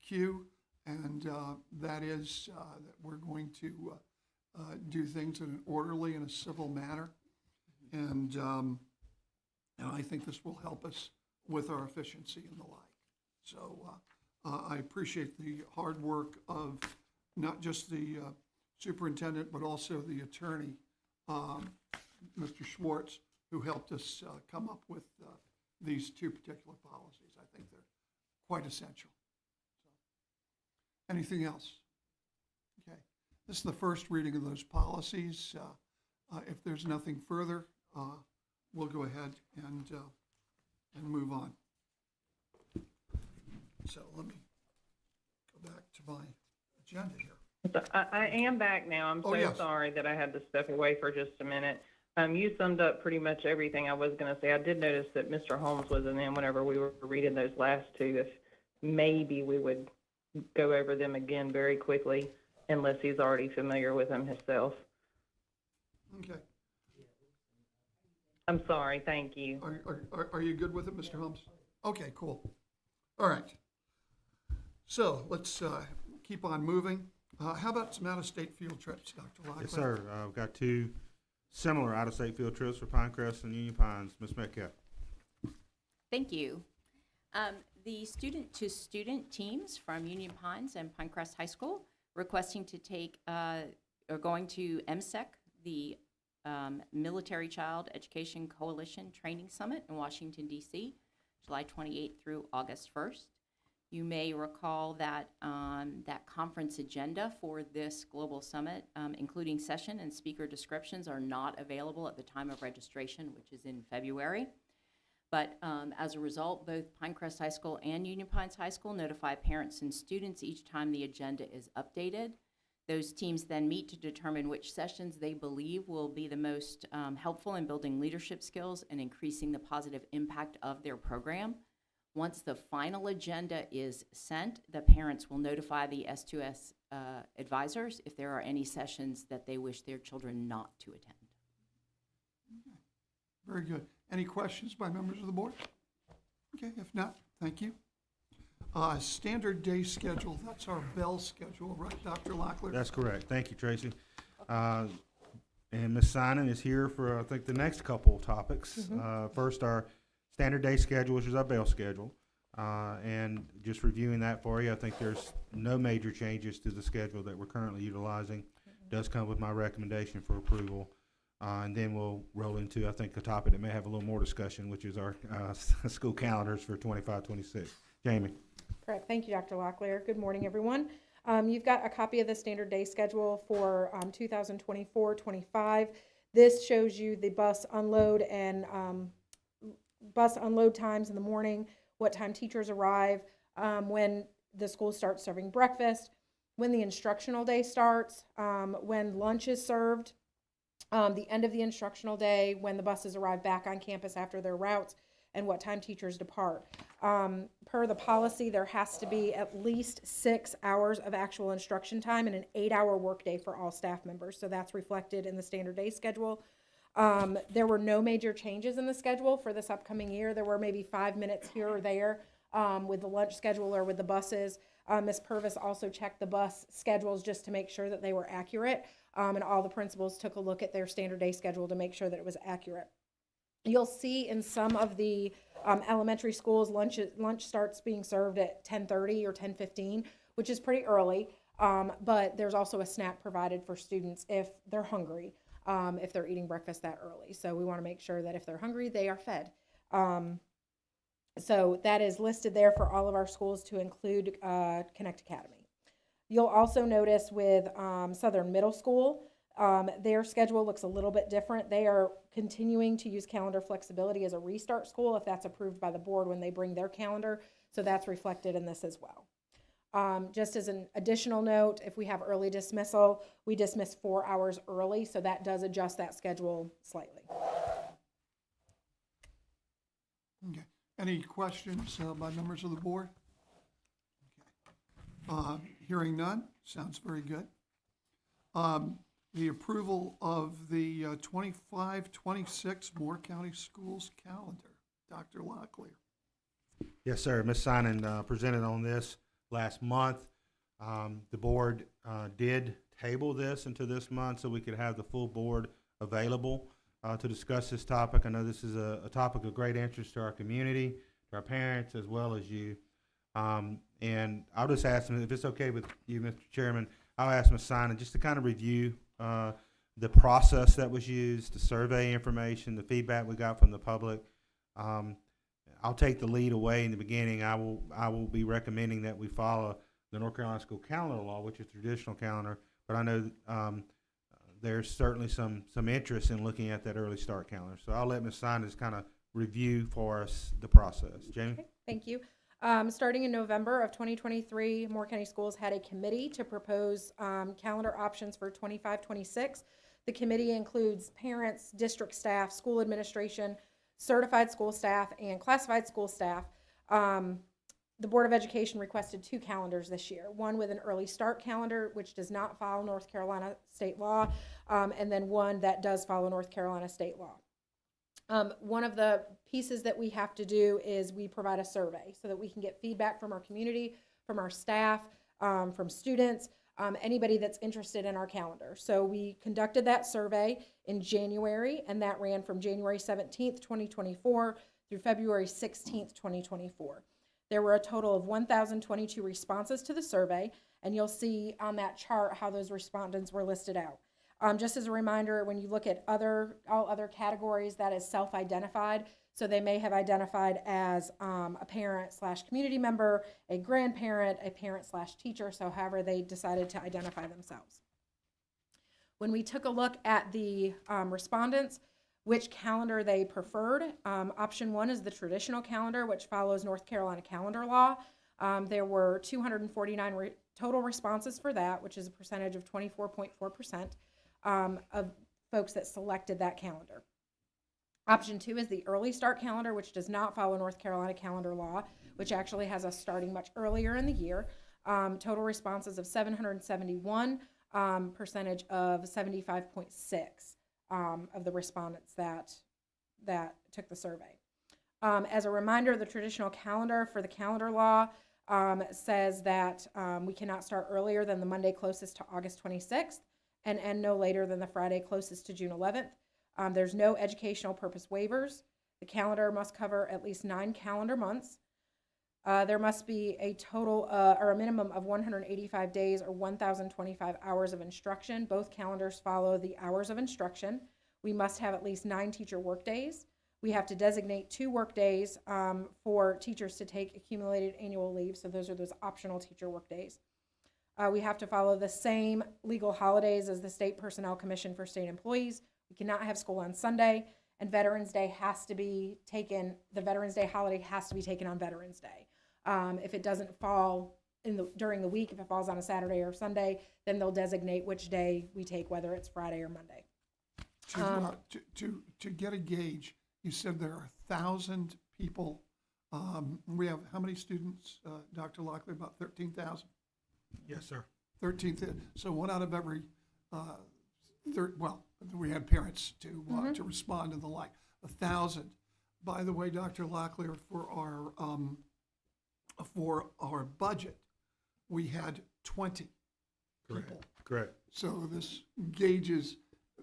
[SPEAKER 1] cue, and that is that we're going to do things in an orderly and a civil manner, and I think this will help us with our efficiency and the like. So I appreciate the hard work of not just the superintendent, but also the attorney, Mr. Schwartz, who helped us come up with these two particular policies. I think they're quite essential. So, anything else? Okay. This is the first reading of those policies. If there's nothing further, we'll go ahead and move on. So let me go back to my agenda here.
[SPEAKER 4] So I am back now. I'm
[SPEAKER 1] Oh,
[SPEAKER 4] so
[SPEAKER 1] yes.
[SPEAKER 4] sorry that I had to step away for just a minute. You summed up pretty much everything I was going to say. I did notice that Mr. Holmes wasn't in whenever we were reading those last two. If maybe we would go over them again very quickly, unless he's already familiar with them himself.
[SPEAKER 1] Okay.
[SPEAKER 4] I'm sorry. Thank you.
[SPEAKER 1] Are you good with it, Mr. Holmes? Okay, cool. All right. So let's keep on moving. How about some out-of-state field trips, Dr. Locklear?
[SPEAKER 2] Yes, sir. I've got two similar out-of-state field trips for Pinecrest and Union Pines. Ms. Metcalf.
[SPEAKER 11] Thank you. The student-to-student teams from Union Pines and Pinecrest High School requesting to take, are going to MSEC, the Military Child Education Coalition Training Summit in Washington, D.C., July 28th through August 1st. You may recall that that conference agenda for this global summit, including session and speaker descriptions, are not available at the time of registration, which is in February. But as a result, both Pinecrest High School and Union Pines High School notify parents and students each time the agenda is updated. Those teams then meet to determine which sessions they believe will be the most helpful in building leadership skills and increasing the positive impact of their program. Once the final agenda is sent, the parents will notify the S2S advisors if there are any sessions that they wish their children not to attend.
[SPEAKER 1] Very good. Any questions by members of the board? Okay, if not, thank you. Standard day schedule, that's our bell schedule, right, Dr. Locklear?
[SPEAKER 2] That's correct. Thank you, Tracy. And Ms. Sinan is here for, I think, the next couple of topics. First, our standard day schedule, which is our bell schedule. And just reviewing that for you, I think there's no major changes to the schedule that we're currently utilizing. Does come with my recommendation for approval. And then we'll roll into, I think, a topic that may have a little more discussion, which is our school calendars for 25-26. Jamie.
[SPEAKER 12] Correct. Thank you, Dr. Locklear. Good morning, everyone. You've got a copy of the standard day schedule for 2024-25. This shows you the bus unload and bus unload times in the morning, what time teachers arrive, when the school starts serving breakfast, when the instructional day starts, when lunch is served, the end of the instructional day, when the buses arrive back on campus after their routes, and what time teachers depart. Per the policy, there has to be at least 6 hours of actual instruction time and an 8-hour workday for all staff members. So that's reflected in the standard day schedule. There were no major changes in the schedule for this upcoming year. There were maybe 5 minutes here or there with the lunch schedule or with the buses. Ms. Purvis also checked the bus schedules just to make sure that they were accurate. and all the principals took a look at their standard day schedule to make sure that it was accurate. You'll see in some of the elementary schools, lunch starts being served at 10:30 or 10:15, which is pretty early. But there's also a snack provided for students if they're hungry, if they're eating breakfast that early. So we want to make sure that if they're hungry, they are fed. So that is listed there for all of our schools to include Connect Academy. You'll also notice with Southern Middle School, their schedule looks a little bit different. They are continuing to use calendar flexibility as a restart school if that's approved by the board when they bring their calendar. So that's reflected in this as well. Just as an additional note, if we have early dismissal, we dismiss 4 hours early, so that does adjust that schedule slightly.
[SPEAKER 1] Okay. Any questions by members of the board? Okay. Hearing none, sounds very good. The approval of the 25-26 Moore County Schools calendar. Dr. Locklear.
[SPEAKER 2] Yes, sir. Ms. Simon presented on this last month. The board did table this into this month so we could have the full board available to discuss this topic. I know this is a topic of great interest to our community, to our parents, as well as you. And I'll just ask them, if it's okay with you, Mr. Chairman, I'll ask Ms. Simon just to kind of review the process that was used, the survey information, the feedback we got from the public. I'll take the lead away in the beginning. I will be recommending that we follow the North Carolina School Calendar Law, which is traditional calendar. But I know there's certainly some interest in looking at that early start calendar. So I'll let Ms. Simon just kind of review for us the process. Jamie?
[SPEAKER 12] Okay, thank you. Starting in November of 2023, Moore County Schools had a committee to propose calendar options for 25-26. The committee includes parents, district staff, school administration, certified school staff, and classified school staff. The Board of Education requested 2 calendars this year, one with an early start calendar, which does not follow North Carolina state law, and then one that does follow North Carolina state law. One of the pieces that we have to do is we provide a survey so that we can get feedback from our community, from our staff, from students, anybody that's interested in our calendar. So we conducted that survey in January, and that ran from January 17th, 2024 through February 16th, 2024. There were a total of 1,022 responses to the survey, and you'll see on that chart how those respondents were listed out. Just as a reminder, when you look at all other categories, that is self-identified. So they may have identified as a parent/community member, a grandparent, a parent/teacher, so however they decided to identify themselves. When we took a look at the respondents, which calendar they preferred, option 1 is the traditional calendar, which follows North Carolina calendar law. There were 249 total responses for that, which is a percentage of 24.4%. Of folks that selected that calendar. Option 2 is the early start calendar, which does not follow North Carolina calendar law, which actually has us starting much earlier in the year. Total responses of 771, percentage of 75.6 of the respondents that took the survey. As a reminder, the traditional calendar for the calendar law says that we cannot start earlier than the Monday closest to August 26th. And end no later than the Friday closest to June 11th. There's no educational purpose waivers. The calendar must cover at least 9 calendar months. There must be a total or a minimum of 185 days or 1,025 hours of instruction. Both calendars follow the hours of instruction. We must have at least 9 teacher work days. We have to designate 2 work days for teachers to take accumulated annual leave. So those are those optional teacher work days. We have to follow the same legal holidays as the State Personnel Commission for state employees. We cannot have school on Sunday, and Veterans Day has to be taken, the Veterans Day holiday has to be taken on Veterans Day. If it doesn't fall during the week, if it falls on a Saturday or Sunday, then they'll designate which day we take, whether it's Friday or Monday.
[SPEAKER 1] To get a gauge, you said there are 1,000 people. We have how many students, Dr. Locklear? About 13,000?
[SPEAKER 2] Yes, sir.
[SPEAKER 1] 13th. So 1 out of every, we had parents to respond and the like. 1,000. By the way, Dr. Locklear, for our budget, we had 20 people
[SPEAKER 2] Correct.
[SPEAKER 1] So this gauges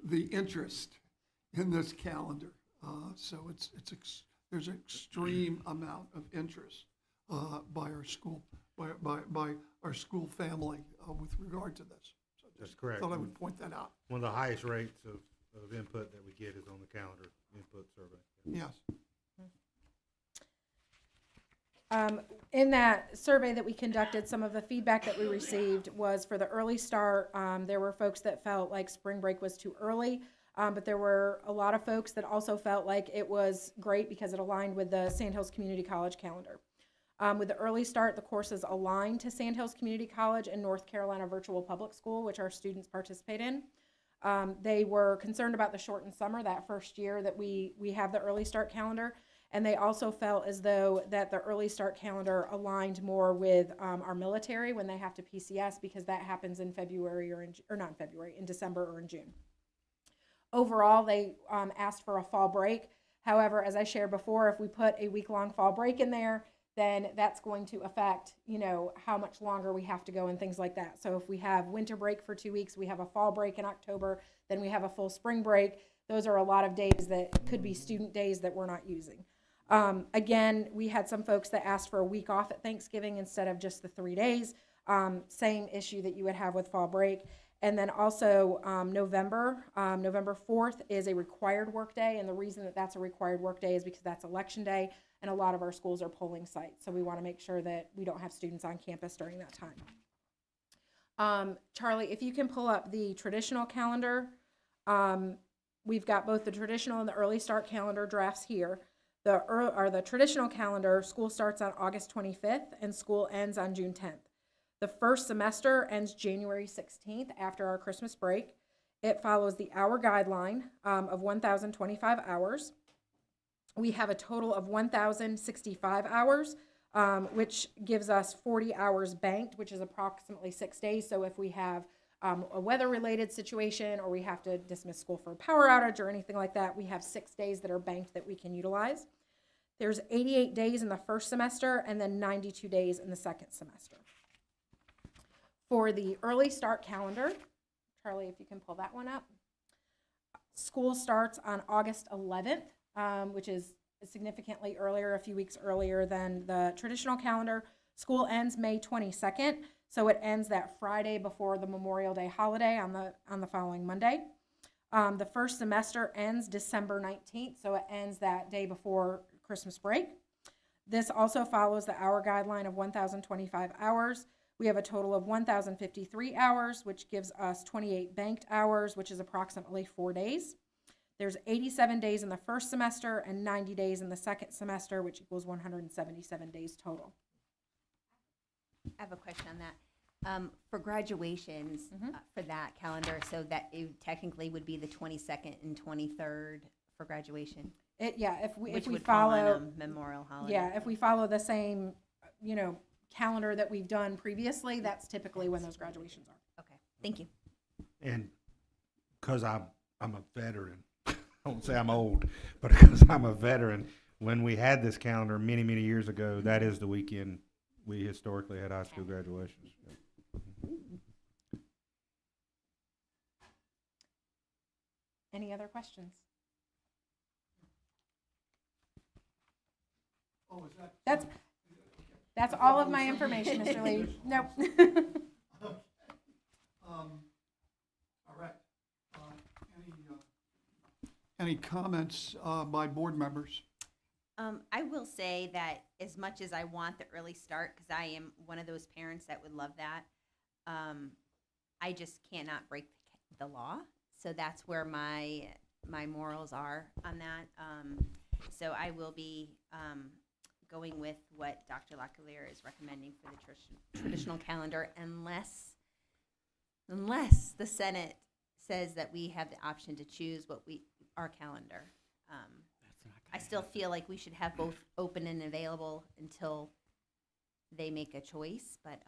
[SPEAKER 1] the interest in this calendar. So there's an extreme amount of interest by our school, by our school family with regard to this. So
[SPEAKER 2] That's
[SPEAKER 1] just
[SPEAKER 2] correct.
[SPEAKER 1] Thought I would point that out.
[SPEAKER 2] One of the highest rates of input that we get is on the calendar input survey.
[SPEAKER 1] Yes.
[SPEAKER 12] In that survey that we conducted, some of the feedback that we received was for the early start. There were folks that felt like spring break was too early, but there were a lot of folks that also felt like it was great because it aligned with the Sandhills Community College calendar. With the early start, the courses aligned to Sandhills Community College and North Carolina Virtual Public School, which our students participate in. They were concerned about the shortened summer that first year that we have the early start calendar. And they also felt as though that the early start calendar aligned more with our military when they have to PCS, because that happens in February or not in February, in December or in June. Overall, they asked for a fall break. However, as I shared before, if we put a week-long fall break in there, then that's going to affect, how much longer we have to go and things like that. So if we have winter break for 2 weeks, we have a fall break in October, then we have a full spring break. Those are a lot of days that could be student days that we're not using. Again, we had some folks that asked for a week off at Thanksgiving instead of just the 3 days. Same issue that you would have with fall break. And then also November 4th is a required work day. And the reason that that's a required work day is because that's election day. And a lot of our schools are polling sites. So we want to make sure that we don't have students on campus during that time. Charlie, if you can pull up the traditional calendar. We've got both the traditional and the early start calendar drafts here. The traditional calendar, school starts on August 25th and school ends on June 10th. The first semester ends January 16th after our Christmas break. It follows the hour guideline of 1,025 hours. We have a total of 1,065 hours, which gives us 40 hours banked, which is approximately 6 days. So if we have a weather-related situation or we have to dismiss school for a power outage or anything like that, we have 6 days that are banked that we can utilize. There's 88 days in the first semester and then 92 days in the second semester. For the early start calendar, Charlie, if you can pull that one up, school starts on August 11th, which is significantly earlier, a few weeks earlier than the traditional calendar. School ends May 22nd. So it ends that Friday before the Memorial Day holiday on the following Monday. The first semester ends December 19th, so it ends that day before Christmas break. This also follows the hour guideline of 1,025 hours. We have a total of 1,053 hours, which gives us 28 banked hours, which is approximately 4 days. There's 87 days in the first semester and 90 days in the second semester, which equals 177 days total.
[SPEAKER 5] I have a question on that. For graduations, for that calendar, so that it technically would be the 22nd and 23rd for graduation?
[SPEAKER 12] If we
[SPEAKER 5] would fall on
[SPEAKER 12] follow
[SPEAKER 5] a Memorial holiday.
[SPEAKER 12] Yeah, if we follow the same, calendar that we've done previously, that's typically when those graduations are.
[SPEAKER 5] Okay, thank you.
[SPEAKER 2] And because I'm a veteran, I won't say I'm old, but because I'm a veteran, when we had this calendar many, many years ago, that is the weekend we historically had high school graduations.
[SPEAKER 12] Any other questions?
[SPEAKER 1] Oh, is that?
[SPEAKER 12] That's all of my information, Mr. Lee. Nope.
[SPEAKER 1] All right. Any comments by board members?
[SPEAKER 5] I will say that as much as I want the early start, because I am one of those parents that would love that, I just cannot break the law. So that's where my morals are on that. So I will be going with what Dr. LaCalere is recommending for the traditional calendar, unless the Senate says that we have the option to choose our calendar. I still feel like we should have both open and available until they make a choice, but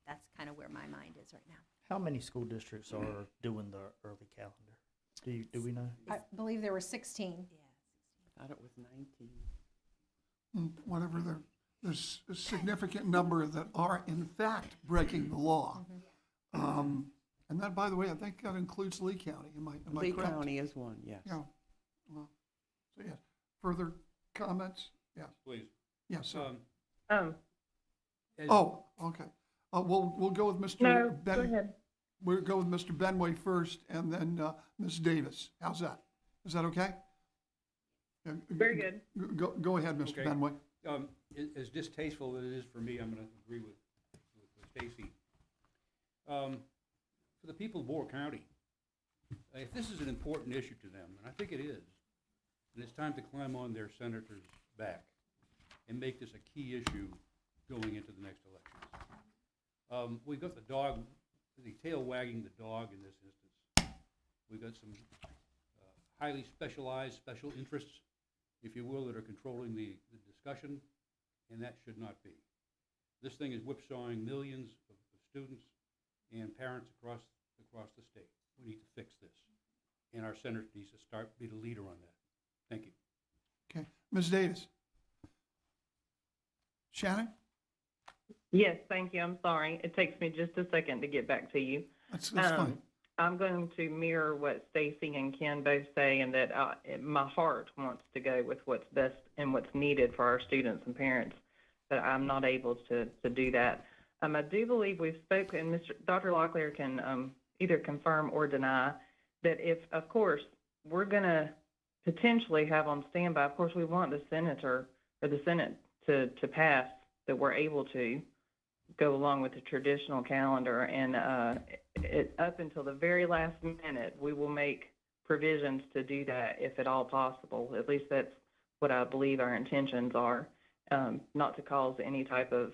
[SPEAKER 5] that's kind of where my mind is right now.
[SPEAKER 13] How many school districts are doing the early calendar? Do we know?
[SPEAKER 12] I believe there were 16.
[SPEAKER 5] Yeah.
[SPEAKER 14] I thought it was 19.
[SPEAKER 1] Whatever, there's a significant number that are in fact breaking the law. And that, by the way, I think that includes Lee County. Am I
[SPEAKER 14] Lee
[SPEAKER 1] correct?
[SPEAKER 14] County is one, yes.
[SPEAKER 1] Yeah. So, yes. Further comments? Yes.
[SPEAKER 9] Please.
[SPEAKER 1] Yes, sir.
[SPEAKER 9] As-
[SPEAKER 1] Oh, okay. We'll go with Mr.
[SPEAKER 4] No,
[SPEAKER 1] Ben.
[SPEAKER 4] go ahead.
[SPEAKER 1] We'll go with Mr. Benway first, and then Ms. Davis. How's that? Is that okay? Yeah,
[SPEAKER 4] Very good.
[SPEAKER 1] Go ahead, Mr.
[SPEAKER 9] Okay.
[SPEAKER 1] Benway.
[SPEAKER 9] As distasteful as it is for me, I'm gonna agree with Stacy. For the people of Boer County, if this is an important issue to them, and I think it is, then it's time to climb on their senator's back and make this a key issue going into the next elections. We've got the tail wagging the dog in this instance. We've got some highly specialized, special interests, if you will, that are controlling the discussion, and that should not be. This thing is whipsawing millions of students and parents across the state. We need to fix this, and our senator needs to be the leader on that. Thank you.
[SPEAKER 1] Okay. Ms. Davis. Shannon?
[SPEAKER 4] Yes, thank you. I'm sorry. It takes me just a second to get back to you.
[SPEAKER 1] That's fine.
[SPEAKER 4] I'm going to mirror what Stacy and Ken both say, and that my heart wants to go with what's best and what's needed for our students and parents, but I'm not able to do that. I do believe we've spoken, Dr. Locklear can either confirm or deny that if, of course, we're going to potentially have on standby, of course, we want the senator or the Senate to pass, that we're able to go along with the traditional calendar, and up until the very last minute, we will make provisions to do that if at all possible. At least that's what I believe our intentions are, not to cause any type of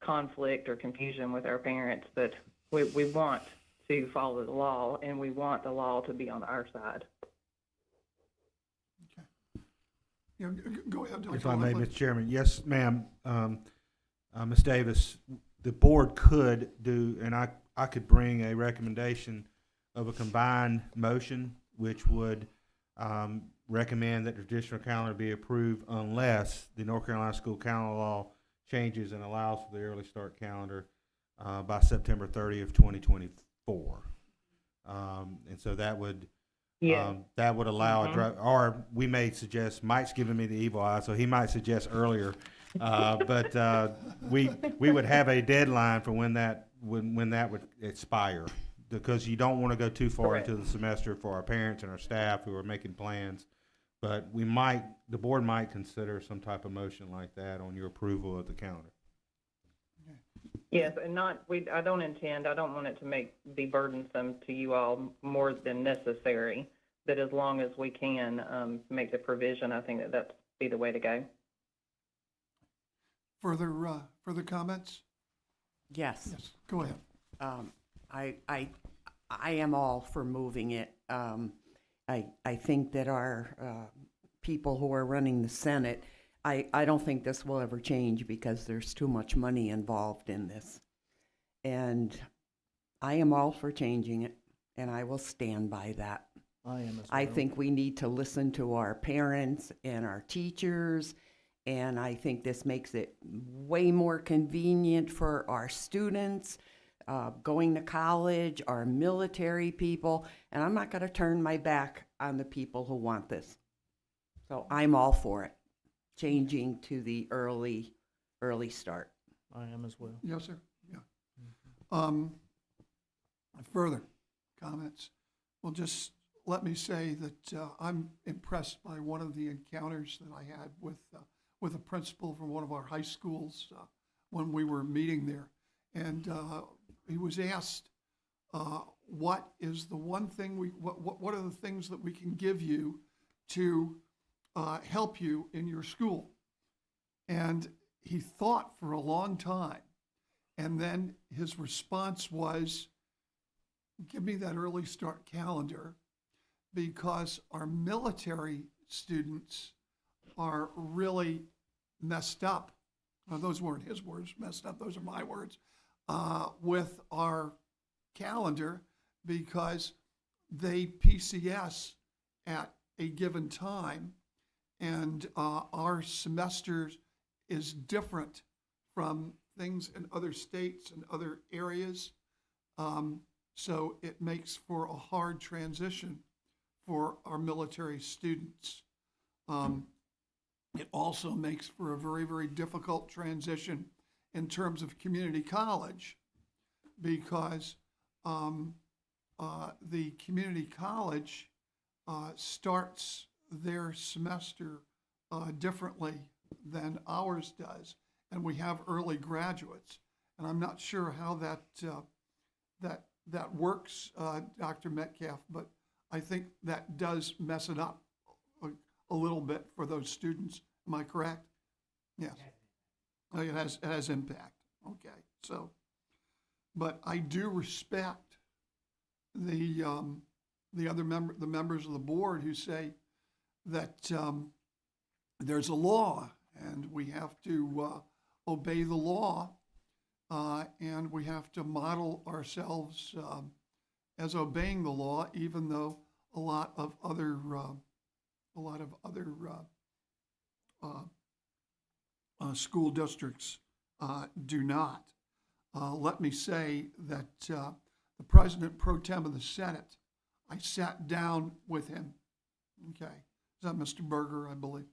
[SPEAKER 4] conflict or confusion with our parents, but we want to follow the law, and we want the law to be on our side.
[SPEAKER 1] Okay. Yeah, go ahead, Dr.
[SPEAKER 2] If I may,
[SPEAKER 1] Locklear.
[SPEAKER 2] Mr. Chairman. Yes, ma'am. Ms. Davis, the board could do, and I could bring a recommendation of a combined motion, which would recommend that the traditional calendar be approved unless the North Carolina School Calendar Law changes and allows for the early start calendar by September 30th, 2024. And so that would allow or we may suggest, Mike's giving me the evil eye, so he might suggest earlier. But we would have a deadline for when that would expire, because you don't want to go too far into the semester for our parents and our staff who are making plans. But the board might consider some type of motion like that on your approval of the calendar.
[SPEAKER 4] Yes, and I don't want it to be burdensome to you all more than necessary, but as long as we can make the provision, I think that'd be the way to go.
[SPEAKER 1] Further comments?
[SPEAKER 14] Yes.
[SPEAKER 1] Yes, go ahead.
[SPEAKER 14] I am all for moving it. I think that our people who are running the Senate, I don't think this will ever change because there's too much money involved in this. And I am all for changing it, and I will stand by that.
[SPEAKER 13] I am as well.
[SPEAKER 14] I think we need to listen to our parents and our teachers, and I think this makes it way more convenient for our students going to college, our military people, and I'm not going to turn my back on the people who want this. So I'm all for it, changing to the early start.
[SPEAKER 13] I am as well.
[SPEAKER 1] Yes, sir. Yeah. Further comments? Well, just let me say that I'm impressed by one of the encounters that I had with a principal from one of our high schools when we were meeting there. And he was asked, what is the one thing what are the things that we can give you to help you in your school? And he thought for a long time. And then his response was, give me that early start calendar, because our military students are really messed up. Well, those weren't his words, messed up, those are my words, with our calendar, because they PCS at a given time, and our semesters is different from things in other states and other areas. So it makes for a hard transition for our military students. It also makes for a very, very difficult transition in terms of community college, because the community college starts their semester differently than ours does, and we have early graduates. And I'm not sure how that works, Dr. Metcalf, but I think that does mess it up a little bit for those students. Am I correct? Yes. It has impact. Okay, so, but I do respect the members of the board who say that there's a law and we have to obey the law, and we have to model ourselves as obeying the law, even though a lot of other school districts do not. Let me say that the President Pro Tem of the Senate, I sat down with him. Okay, is that Mr. Berger, I believe?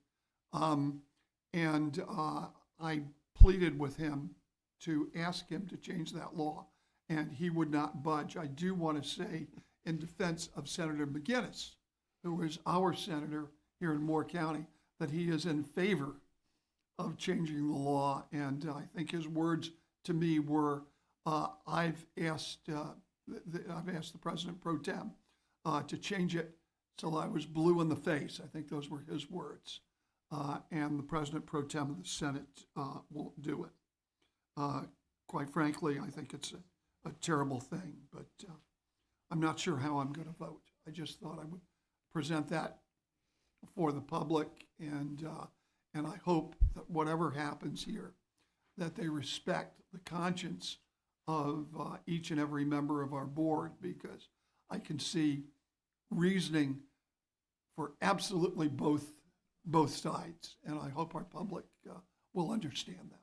[SPEAKER 1] And I pleaded with him to ask him to change that law, and he would not budge. I do want to say, in defense of Senator McGinnis, who is our senator here in Moore County, that he is in favor of changing the law. And I think his words to me were, I've asked the President Pro Tem to change it till I was blue in the face. I think those were his words. And the President Pro Tem of the Senate won't do it. Quite frankly, I think it's a terrible thing, but I'm not sure how I'm going to vote. I just thought I would present that for the public, and I hope that whatever happens here, that they respect the conscience of each and every member of our board, because I can see reasoning for absolutely both sides, and I hope our public will understand that.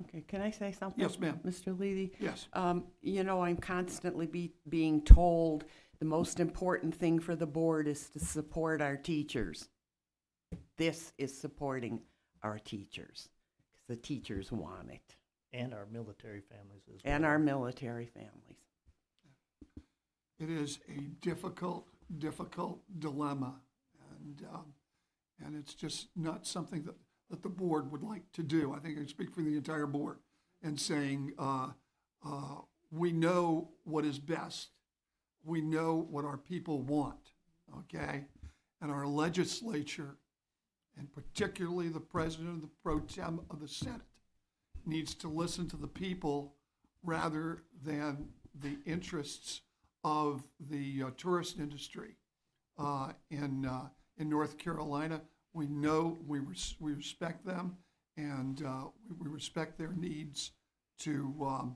[SPEAKER 14] Okay, can I say something?
[SPEAKER 1] Yes, ma'am.
[SPEAKER 14] Mr. Leedy?
[SPEAKER 1] Yes.
[SPEAKER 14] You know, I'm constantly being told the most important thing for the board is to support our teachers. This is supporting our teachers, because the teachers want it.
[SPEAKER 13] And our military families as well.
[SPEAKER 14] And our military families.
[SPEAKER 1] It is a difficult dilemma, and it's just not something that the board would like to do. I think I speak for the entire board in saying we know what is best. We know what our people want, okay? And our legislature, and particularly the President of the Pro Tem of the Senate, needs to listen to the people rather than the interests of the tourist industry in North Carolina. We know we respect them, and we respect their needs to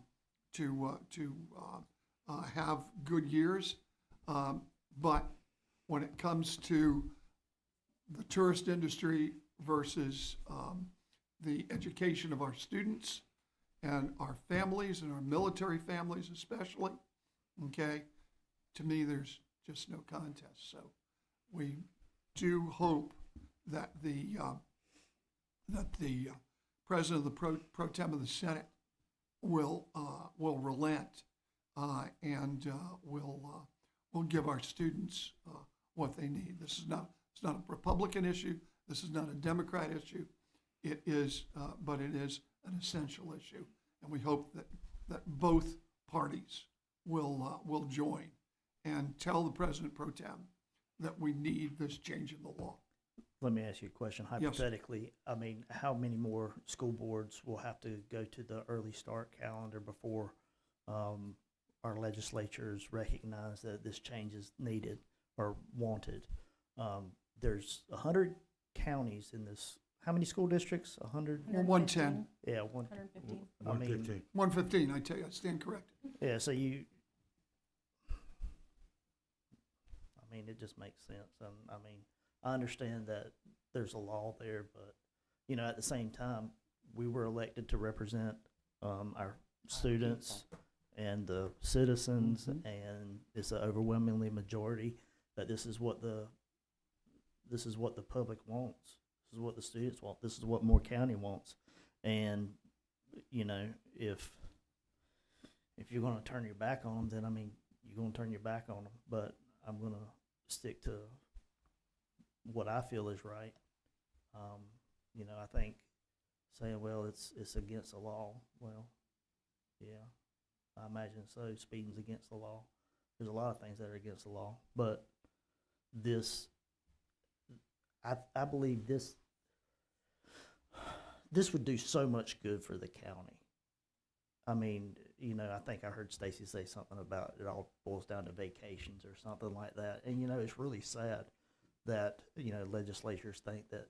[SPEAKER 1] have good years. But when it comes to the tourist industry versus the education of our students and our families and our military families especially, okay, to me there's just no contest. So we do hope that the President of the Pro Tem of the Senate will relent and will give our students what they need. It's not a Republican issue. This is not a Democrat issue. It is, but it is an essential issue, and we hope that both parties will join and tell the President Pro Tem that we need this change in the law.
[SPEAKER 13] Let me ask you a question.
[SPEAKER 1] Yes.
[SPEAKER 13] Hypothetically, I mean, how many more school boards will have to go to the early start calendar before our legislatures recognize that this change is needed or wanted? There's 100 counties in this. How many school districts? 100?
[SPEAKER 1] 110.
[SPEAKER 13] Yeah,
[SPEAKER 8] 115.
[SPEAKER 13] I mean,
[SPEAKER 2] 115.
[SPEAKER 1] 115, I tell you, I stand corrected.
[SPEAKER 13] yeah, so you, I mean, it just makes sense. And I mean, I understand that there's a law there, but, you know, at the same time, we were elected to represent our students and the citizens, and it's an overwhelmingly majority that this is what the public wants. This is what the students want. This is what Moore County wants. And, you know, if you're going to turn your back on them, then, I mean, you're going to turn your back on them. But I'm going to stick to what I feel is right. You know, I think saying, well, it's against the law, well, yeah, I imagine so. Speeding's against the law. There's a lot of things that are against the law. But this, I believe this would do so much good for the county. I mean, you know, I think I heard Stacy say something about it all boils down to vacations or something like that. And, you know, it's really sad that, you know, legislatures think that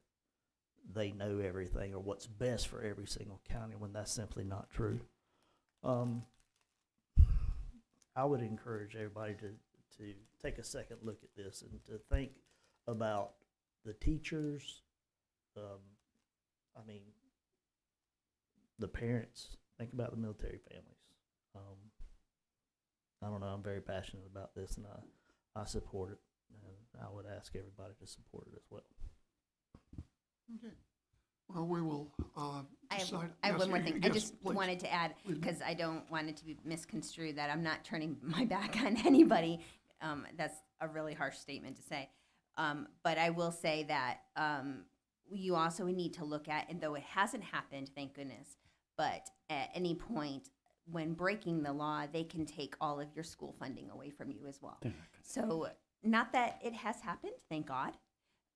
[SPEAKER 13] they know everything or what's best for every single county when that's simply not true. I would encourage everybody to take a second look at this and to think about the teachers, I mean, the parents. Think about the military families. I don't know, I'm very passionate about this, and I support it, and I would ask everybody to support it as well.
[SPEAKER 1] Okay. Well, we will decide.
[SPEAKER 5] I have
[SPEAKER 1] Yes,
[SPEAKER 5] one more thing. I
[SPEAKER 1] yes,
[SPEAKER 5] just
[SPEAKER 1] please.
[SPEAKER 5] wanted to add,
[SPEAKER 1] Please.
[SPEAKER 5] because I don't want it to be misconstrued that I'm not turning my back on anybody. That's a really harsh statement to say. But I will say that you also need to look at, and though it hasn't happened, thank goodness, but at any point when breaking the law, they can take all of your school funding away from you as well. So not that it has happened, thank God.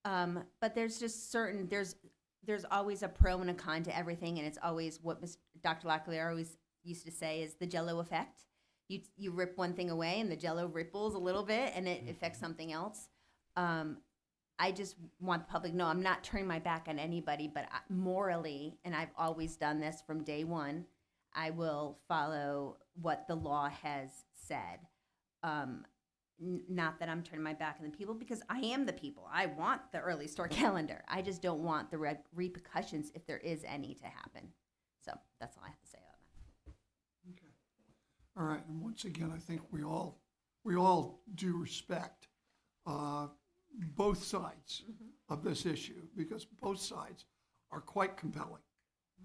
[SPEAKER 5] But there's just certain, there's always a pro and a con to everything, and it's always what Dr. Locklear always used to say is the Jell-O effect. You rip one thing away, and the Jell-O ripples a little bit, and it affects something else. I just want the public to know I'm not turning my back on anybody, but morally, and I've always done this from day one, I will follow what the law has said. Not that I'm turning my back on the people, because I am the people. I want the early start calendar. I just don't want the repercussions, if there is any, to happen. So that's all I have to say about that.
[SPEAKER 1] Okay. All right, and once again, I think we all do respect both sides of this issue, because both sides are quite compelling.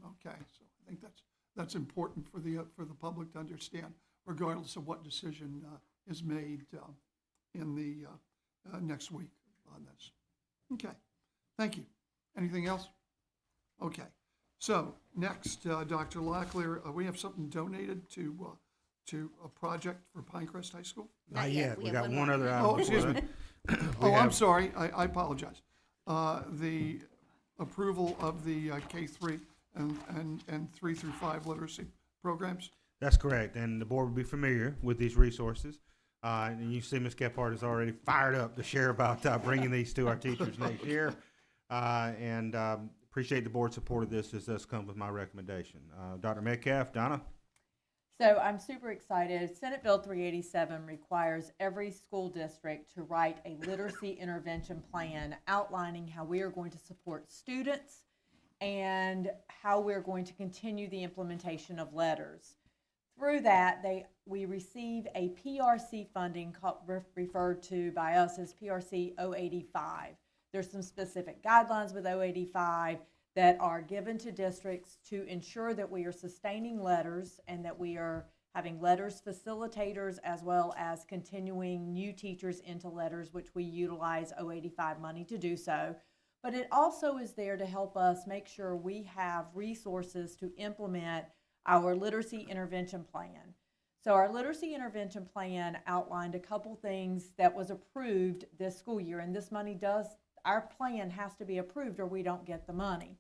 [SPEAKER 1] Okay, so I think that's important for the public to understand, regardless of what decision is made in the next week on this. Okay, thank you. Anything else? Okay, so next, Dr. Locklear, we have something donated to a project for Pinecrest High School?
[SPEAKER 2] Not yet. We
[SPEAKER 5] have
[SPEAKER 2] got
[SPEAKER 5] one
[SPEAKER 2] one
[SPEAKER 5] more.
[SPEAKER 2] other item.
[SPEAKER 1] Oh, excuse
[SPEAKER 2] before
[SPEAKER 1] me.
[SPEAKER 2] that.
[SPEAKER 1] Oh, I'm
[SPEAKER 2] have-
[SPEAKER 1] sorry, I apologize. The approval of the K-3 and 3 through 5 literacy programs?
[SPEAKER 2] That's correct, and the board will be familiar with these resources. And you see Ms. Gephardt is already fired up to share about bringing these to our teachers next year. And appreciate the board's support of this as this comes with my recommendation. Dr. Metcalf, Donna?
[SPEAKER 15] So I'm super excited. Senate Bill 387 requires every school district to write a literacy intervention plan outlining how we are going to support students and how we're going to continue the implementation of letters. Through that, we receive a PRC funding referred to by us as PRC 085. There's some specific guidelines with 085 that are given to districts to ensure that we are sustaining letters and that we are having letters facilitators as well as continuing new teachers into letters, which we utilize 085 money to do so. But it also is there to help us make sure we have resources to implement our literacy intervention plan. So our literacy intervention plan outlined a couple things that was approved this school year, and this money our plan has to be approved or we don't get the money.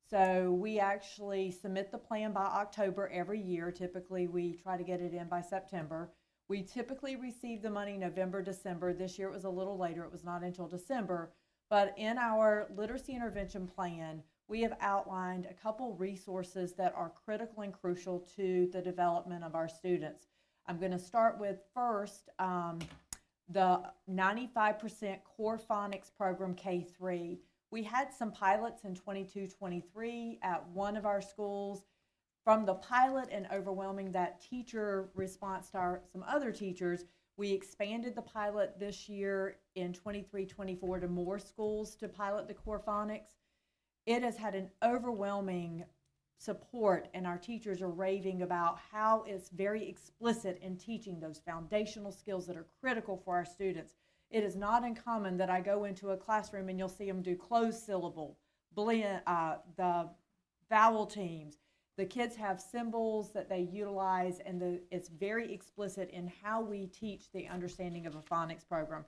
[SPEAKER 15] So we actually submit the plan by October every year. Typically, we try to get it in by September. We typically receive the money November, December. This year it was a little later. It was not until December. But in our literacy intervention plan, we have outlined a couple resources that are critical and crucial to the development of our students. I'm going to start with first the 95% core phonics program K-3. We had some pilots in 22-23 at one of our schools. from the pilot and overwhelming that teacher response to some other teachers, we expanded the pilot this year in 23-24 to more schools to pilot the core phonics. It has had an overwhelming support, and our teachers are raving about how it's very explicit in teaching those foundational skills that are critical for our students. It is not uncommon that I go into a classroom and you'll see them do closed syllable, blend, the vowel teams. The kids have symbols that they utilize, and it's very explicit in how we teach the understanding of a phonics program.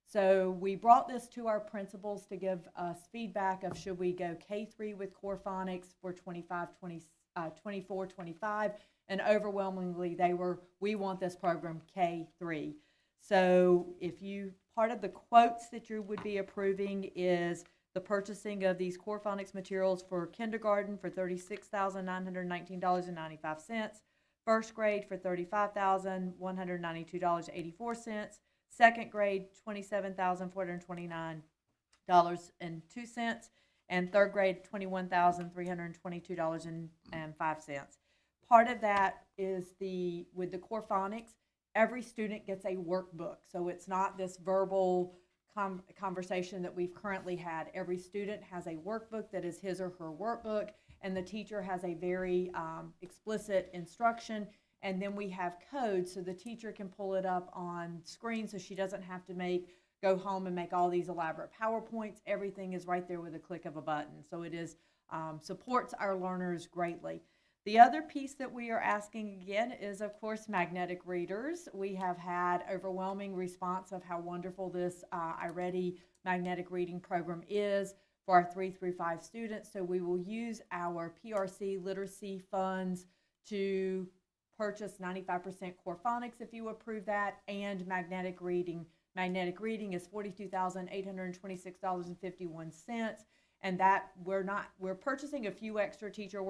[SPEAKER 15] So we brought this to our principals to give us feedback of should we go K3 with core phonics for 24-25, and overwhelmingly we want this program K3. So part of the quotes that you would be approving is the purchasing of these core phonics materials for kindergarten for $36,919.95, first grade for $35,192.84, second grade $27,429.02, and third grade $21,322.05. Part of that is with the core phonics, every student gets a workbook, so it's not this verbal conversation that we've currently had. Every student has a workbook that is his or her workbook, and the teacher has a very explicit instruction, and then we have code so the teacher can pull it up on screen so she doesn't have to go home and make all these elaborate PowerPoints. Everything is right there with a click of a button, so it is supports our learners greatly. The other piece that we are asking again is, of course, magnetic readers. We have had overwhelming response of how wonderful this iReady magnetic reading program is for our 3 through 5 students. So we will use our PRC literacy funds to purchase 95% core phonics if you approve that, and magnetic reading. Magnetic reading is $42,826.51. And that we're purchasing a few extra teacher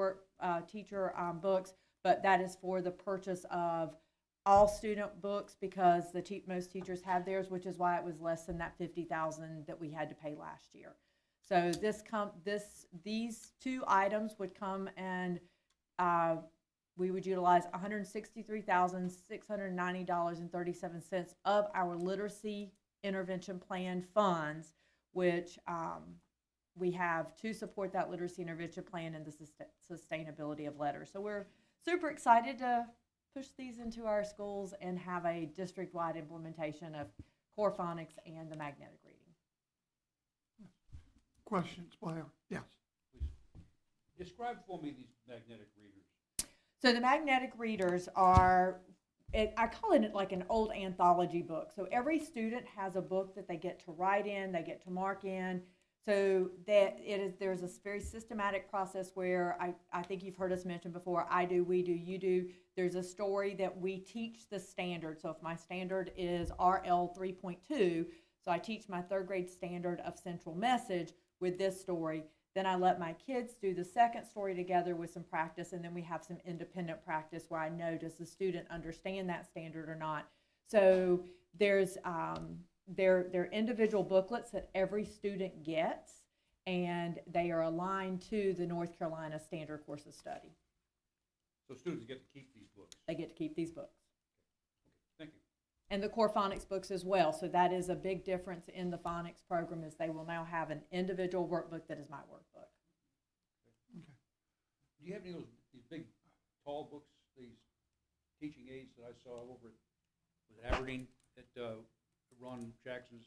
[SPEAKER 15] books, but that is for the purchase of all student books because most teachers have theirs, which is why it was less than that $50,000 that we had to pay last year. So these two items would come, and we would utilize $163,690.37 of our literacy intervention plan funds, which we have to support that literacy intervention plan and the sustainability of letters. So we're super excited to push these into our schools and have a district-wide implementation of core phonics and the magnetic reading.
[SPEAKER 1] Questions, Blair? Yes.
[SPEAKER 9] Please. Describe for me these magnetic readers.
[SPEAKER 15] So the magnetic readers are, I call it like an old anthology book. So every student has a book that they get to write in, they get to mark in. So there's a very systematic process where I think you've heard us mention before, I do, we do, you do. There's a story that we teach the standard. So if my standard is RL 3.2, so I teach my third grade standard of central message with this story. Then I let my kids do the second story together with some practice, and then we have some independent practice where I know, does the student understand that standard or not? So there's they're individual booklets that every student gets, and they are aligned to the North Carolina Standard Course of Study.
[SPEAKER 9] So students get to keep these books?
[SPEAKER 15] They get to keep these books.
[SPEAKER 9] Okay, thank you.
[SPEAKER 15] And the core phonics books as well. So that is a big difference in the phonics program, is they will now have an individual workbook that is my workbook.
[SPEAKER 1] Okay.
[SPEAKER 9] Do you have any of these big, tall books, these teaching aids that I saw over at Aberdeen at Ron Jackson's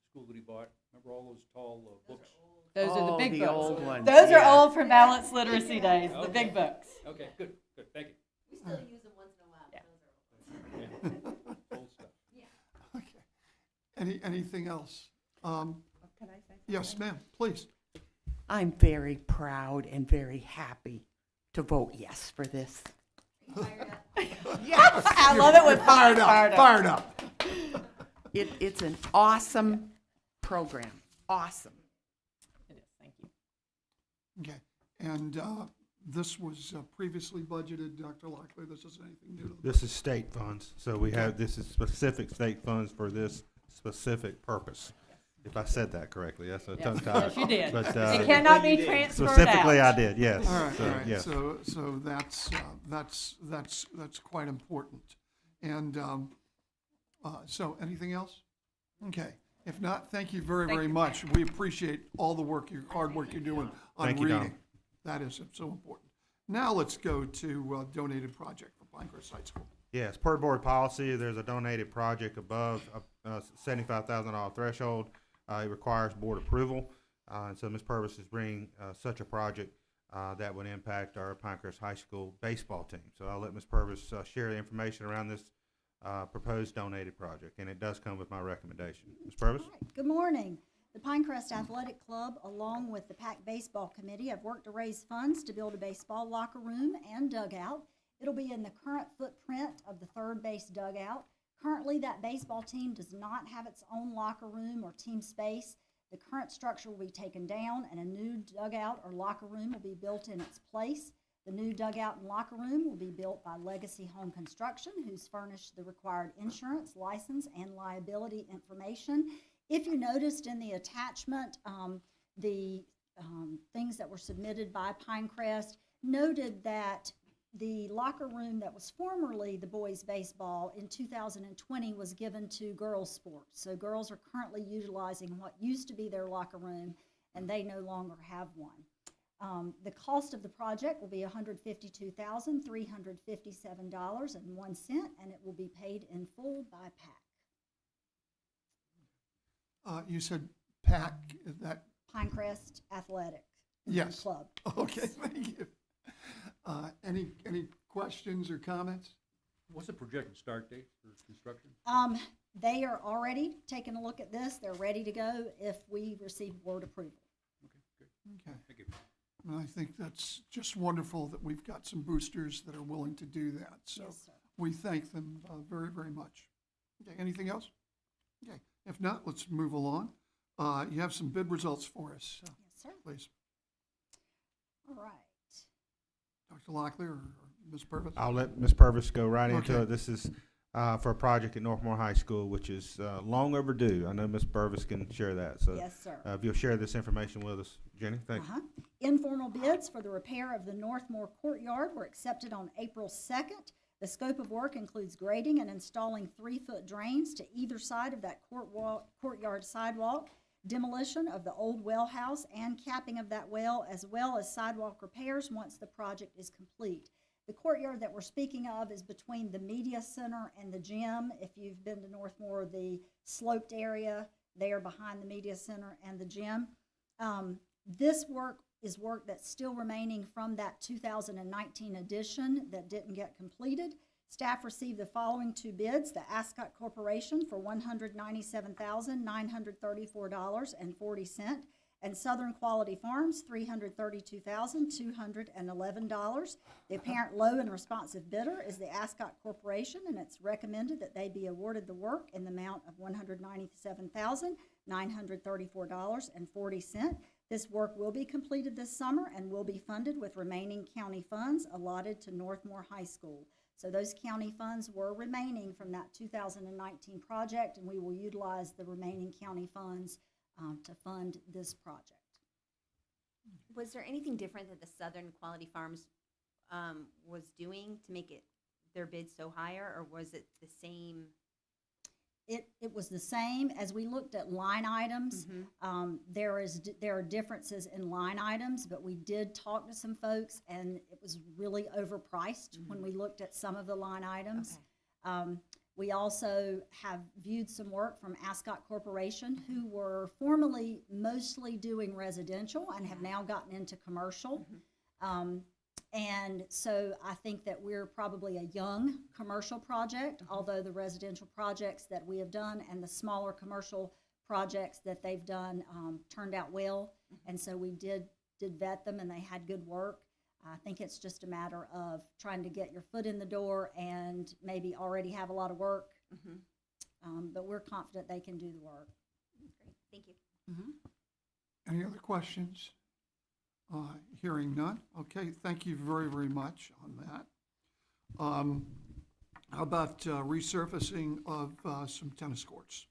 [SPEAKER 9] school that he bought? Remember all those tall books?
[SPEAKER 15] Those are the big
[SPEAKER 14] the
[SPEAKER 15] books.
[SPEAKER 14] old ones.
[SPEAKER 15] Those are
[SPEAKER 14] yeah.
[SPEAKER 15] old from Balanced Literacy Days, the
[SPEAKER 9] Okay.
[SPEAKER 15] big books.
[SPEAKER 9] Okay, good, thank you.
[SPEAKER 5] We still use them once in a while.
[SPEAKER 15] Yeah.
[SPEAKER 5] Those are old.
[SPEAKER 9] Old stuff.
[SPEAKER 1] Okay. Anything else?
[SPEAKER 8] Can I say something?
[SPEAKER 1] Yes, ma'am, please.
[SPEAKER 14] I'm very proud and very happy to vote yes for this. Yes!
[SPEAKER 15] I love it when
[SPEAKER 1] Fired
[SPEAKER 15] fired
[SPEAKER 1] up, fired up.
[SPEAKER 14] It's an awesome program, awesome.
[SPEAKER 15] It is, thank you.
[SPEAKER 1] Okay, and this was previously budgeted, Dr. Locklear, this isn't anything new to the
[SPEAKER 2] This is state funds, so this is specific state funds for this specific purpose. If I said that correctly, that's a
[SPEAKER 15] Yes,
[SPEAKER 2] tongue tie.
[SPEAKER 15] yes, you did.
[SPEAKER 2] But,
[SPEAKER 15] It cannot be transferred
[SPEAKER 2] specifically, I
[SPEAKER 15] out.
[SPEAKER 2] did, yes.
[SPEAKER 1] All right,
[SPEAKER 2] So,
[SPEAKER 1] all right.
[SPEAKER 2] yes.
[SPEAKER 1] So that's quite important. And so anything else? Okay. If not, thank you very, very much. We appreciate all the work, your hard work you're doing on
[SPEAKER 2] Thank you, Don.
[SPEAKER 1] reading. That is so important. Now let's go to donated project for Pinecrest High School.
[SPEAKER 2] Yes, per board policy, there's a donated project above $75,000 threshold. It requires board approval. And so Ms. Purvis is bringing such a project that would impact our Pinecrest High School baseball team. So I'll let Ms. Purvis share the information around this proposed donated project, and it does come with my recommendation. Ms. Purvis?
[SPEAKER 16] All right, good morning. The Pinecrest Athletic Club, along with the PAC Baseball Committee, have worked to raise funds to build a baseball locker room and dugout. It'll be in the current footprint of the third base dugout. Currently, that baseball team does not have its own locker room or team space. The current structure will be taken down and a new dugout or locker room will be built in its place. The new dugout and locker room will be built by Legacy Home Construction, who's furnished the required insurance, license, and liability information. If you noticed in the attachment, the things that were submitted by Pinecrest noted that the locker room that was formerly the boys' baseball in 2020 was given to girls' sports. So girls are currently utilizing what used to be their locker room, and they no longer have one. The cost of the project will be $152,357.01, and it will be paid in full by PAC.
[SPEAKER 1] You said PAC, is that?
[SPEAKER 16] Pinecrest Athletic
[SPEAKER 1] Yes.
[SPEAKER 16] Club.
[SPEAKER 1] Okay, thank you. Any questions or comments?
[SPEAKER 9] What's the projected start date for construction?
[SPEAKER 16] They are already taking a look at this. They're ready to go if we receive board approval.
[SPEAKER 9] Okay, good.
[SPEAKER 1] Okay.
[SPEAKER 9] Thank you.
[SPEAKER 1] And I think that's just wonderful that we've got some boosters that are willing to do that. So
[SPEAKER 16] Yes, sir.
[SPEAKER 1] we thank them very, very much. Okay, anything else? Okay, if not, let's move along. You have some bid results for us,
[SPEAKER 16] Yes, sir.
[SPEAKER 1] please.
[SPEAKER 16] All right.
[SPEAKER 1] Dr. Locklear or Ms. Purvis?
[SPEAKER 2] I'll let Ms. Purvis go right into
[SPEAKER 1] Okay.
[SPEAKER 2] it. This is for a project at Northmore High School, which is long overdue. I know Ms. Purvis can share that. So
[SPEAKER 16] Yes, sir.
[SPEAKER 2] if you'll share this information with us, Jenny, thank you.
[SPEAKER 16] Informal bids for the repair of the Northmore Courtyard were accepted on April 2nd. The scope of work includes grading and installing 3-foot drains to either side of that courtyard sidewalk, demolition of the old well house and capping of that well, as well as sidewalk repairs once the project is complete. The courtyard that we're speaking of is between the media center and the gym. If you've been to Northmore, the sloped area there behind the media center and the gym. This work is work that's still remaining from that 2019 edition that didn't get completed. Staff received the following 2 bids: the Ascot Corporation for $197,934.40, and Southern Quality Farms, $332,211. The apparent low and responsive bidder is the Ascot Corporation, and it's recommended that they be awarded the work in the amount of $197,934.40. This work will be completed this summer and will be funded with remaining county funds allotted to Northmore High School. So those county funds were remaining from that 2019 project, and we will utilize the remaining county funds to fund this project.
[SPEAKER 5] Was there anything different that the Southern Quality Farms was doing to make their bid so higher, or was it the same?
[SPEAKER 16] It was the same. As we looked at line items, there are differences in line items, but we did talk to some folks, and it was really overpriced when we looked at some of the line items. We also have viewed some work from Ascot Corporation, who were formerly mostly doing residential and have now gotten into commercial. And so I think that we're probably a young commercial project, although the residential projects that we have done and the smaller commercial projects that they've done turned out well. And so we did vet them, and they had good work. I think it's just a matter of trying to get your foot in the door and maybe already have a lot of work. But we're confident they can do the work.
[SPEAKER 5] Great, thank you.
[SPEAKER 1] Any other questions? Hearing none. Okay, thank you very, very much on that. How about resurfacing of some tennis courts?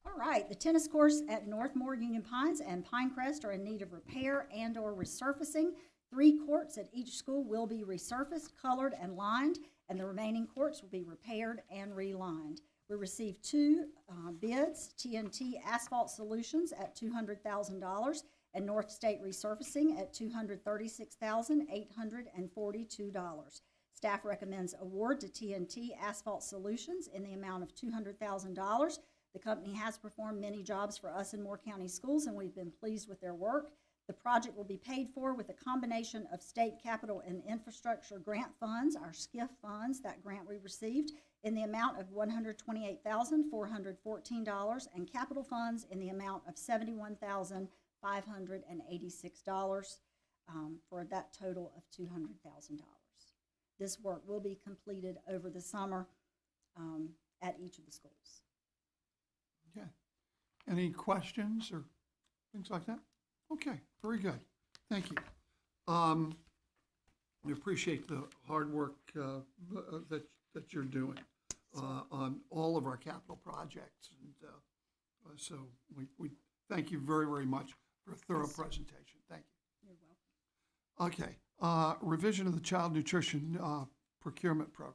[SPEAKER 16] All right, the tennis courts at Northmore, Union Pines, and Pinecrest are in need of repair and/or resurfacing. 3 courts at each school will be resurfaced, colored, and lined, and the remaining courts will be repaired and relined. We received 2 bids, TNT Asphalt Solutions at $200,000 and North State Resurfacing at $236,842. Staff recommends award to TNT Asphalt Solutions in the amount of $200,000. The company has performed many jobs for us in Moore County Schools, and we've been pleased with their work. The project will be paid for with a combination of state capital and infrastructure grant funds, our SCIF funds, that grant we received, in the amount of $128,414, and capital funds in the amount of $71,586, for that total of $200,000. This work will be completed over the summer at each of the schools.
[SPEAKER 1] Okay. Any questions or things like that? Okay, very good. Thank you. We appreciate the hard work that you're doing on all of our capital projects. And so we thank you very, very much for a thorough presentation. Thank you.
[SPEAKER 16] You're welcome.
[SPEAKER 1] Okay, revision of the child nutrition procurement plan.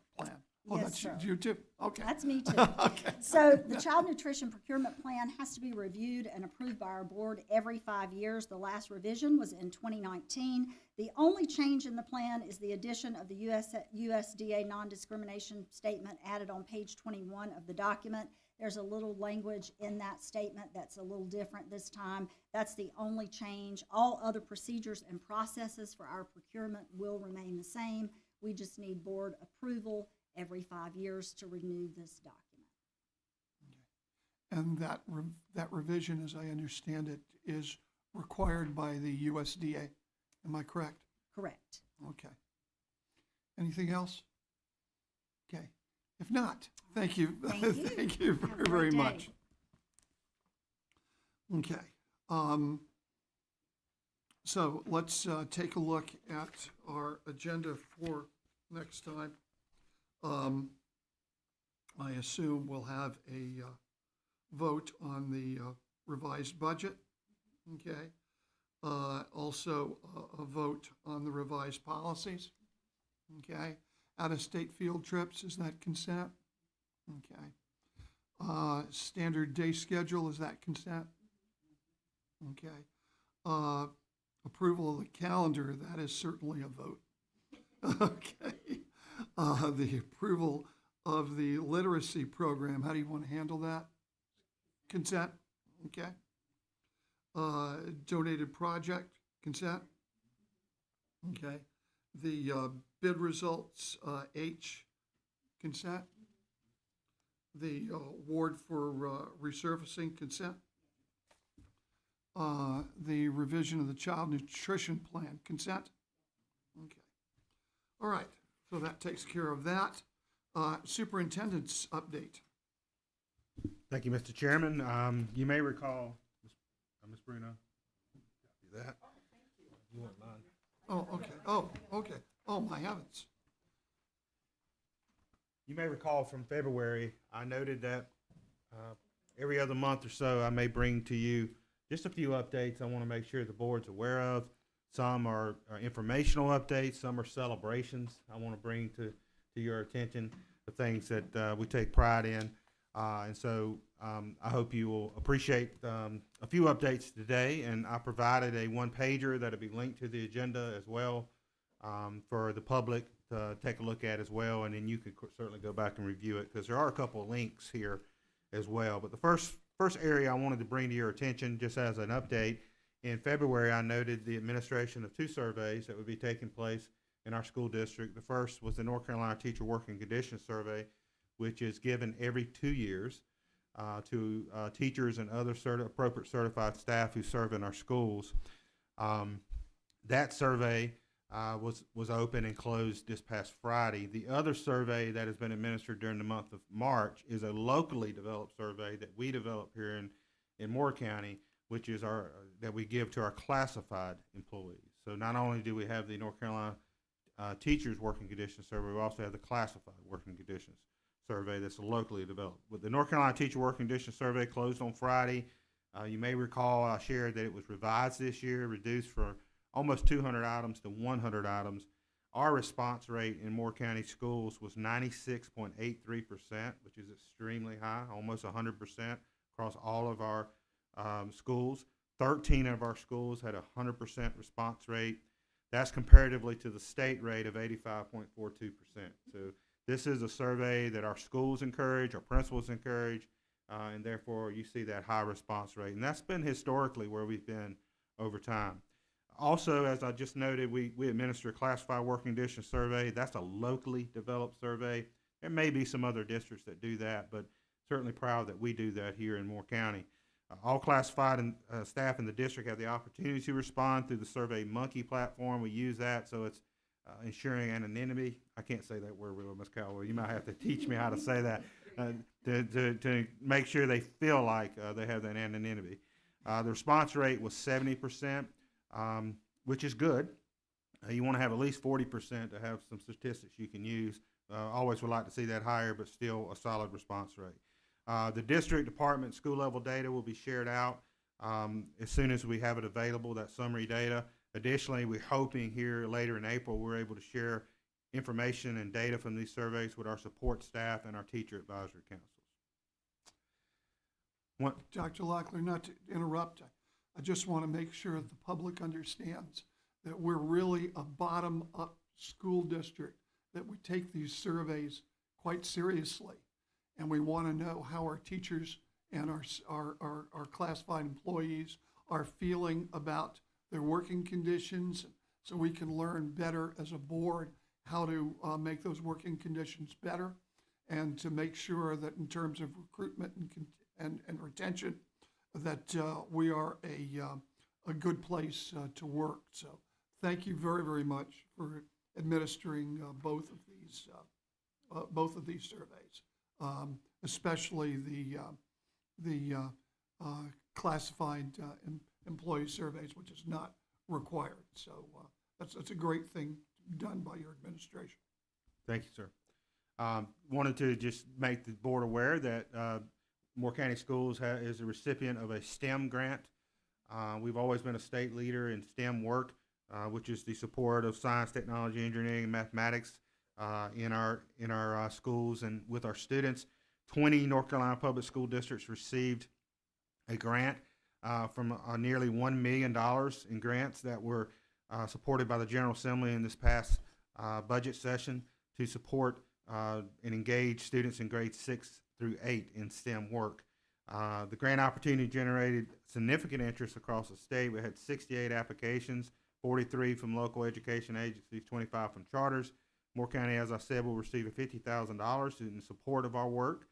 [SPEAKER 1] Oh,
[SPEAKER 16] Yes,
[SPEAKER 1] that's
[SPEAKER 16] sir.
[SPEAKER 1] you too? Okay.
[SPEAKER 16] That's me too.
[SPEAKER 1] Okay.
[SPEAKER 16] So the child nutrition procurement plan has to be reviewed and approved by our board every 5 years. The last revision was in 2019. The only change in the plan is the addition of the USDA non-discrimination statement added on page 21 of the document. There's a little language in that statement that's a little different this time. That's the only change. All other procedures and processes for our procurement will remain the same. We just need board approval every 5 years to renew this document.
[SPEAKER 1] And that revision, as I understand it, is required by the USDA. Am I correct?
[SPEAKER 16] Correct.
[SPEAKER 1] Okay. Anything else? Okay. If not, thank you.
[SPEAKER 16] Thank you.
[SPEAKER 1] Thank you
[SPEAKER 16] Have a
[SPEAKER 1] very,
[SPEAKER 16] great
[SPEAKER 1] very
[SPEAKER 16] day.
[SPEAKER 1] much. Okay. So let's take a look at our agenda for next time. I assume we'll have a vote on the revised budget, okay? Also, a vote on the revised policies, okay? Out-of-state field trips, is that consent? Okay. Standard day schedule, is that consent? Okay. Approval of the calendar, that is certainly a vote. Okay. The approval of the literacy program, how do you want to handle that? Consent, okay. Donated project, consent, okay. The bid results, H, consent. The award for resurfacing, consent. The revision of the child nutrition plan, consent. Okay. All right, so that takes care of that. Superintendent's update.
[SPEAKER 2] Thank you, Mr. Chairman. You may recall, Ms. Bruno. Copy that. You want mine?
[SPEAKER 1] Oh, okay. Oh, okay. Oh, my heavens.
[SPEAKER 2] You may recall from February, I noted that every other month or so, I may bring to you just a few updates I want to make sure the board's aware of. Some are informational updates, some are celebrations I want to bring to your attention, the things that we take pride in. And so I hope you will appreciate a few updates today. And I provided a one-pager that'll be linked to the agenda as well for the public to take a look at as well. And then you can certainly go back and review it because there are a couple of links here as well. But the first area I wanted to bring to your attention, just as an update, in February I noted the administration of 2 surveys that would be taking place in our school district. The first was the North Carolina Teacher Working Conditions Survey, which is given every 2 years to teachers and other appropriate certified staff who serve in our schools. That survey was open and closed this past Friday. The other survey that has been administered during the month of March is a locally developed survey that we develop here in Moore County, which is that we give to our classified employees. So not only do we have the North Carolina Teachers Working Conditions Survey, we also have the classified working conditions survey that's locally developed. With the North Carolina Teacher Work Conditions Survey closed on Friday, you may recall I shared that it was revised this year, reduced from almost 200 items to 100 items. Our response rate in Moore County schools was 96.83%, which is extremely high, almost 100% across all of our schools. 13 of our schools had a 100% response rate. That's comparatively to the state rate of 85.42%. So this is a survey that our schools encourage, our principals encourage, and therefore you see that high response rate. And that's been historically where we've been over time. Also, as I just noted, we administer a classified work condition survey. That's a locally developed survey. There may be some other districts that do that, but certainly proud that we do that here in Moore County. All classified staff in the district have the opportunity to respond through the Survey Monkey platform. We use that, so it's ensuring anonymity. I can't say that word real, Ms. Calloway. You might have to teach me how to say that to make sure they feel like they have that anonymity. The response rate was 70%, which is good. You want to have at least 40% to have some statistics you can use. Always would like to see that higher, but still a solid response rate. The district, department, school level data will be shared out as soon as we have it available, that summary data. Additionally, we're hoping here later in April we're able to share information and data from these surveys with our support staff and our teacher advisory councils.
[SPEAKER 1] Dr. Locklear, not to interrupt, I just want to make sure that the public understands that we're really a bottom-up school district, that we take these surveys quite seriously. And we want to know how our teachers and our classified employees are feeling about their working conditions, so we can learn better as a board how to make those working conditions better, and to make sure that in terms of recruitment and retention, that we are a good place to work. So thank you very, very much for administering both of these surveys. Especially the classified employee surveys, which is not required. So that's a great thing done by your administration.
[SPEAKER 2] Thank you, sir. Wanted to just make the board aware that Moore County Schools is a recipient of a STEM grant. We've always been a state leader in STEM work, which is the support of science, technology, engineering, and mathematics in our schools and with our students. 20 North Carolina public school districts received a grant from nearly $1 million in grants that were supported by the General Assembly in this past budget session to support and engage students in grades 6 through 8 in STEM work. The grant opportunity generated significant interest across the state. We had 68 applications, 43 from local education agencies, 25 from charters. Moore County, as I said, will receive $50,000 in support of our work.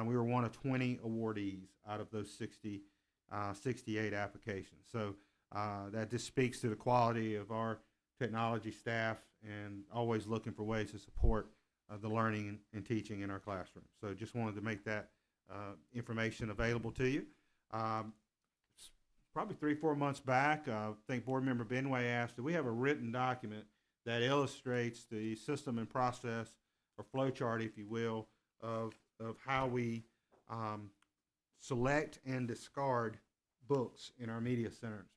[SPEAKER 2] We were one of 20 awardees out of those 68 applications. So that just speaks to the quality of our technology staff and always looking for ways to support the learning and teaching in our classrooms. So just wanted to make that information available to you. Probably 3-4 months back, I think Board Member Benway asked, do we have a written document that illustrates the system and process, or flow chart, if you will, of how we select and discard books in our media centers?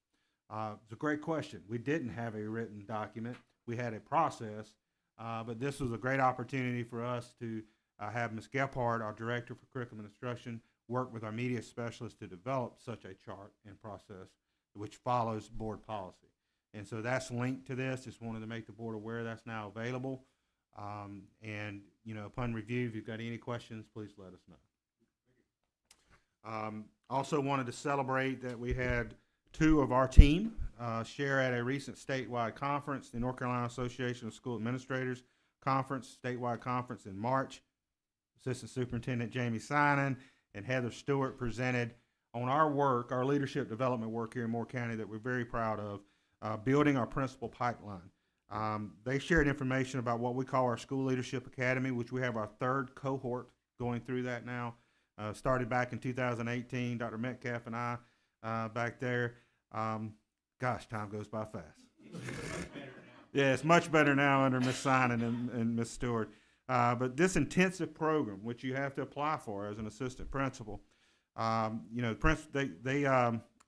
[SPEAKER 2] It's a great question. We didn't have a written document. We had a process, but this was a great opportunity for us to have Ms. Gephardt, our Director for Curriculum and Instruction, work with our media specialists to develop such a chart and process which follows board policy. And so that's linked to this. Just wanted to make the board aware that's now available. And, you know, upon review, if you've got any questions, please let us know. Also wanted to celebrate that we had 2 of our team share at a recent statewide conference, the North Carolina Association of School Administrators Conference, statewide conference in March. Assistant Superintendent Jamie Sinan and Heather Stewart presented on our work, our leadership development work here in Moore County that we're very proud of, building our principal pipeline. They shared information about what we call our School Leadership Academy, which we have our 3rd cohort going through that now. Started back in 2018, Dr. Metcalf and I back there. Gosh, time goes by fast. Yeah, it's much better now under Ms. Sinan and Ms. Stewart. But this intensive program, which you have to apply for as an assistant principal, you know, they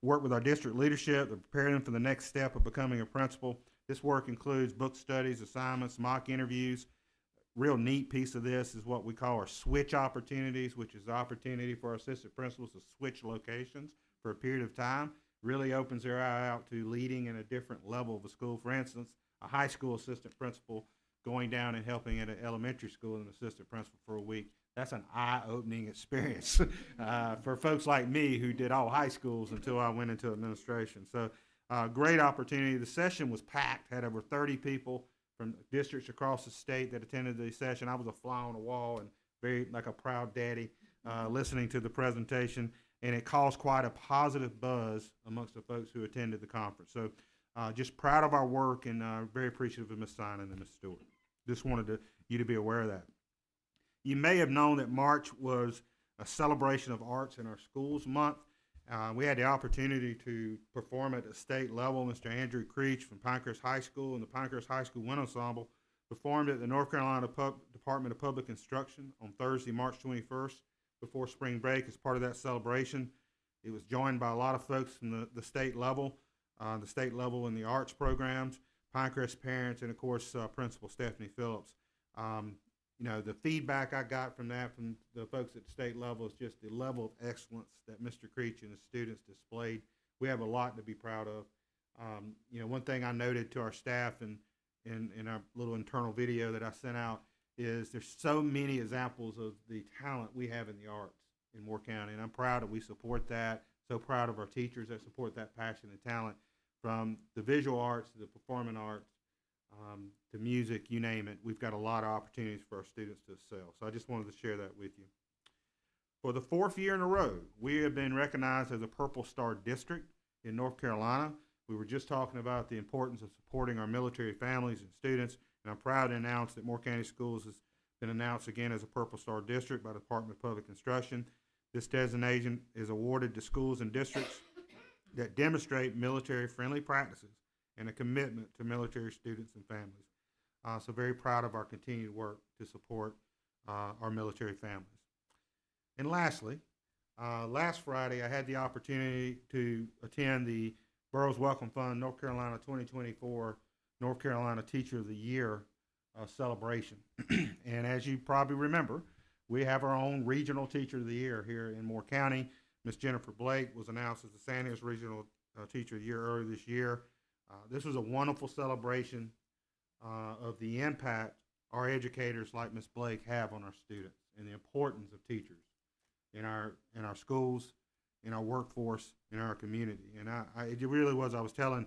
[SPEAKER 2] work with our district leadership to prepare them for the next step of becoming a principal. This work includes book studies, assignments, mock interviews. Real neat piece of this is what we call our switch opportunities, which is the opportunity for our assistant principals to switch locations for a period of time. Really opens their eye out to leading in a different level of a school. For instance, a high school assistant principal going down and helping at an elementary school as an assistant principal for a week. That's an eye-opening experience for folks like me who did all high schools until I went into administration. So great opportunity. The session was packed, had over 30 people from districts across the state that attended the session. I was a fly on the wall and very like a proud daddy listening to the presentation, and it caused quite a positive buzz amongst the folks who attended the conference. So just proud of our work and very appreciative of Ms. Simon and Ms. Stewart. Just wanted you to be aware of that. You may have known that March was a celebration of arts in our schools month. We had the opportunity to perform at the state level. Mr. Andrew Creech from Pinecrest High School and the Pinecrest High School Wind Ensemble performed at the North Carolina Department of Public Instruction on Thursday, March 21st, before spring break as part of that celebration. It was joined by a lot of folks from the state level in the arts programs, Pinecrest parents, and of course, Principal Stephanie Phillips. You know, the feedback I got from that from the folks at the state level is just the level of excellence that Mr. Creech and his students displayed. We have a lot to be proud of. You know, one thing I noted to our staff and in our little internal video that I sent out is there's so many examples of the talent we have in the arts in Moore County, and I'm proud that we support that. So proud of our teachers that support that passion and talent, from the visual arts to the performing arts, to music, you name it. We've got a lot of opportunities for our students to excel. So I just wanted to share that with you. For the 4th year in a row, we have been recognized as a Purple Star District in North Carolina. We were just talking about the importance of supporting our military families and students, and I'm proud to announce that Moore County Schools has been announced again as a Purple Star District by the Department of Public Instruction. This designation is awarded to schools and districts that demonstrate military-friendly practices and a commitment to military students and families. So very proud of our continued work to support our military families. And lastly, last Friday I had the opportunity to attend the Burroughs Welcome Fund North Carolina 2024 North Carolina Teacher of the Year celebration. And as you probably remember, we have our own regional Teacher of the Year here in Moore County. Ms. Jennifer Blake was announced as the Sandhills Regional Teacher of the Year earlier this year. This was a wonderful celebration of the impact our educators like Ms. Blake have on our students and the importance of teachers in our schools, in our workforce, in our community. And it really was, I was telling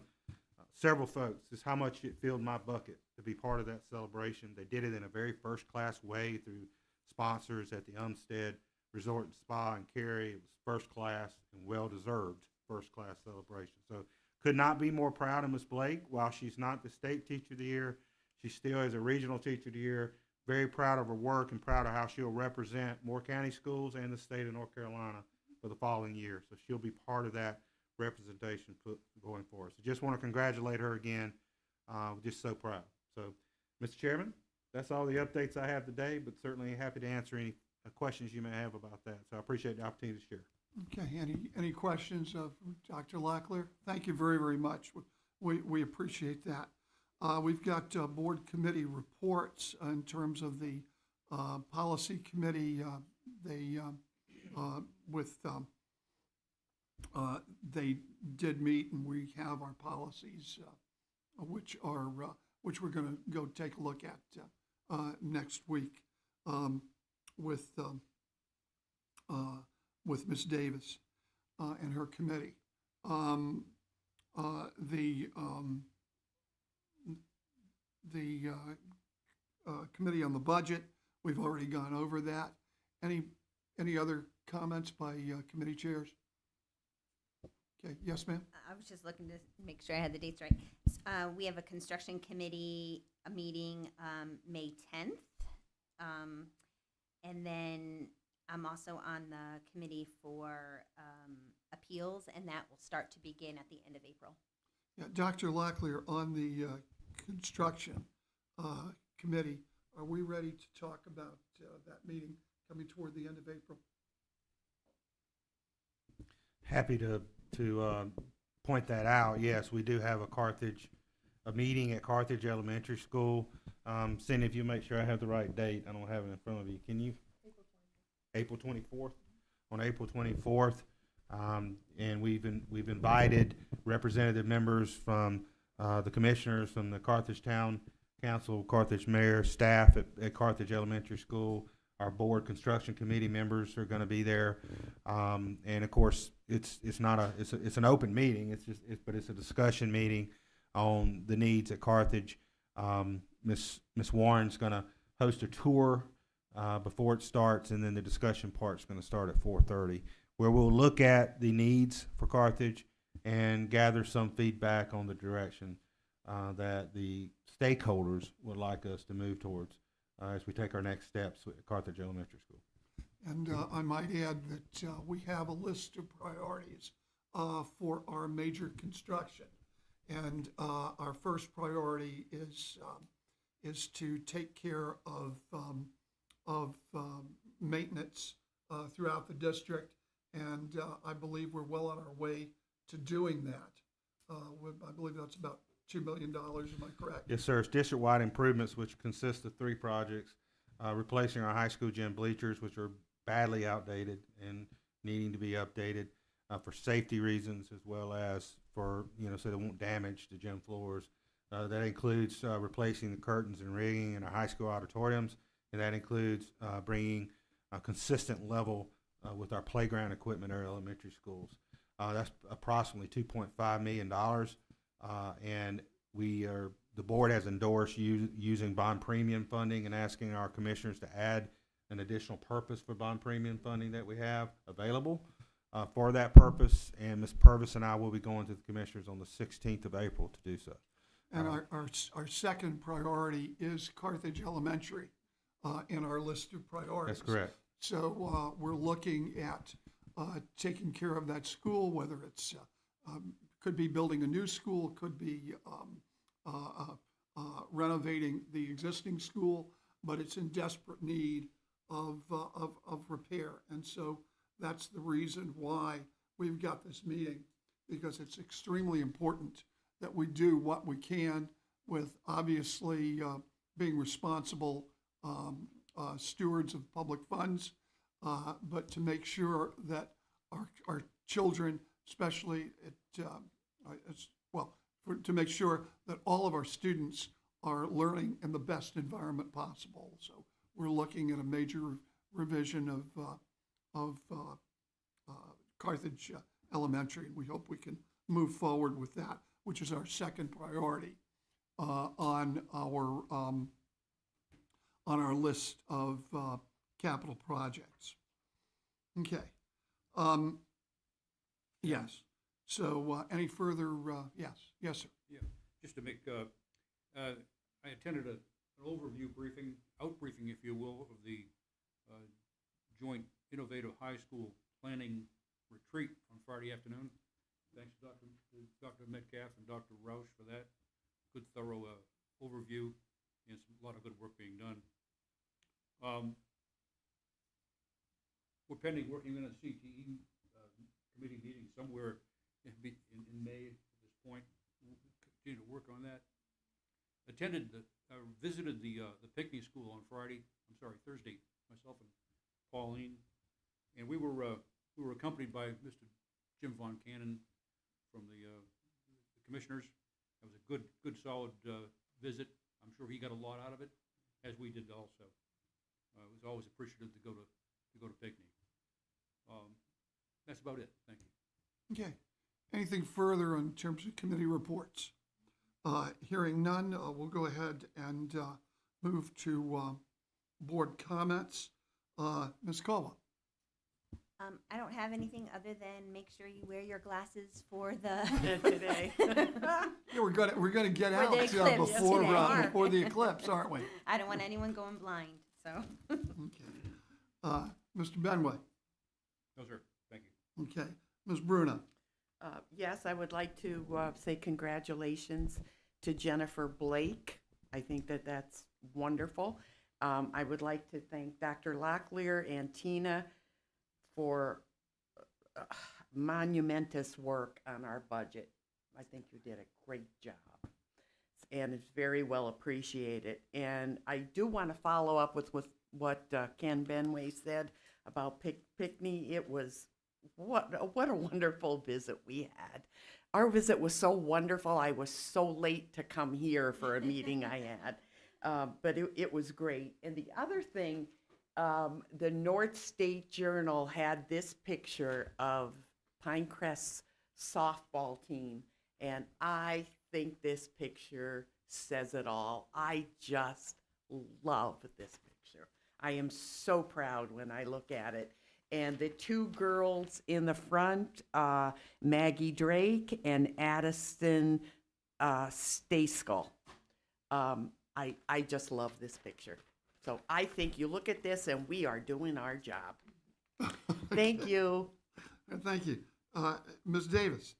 [SPEAKER 2] several folks just how much it filled my bucket to be part of that celebration. They did it in a very first-class way through sponsors at the Umstead Resort and Spa in Cary. It was first class and well-deserved first-class celebration. So could not be more proud of Ms. Blake. While she's not the state Teacher of the Year, she still is a regional Teacher of the Year. Very proud of her work and proud of how she'll represent Moore County schools and the state of North Carolina for the following year. So she'll be part of that representation going forward. So just want to congratulate her again. Just so proud. So, Mr. Chairman, that's all the updates I have today, but certainly happy to answer any questions you may have about that. So I appreciate the opportunity to share.
[SPEAKER 1] Okay, any questions of Dr. Locklear? Thank you very, very much. We appreciate that. We've got board committee reports in terms of the policy committee. They did meet, and we have our policies, which we're going to go take a look at next week with Ms. Davis and her committee. The committee on the budget, we've already gone over that. Any other comments by committee chairs? Okay, yes, ma'am?
[SPEAKER 5] I was just looking to make sure I had the dates right. We have a construction committee meeting May 10th. And then I'm also on the committee for appeals, and that will start to begin at the end of April.
[SPEAKER 1] Yeah, Dr. Locklear, on the construction committee, are we ready to talk about that meeting coming toward the end of April?
[SPEAKER 2] Happy to point that out. Yes, we do have a meeting at Carthage Elementary School. Cindy, if you make sure I have the right date, I don't have it in front of you. Can you? April 24th. On April 24th, and we've invited representative members from the commissioners from the Carthage Town Council, Carthage Mayor, staff at Carthage Elementary School. Our board construction committee members are going to be there, and of course, it's an open meeting. But it's a discussion meeting on the needs at Carthage. Miss Warren's going to host a tour before it starts, and then the discussion part's going to start at 4:30, where we'll look at the needs for Carthage and gather some feedback on the direction that the stakeholders would like us to move towards as we take our next steps at Carthage Elementary School.
[SPEAKER 1] And I might add that we have a list of priorities for our major construction. And our first priority is to take care of maintenance throughout the district. And I believe we're well on our way to doing that. I believe that's about $2 million, am I correct?
[SPEAKER 2] Yes, sir. It's district-wide improvements, which consist of 3 projects. Replacing our high school gym bleachers, which are badly outdated and needing to be updated for safety reasons, as well as for, so they won't damage the gym floors. That includes replacing the curtains and rigging in our high school auditoriums, and that includes bringing a consistent level with our playground equipment in our elementary schools. That's approximately $2.5 million. And the board has endorsed using bond premium funding and asking our commissioners to add an additional purpose for bond premium funding that we have available for that purpose. And Ms. Purvis and I will be going to the commissioners on the 16th of April to do so.
[SPEAKER 1] And our second priority is Carthage Elementary in our list of priorities.
[SPEAKER 2] That's correct.
[SPEAKER 1] So we're looking at taking care of that school, whether it's could be building a new school, could be renovating the existing school, but it's in desperate need of repair. And so that's the reason why we've got this meeting, because it's extremely important that we do what we can with obviously being responsible stewards of public funds, but to make sure that our children, especially to make sure that all of our students are learning in the best environment possible. So we're looking at a major revision of Carthage Elementary, and we hope we can move forward with that, which is our second priority on our list of capital projects. Okay. Yes. So any further, yes, sir.
[SPEAKER 9] Yeah, just to make, I attended an overview briefing, outbriefing, if you will, of the joint innovative high school planning retreat on Friday afternoon. Thanks to Dr. Metcalf and Dr. Roush for that. Good, thorough overview, and a lot of good work being done. We're pending working on a CTE committee meeting somewhere in May at this point. We'll continue to work on that. Visited the Pinckney School on Thursday, myself and Pauline, and we were accompanied by Mr. Jim Von Cannon from the commissioners. It was a good, solid visit. I'm sure he got a lot out of it, as we did also. It was always appreciative to go to Pinckney. That's about it. Thank you.
[SPEAKER 1] Okay. Anything further in terms of committee reports? Hearing none, we'll go ahead and move to board comments. Ms. Caldwell.
[SPEAKER 5] I don't have anything other than make sure you wear your glasses for the
[SPEAKER 11] today.
[SPEAKER 1] Yeah, we're gonna get
[SPEAKER 5] For
[SPEAKER 1] out
[SPEAKER 5] the eclipse
[SPEAKER 1] before the eclipse, aren't we?
[SPEAKER 5] I don't want anyone going blind, so.
[SPEAKER 1] Okay. Mr. Benway.
[SPEAKER 9] No, sir. Thank you.
[SPEAKER 1] Okay. Ms. Bruna.
[SPEAKER 14] Yes, I would like to say congratulations to Jennifer Blake. I think that's wonderful. I would like to thank Dr. Locklear and Tina for monumentous work on our budget. I think you did a great job, and it's very well appreciated. And I do want to follow up with what Ken Benway said about Pinckney. It was, what a wonderful visit we had. Our visit was so wonderful. I was so late to come here for a meeting I had, but it was great. And the other thing, the North State Journal had this picture of Pinecrest's softball team, and I think this picture says it all. I just love this picture. I am so proud when I look at it. And the two girls in the front, Maggie Drake and Addison Stayskull. I just love this picture. So I think you look at this and we are doing our job. Thank you.
[SPEAKER 1] Thank you. Ms. Davis?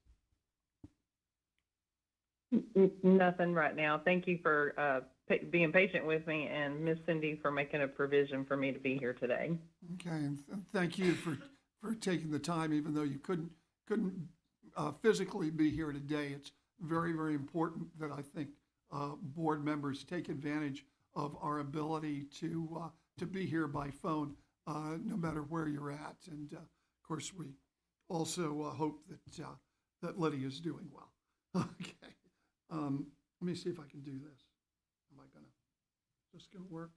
[SPEAKER 4] Nothing right now. Thank you for being patient with me, and Miss Cindy for making a provision for me to be here today.
[SPEAKER 1] Okay, and thank you for taking the time, even though you couldn't physically be here today. It's very, very important that I think board members take advantage of our ability to be here by phone, no matter where you're at. And of course, we also hope that Lydia is doing well. Okay, let me see if I can do this. Am I gonna? Is this gonna work?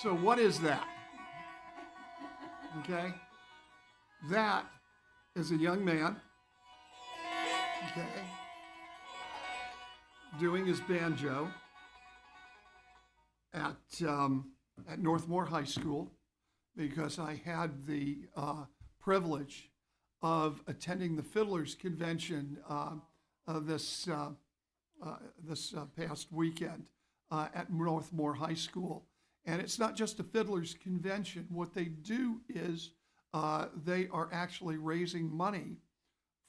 [SPEAKER 1] So what is that? Okay, that is a young man, okay, doing his banjo at Northmore High School, because I had the privilege of attending the Fiddlers Convention this past weekend at Northmore High School. And it's not just a Fiddlers Convention. What they do is they are actually raising money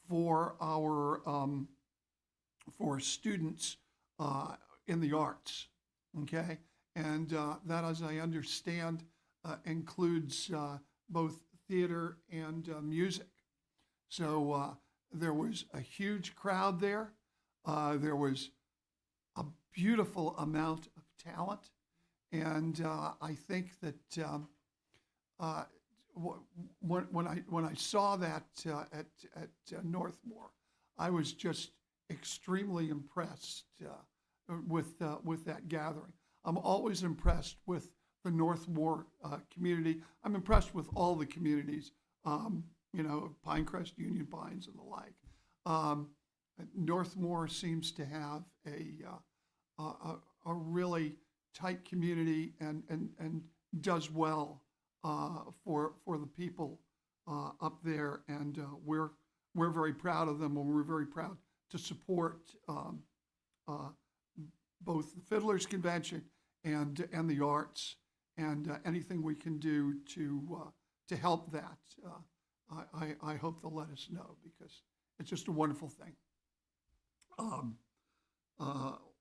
[SPEAKER 1] for our for students in the arts. Okay, and that, as I understand, includes both theater and music. So there was a huge crowd there. There was a beautiful amount of talent. And I think that when I saw that at Northmore, I was just extremely impressed with that gathering. I'm always impressed with the Northmore community. I'm impressed with all the communities, Pinecrest, Union Pines, and the like. Northmore seems to have a really tight community and does well for the people up there, and we're very proud of them, and we're very proud to support both the Fiddlers Convention and the arts, and anything we can do to help that. I hope they'll let us know, because it's just a wonderful thing.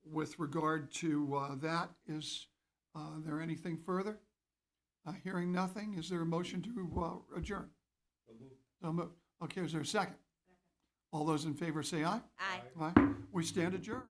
[SPEAKER 1] With regard to that, is there anything further? Hearing nothing, is there a motion to adjourn? So moved. Okay, is there a second? All those in favor say aye.
[SPEAKER 5] Aye.
[SPEAKER 1] Aye. We stand adjourned.